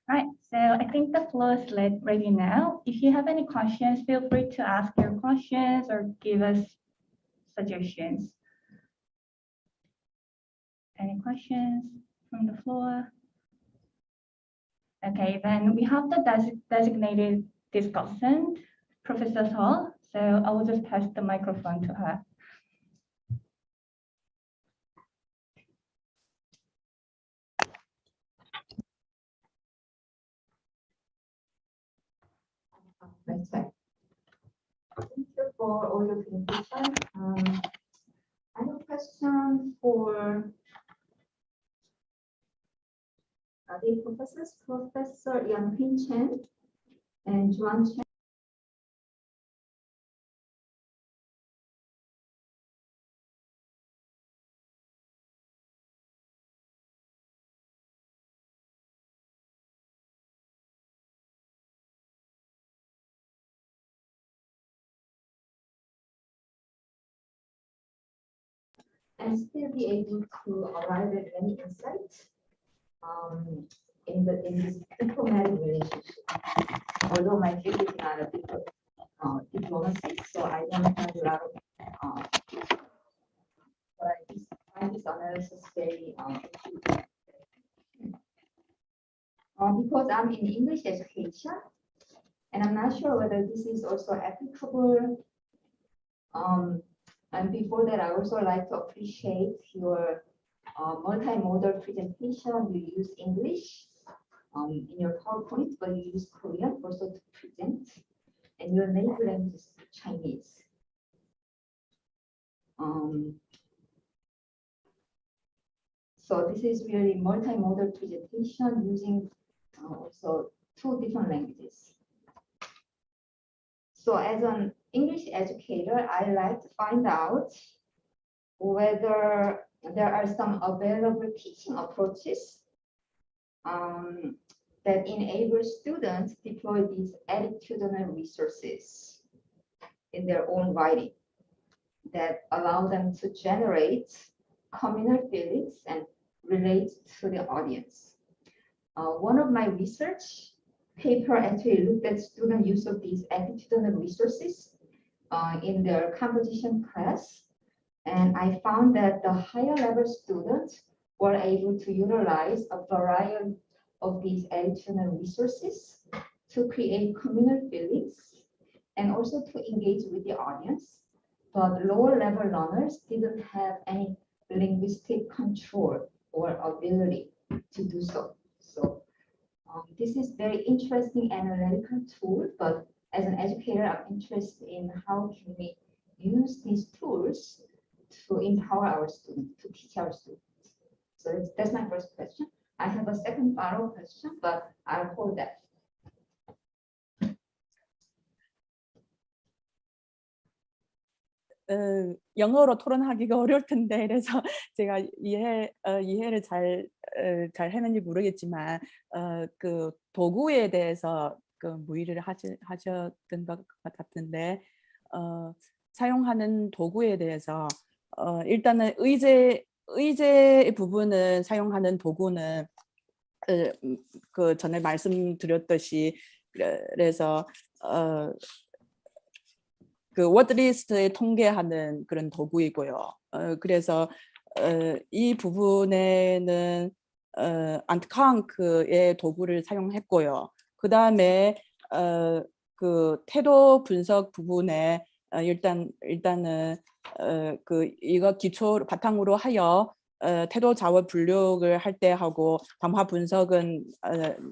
All right, so I think the floor is ready now. If you have any questions, feel free to ask your questions or give us suggestions. Any questions from the floor? Okay, then we have the designated discussant, Professor Hall. So I will just pass the microphone to her. Thank you for all your presentation. I have a question for the professors, Professor Yanping Chen and Juan Chen. And still be able to arrive at any insight in this diplomatic relationship. Although my field is not a diplomacy, so I don't have a lot of. But I find this analysis very because I'm in English education, and I'm not sure whether this is also applicable. And before that, I also like to appreciate your multimodal presentation. You use English in your PowerPoint, but you use Korean also to present, and your native language is Chinese. So this is really multimodal presentation using also 2 different languages. So as an English educator, I like to find out whether there are some available teaching approaches that enable students deploy these attitudinal resources in their own writing that allow them to generate communal feelings and relate to the audience. One of my research paper actually looked at student use of these attitudinal resources in their composition class. And I found that the higher level students were able to utilize a variety of these attitudinal resources to create communal feelings and also to engage with the audience. But lower level learners didn't have any linguistic control or ability to do so. So this is very interesting analytical tool, but as an educator, I'm interested in how can we use these tools to empower our students, to teach our students. So that's my first question. I have a second follow-up question, but I'll hold that. 영어로 토론하기가 어려울 텐데 그래서 제가 이해를 잘 했는지 모르겠지만 그 도구에 대해서 그 문의를 하셨던 것 같은데 사용하는 도구에 대해서 일단은 의제 부분은 사용하는 도구는 그 전에 말씀드렸듯이 그래서 그 워드리스트에 통계하는 그런 도구이고요. 그래서 이 부분에는 안트캉크의 도구를 사용했고요. 그 다음에 그 태도 분석 부분에 일단은 그 이거 기초 바탕으로 하여 태도 자원 분류를 할 때 하고 담화 분석은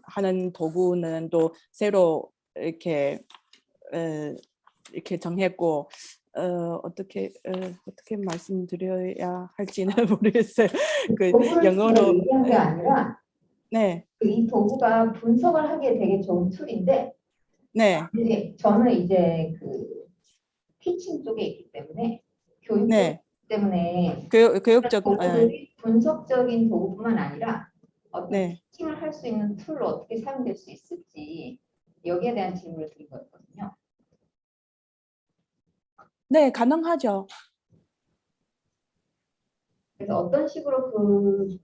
하는 도구는 또 새로 이렇게 정했고 어떻게 말씀드려야 할지는 모르겠어요. 그 영어로 얘기한 게 아니라 네. 이 도구가 분석을 하기에 되게 좋은 툴인데 네. 저는 이제 그 티칭 쪽에 있기 때문에 교육 네. 때문에 교육적 도구들이 분석적인 도구뿐만 아니라 어떤 네. 티칭을 할 수 있는 툴로 어떻게 사용될 수 있을지 여기에 대한 질문을 드린 거였거든요. 네, 가능하죠. 그래서 어떤 식으로 그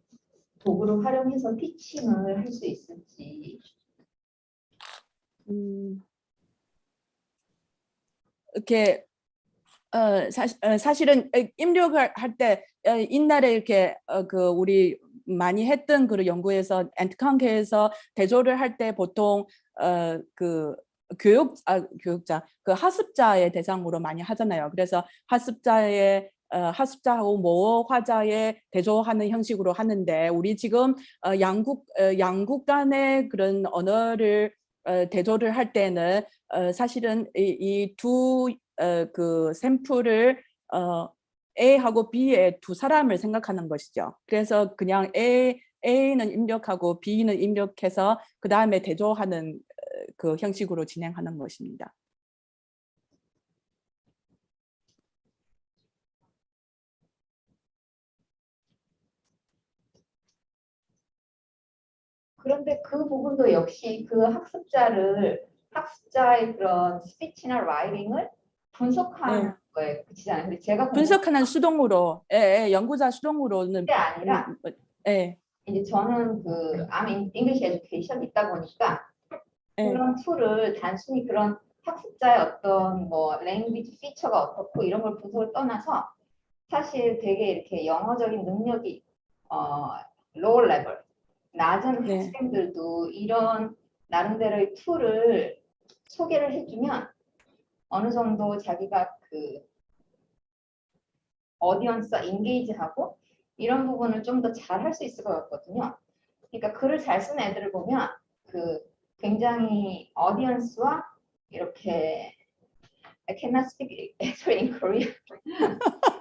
도구를 활용해서 티칭을 할 수 있을지. 이렇게 사실은 입력을 할 때 옛날에 이렇게 그 우리 많이 했던 그 연구에서 엔트캉크에서 대조를 할 때 보통 그 교육자 그 학습자의 대상으로 많이 하잖아요. 그래서 학습자하고 모화자의 대조하는 형식으로 하는데 우리 지금 양국 간의 그런 언어를 대조를 할 때는 사실은 이 두 그 샘플을 A하고 B의 두 사람을 생각하는 것이죠. 그래서 그냥 A는 입력하고 B는 입력해서 그 다음에 대조하는 그 형식으로 진행하는 것입니다. 그런데 그 부분도 역시 그 학습자의 그런 스피치나 라이팅을 분석하는 거에 그치잖아요. 근데 제가 분석하는 수동으로, 연구자 수동으로는 아니라 이제 저는 그 I'm English Education 있다 보니까 그런 툴을 단순히 그런 학습자의 어떤 뭐 랭귀지 피처가 어떻고 이런 걸 분석을 떠나서 사실 되게 이렇게 영어적인 능력이 로우 레벨 낮은 학생들도 이런 나름대로의 툴을 소개를 해주면 어느 정도 자기가 그 어디언스와 인게이지하고 이런 부분을 좀 더 잘 할 수 있을 것 같거든요. 그러니까 글을 잘 쓰는 애들을 보면 그 굉장히 어디언스와 이렇게 I cannot speak actually in Korean.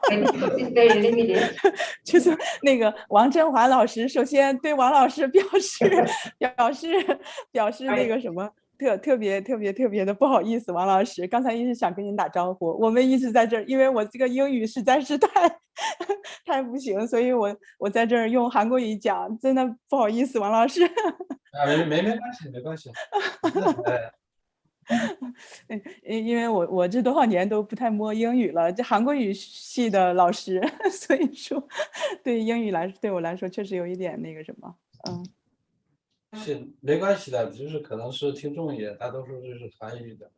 Because it's very limited. 就是那个王振华老师，首先对王老师表示那个什么特别的不好意思，王老师，刚才一直想跟您打招呼，我们一直在这儿，因为我这个英语实在是太不行，所以我在这儿用韩国语讲，真的不好意思，王老师。没关系。因为我这多少年都不太摸英语了，这韩国语系的老师，所以说对英语对我来说确实有一点那个什么，是没关系的，就是可能是听众也大多数就是韩语的。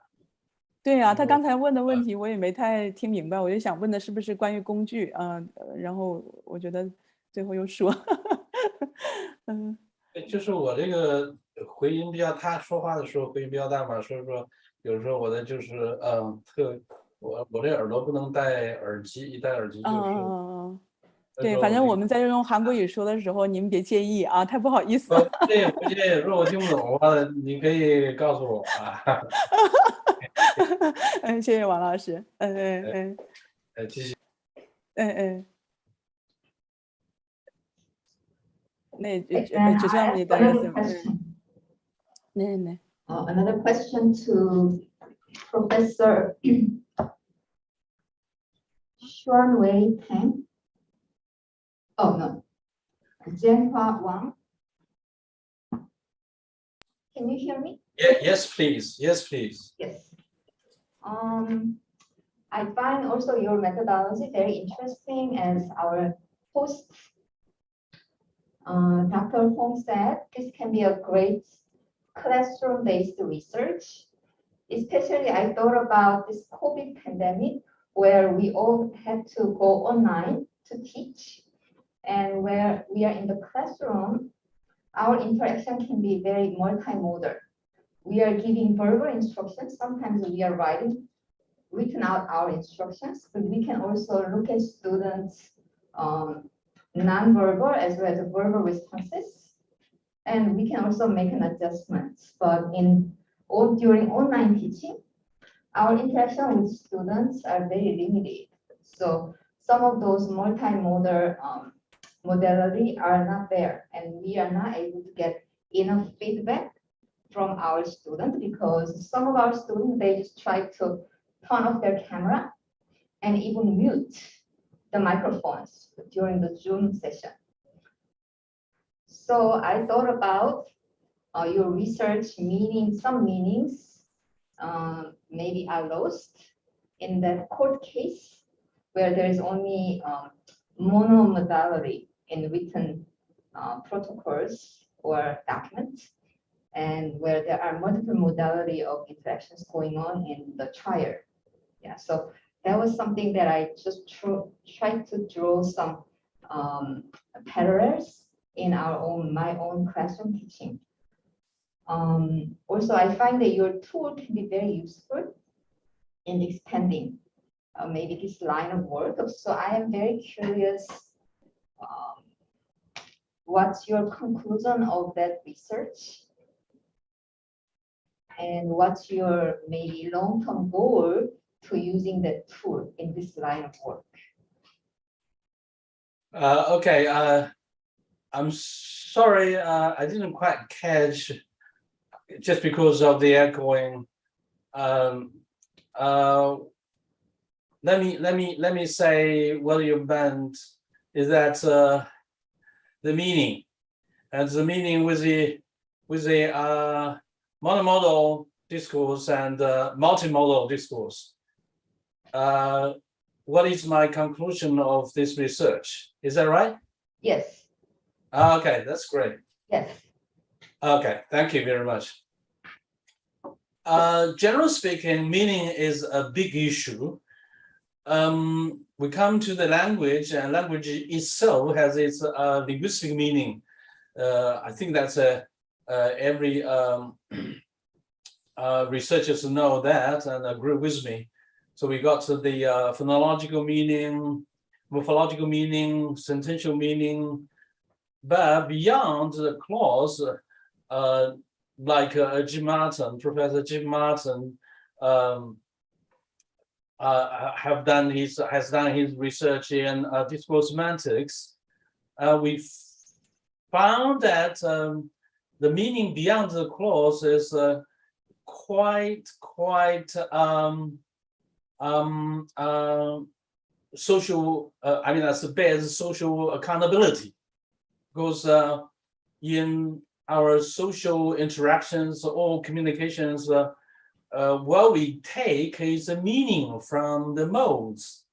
对啊，他刚才问的问题我也没太听明白，我就想问的是不是关于工具然后我觉得最后又说，就是我这个回音比较，他说话的时候回音比较大嘛，所以说有时候我的就是我这耳朵不能戴耳机，一戴耳机就是。对，反正我们在这用韩国语说的时候，您别介意啊，太不好意思了。对，不介意，如果我听不懂的话，你可以告诉我啊。谢谢王老师。继续。네, 죄송합니다. 네. Another question to Professor Xuanwei Tang. Oh no, Jianhua Wang. Can you hear me? Yes, please. Yes, please. Yes. I find also your methodology very interesting, as our host, Dr. Hong said, this can be a great classroom-based research. Especially, I thought about this COVID pandemic, where we all had to go online to teach. And where we are in the classroom, our interaction can be very multimodal. We are giving verbal instructions. Sometimes we are written out our instructions, but we can also look at students' non-verbal as well as verbal responses. And we can also make an adjustment. But during online teaching, our interaction with students are very limited. So some of those multimodal modality are not there, and we are not able to get enough feedback from our students because some of our students, they just try to turn off their camera and even mute the microphones during the Zoom session. So I thought about your research some meanings maybe are lost in that court case where there is only monomodality in written protocols or documents, and where there are multiple modality of interactions going on in the trial. Yeah, so that was something that I just tried to draw some parallels in my own classroom teaching. Also, I find that your tool can be very useful in expanding maybe this line of work. So I am very curious, what's your conclusion of that research? And what's your maybe long-term goal to using that tool in this line of work? Okay, I'm sorry, I didn't quite catch just because of the echoing. Let me say what you meant is that the meaning, and the meaning with the monomodal discourse and multimodal discourse. What is my conclusion of this research? Is that right? Yes. Okay, that's great. Yes. Okay, thank you very much. Generally speaking, meaning is a big issue. We come to the language, and language itself has its linguistic meaning. I think that's every researchers know that and agree with me. So we got to the phonological meaning, morphological meaning, sentential meaning, but beyond the clause, like Jim Martin, Professor Jim Martin, has done his research in discourse semantics. We found that the meaning beyond the clause is quite social. I mean, that's the best social accountability, because in our social interactions or communications, what we take is a meaning from the modes.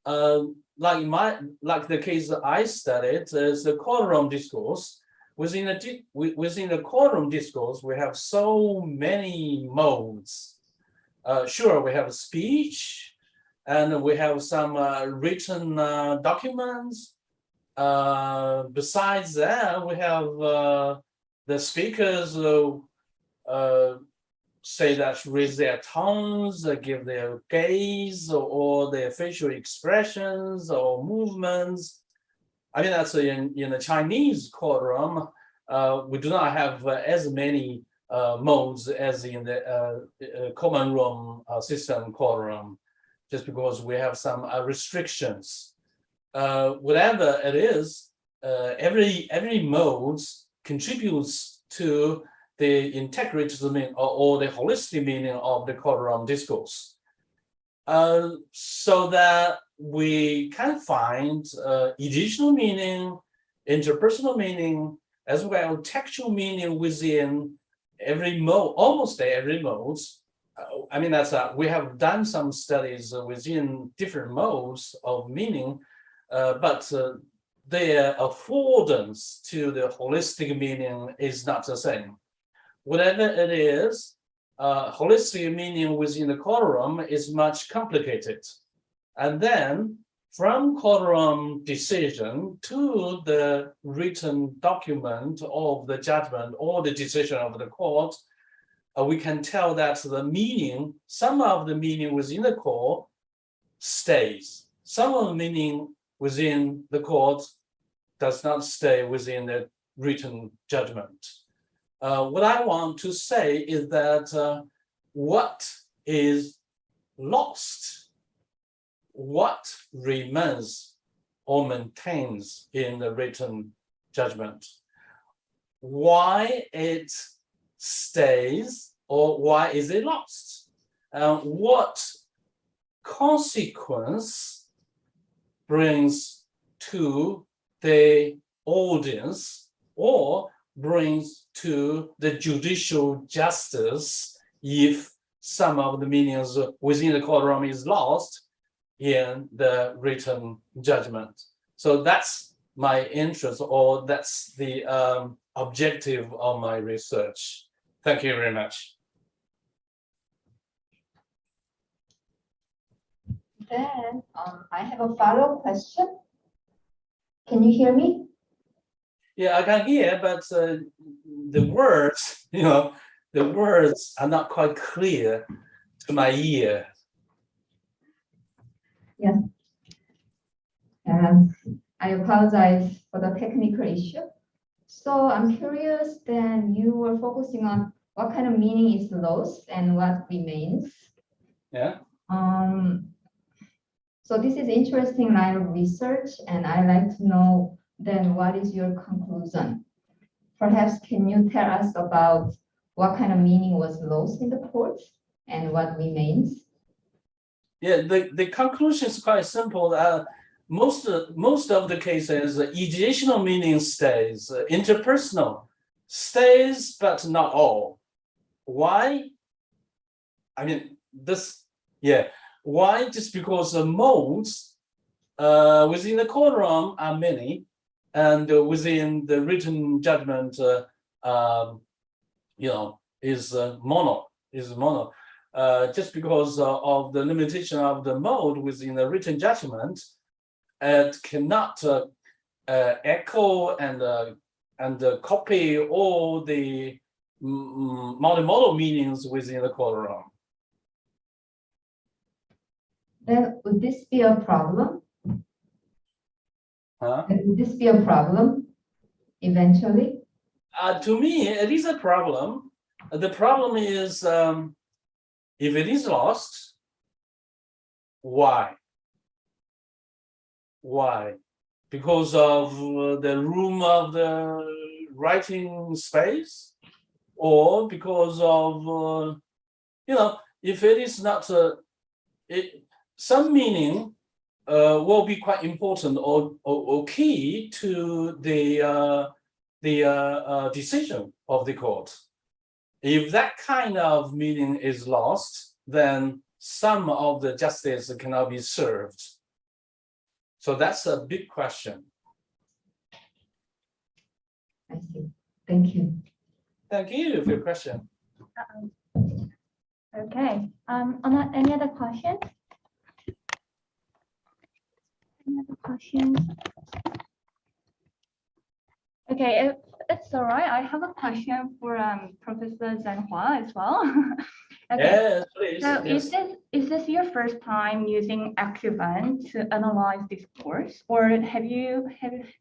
Like the case I studied is the courtroom discourse. Within the courtroom discourse, we have so many modes. Sure, we have speech, and we have some written documents. Besides that, we have the speakers say that raise their tongues, give their gaze, or their facial expressions or movements. I mean, that's in the Chinese courtroom. We do not have as many modes as in the common room system courtroom, just because we have some restrictions. Whatever it is, every mode contributes to the integrated meaning or the holistic meaning of the courtroom discourse, so that we can find editional meaning, interpersonal meaning, as well as textual meaning within every mode, almost every mode. I mean, that's we have done some studies within different modes of meaning, but their affordance to the holistic meaning is not the same. Whatever it is, holistic meaning within the courtroom is much complicated. And then from courtroom decision to the written document of the judgment or the decision of the court, we can tell that the meaning, some of the meaning within the court stays. Some of the meaning within the court does not stay within the written judgment. What I want to say is that what is lost, what remains or maintains in the written judgment, why it stays or why is it lost, what consequence brings to the audience or brings to the judicial justice if some of the meanings within the courtroom is lost in the written judgment. So that's my interest, or that's the objective of my research. Thank you very much. Then I have a follow-up question. Can you hear me? Yeah, I can hear, but the words, the words are not quite clear to my ear. Yeah. I apologize for the technical issue. So I'm curious, then you were focusing on what kind of meaning is lost and what remains. Yeah. So this is interesting line of research, and I'd like to know then what is your conclusion? Perhaps can you tell us about what kind of meaning was lost in the court and what remains? Yeah, the conclusion is quite simple. Most of the cases, educational meaning stays, interpersonal stays, but not all. Why? I mean, why? Just because the modes within the courtroom are many, and within the written judgment, is mono. Just because of the limitation of the mode within the written judgment, it cannot echo and copy all the multimodal meanings within the courtroom. Then would this be a problem? Huh? Would this be a problem eventually? To me, it is a problem. The problem is if it is lost, why? Why? Because of the room of the writing space, or because of if it is not some meaning will be quite important or key to the decision of the court. If that kind of meaning is lost, then some of the justice cannot be served. So that's a big question. I see. Thank you. Thank you for your question. Okay. Any other questions? Any other questions? Okay, if it's all right, I have a question for Professor Zhenhua as well. Okay. Yes, please. So Yes. is this your first time using Activant to analyze discourse, or have you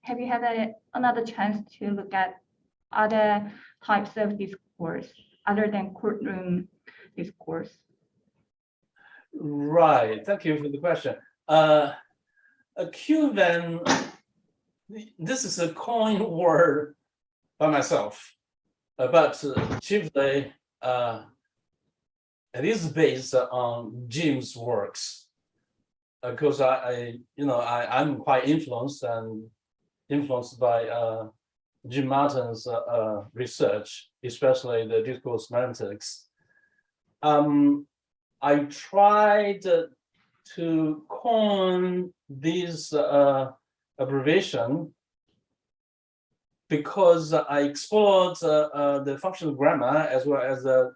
had another chance to look at other types of discourse other than courtroom discourse? Right. Thank you for the question. Activant, this is a coin word by myself, but chiefly it is based on Jim's works, because I'm quite influenced by Jim Martin's research, especially the discourse semantics. I tried to coin this abbreviation because I explored the functional grammar as well as the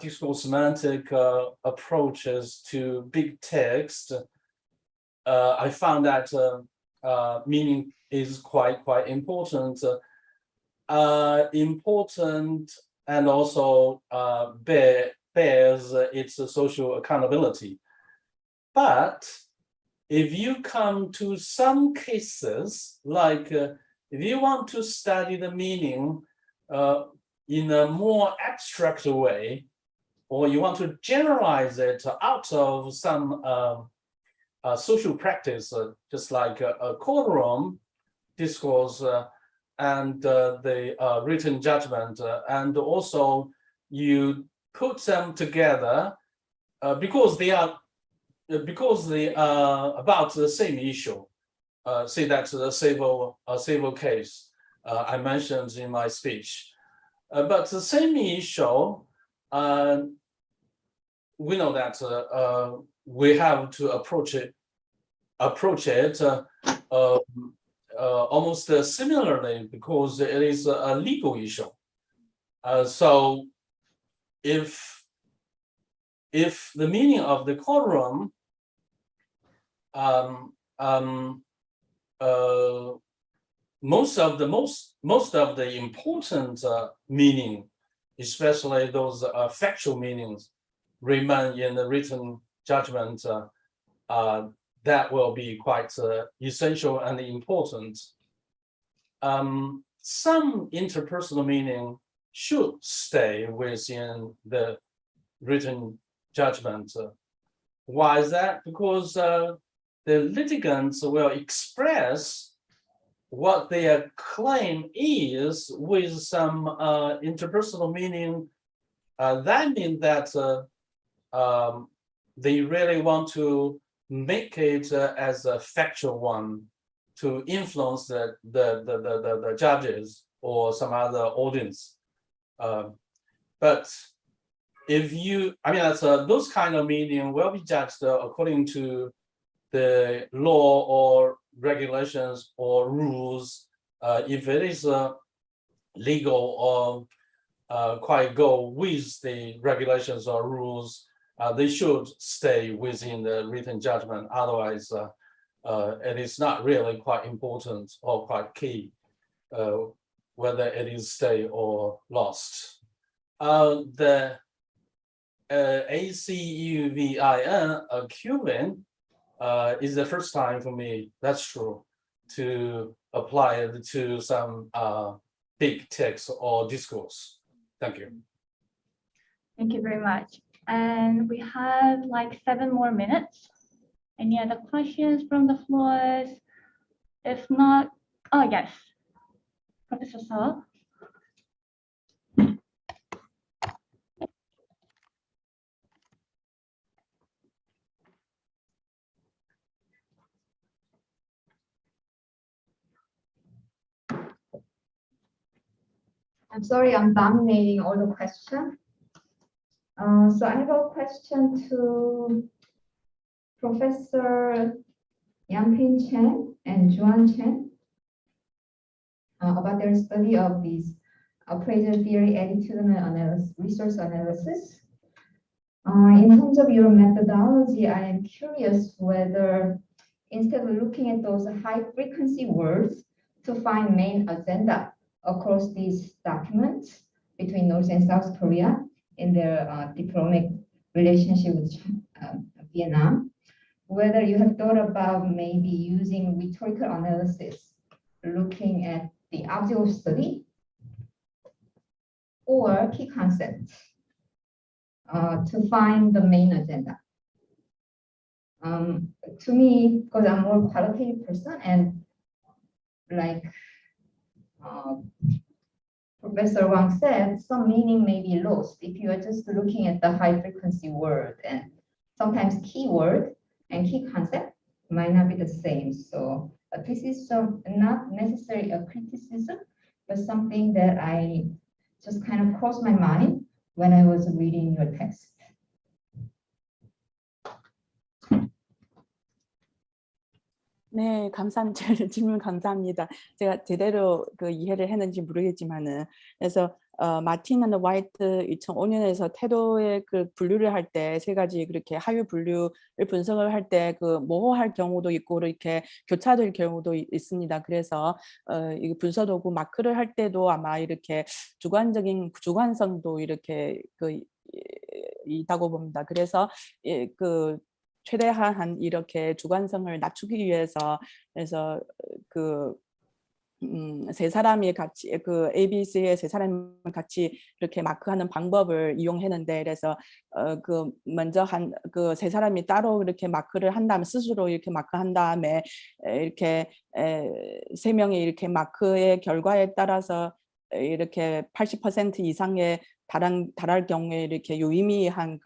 discourse semantic approaches to big text I found that meaning is quite important, important, and also bears its social accountability. But if you come to some cases, like if you want to study the meaning in a more abstract way, or you want to generalize it out of some social practice, just like a courtroom discourse and the written judgment, and also you put them together because they are about the same issue. Say that's a civil case I mentioned in my speech, but the same issue. We know that we have to approach it almost similarly because it is a legal issue. So if the meaning of the courtroom most of the important meaning, especially those factual meanings, remain in the written judgment, that will be quite essential and important. Some interpersonal meaning should stay within the written judgment. Why is that? Because the litigants will express what their claim is with some interpersonal meaning. That means that they really want to make it as a factual one to influence the judges or some other audience. But if you, that's those kind of meaning will be judged according to the law or regulations or rules. If it is legal or quite go with the regulations or rules, they should stay within the written judgment. Otherwise, it is not really quite important or quite key whether it is stay or lost. The ACUVIN, Cuban, is the first time for me, that's true, to apply it to some big text or discourse. Thank you. Thank you very much. And we have like 7 more minutes. Any other questions from the floors? If not, oh yes, Professor Saul. I'm sorry, I'm dominating all the questions. So I have a question to Professor Yang-Pin Chen and Juan Chen about their study of these appraisal theory, attitudinal analysis, resource analysis. In terms of your methodology, I am curious whether instead of looking at those high frequency words to find main agenda across these documents between North and South Korea in their diplomatic relationship with Vietnam, whether you have thought about maybe using rhetorical analysis, looking at the object of study or key concepts to find the main agenda. To me, because I'm more qualitative person and like Professor Wang said, some meaning may be lost if you are just looking at the high frequency word, and sometimes keyword and key concept might not be the same. So this is not necessarily a criticism, but something that I just kind of crossed my mind when I was reading your text. 네, 감사합니다. 질문 감사합니다. 제가 제대로 그 이해를 했는지 모르겠지만은, 그래서 마틴 앤 화이트 2005년에서 태도의 그 분류를 할 때 세 가지 그렇게 하위 분류를 분석을 할 때 그 모호할 경우도 있고 이렇게 교차될 경우도 있습니다. 그래서 이 분서 도구 마크를 할 때도 아마 이렇게 주관성도 이렇게 있다고 봅니다. 그래서 그 최대한 이렇게 주관성을 낮추기 위해서 그래서 세 사람이 같이 그 ABC의 세 사람을 같이 이렇게 마크하는 방법을 이용했는데, 그래서 그 먼저 그 세 사람이 따로 이렇게 마크를 한 다음에 스스로 이렇게 마크한 다음에 이렇게 세 명이 이렇게 마크의 결과에 따라서 이렇게 80% 이상의 달할 경우에 이렇게 유의미한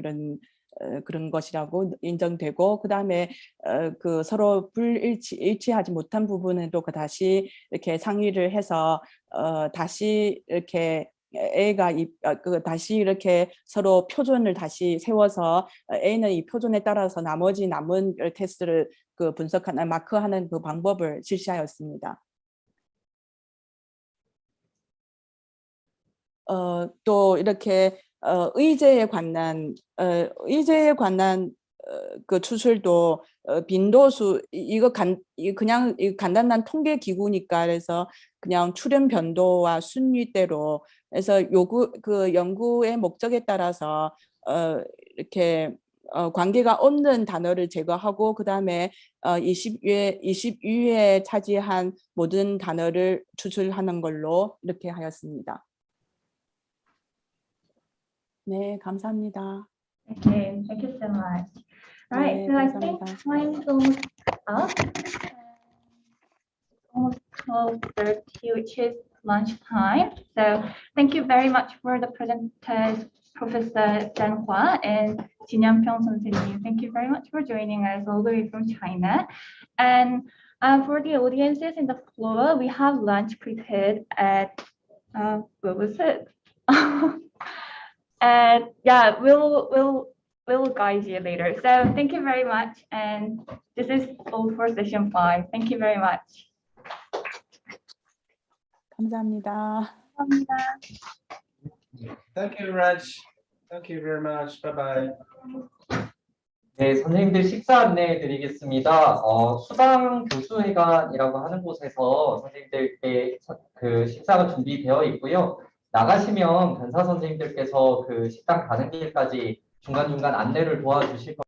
그런 것이라고 인정되고, 그 다음에 그 서로 일치하지 못한 부분은 또 다시 이렇게 상의를 해서 다시 이렇게 A가 다시 이렇게 서로 표준을 다시 세워서 A는 이 표준에 따라서 나머지 남은 테스트를 분석하는 마크하는 그 방법을 실시하였습니다. 또 이렇게 의제에 관한 그 추출도 빈도수 이거 그냥 간단한 통계 기구니까, 그래서 그냥 출현 변도와 순위대로 해서 그 연구의 목적에 따라서 이렇게 관계가 없는 단어를 제거하고, 그 다음에 20위에 차지한 모든 단어를 추출하는 걸로 이렇게 하였습니다. 네, 감사합니다. Okay, thank you so much. Right, 네, so I think 감사합니다. time is almost up. It's almost 12:30, which is lunchtime. So thank you very much for the presenters, Professor Zhang Hua and Jin Yanpyeong 선생님. Thank you very much for joining us all the way from China. And for the audiences in the floor, we have lunch prepared at, what was it? And yeah, we'll guide you later. So thank you very much. And this is all for session 5. Thank you very much. 감사합니다. 감사합니다. Thank you, Raj. Thank you very much. Bye bye. 네, 선생님들 식사 안내해 드리겠습니다. 수강 교수회관이라고 하는 곳에서 선생님들께 그 식사가 준비되어 있고요. 나가시면 변사 선생님들께서 그 식당 가는 길까지 중간중간 안내를 도와주실 겁니다.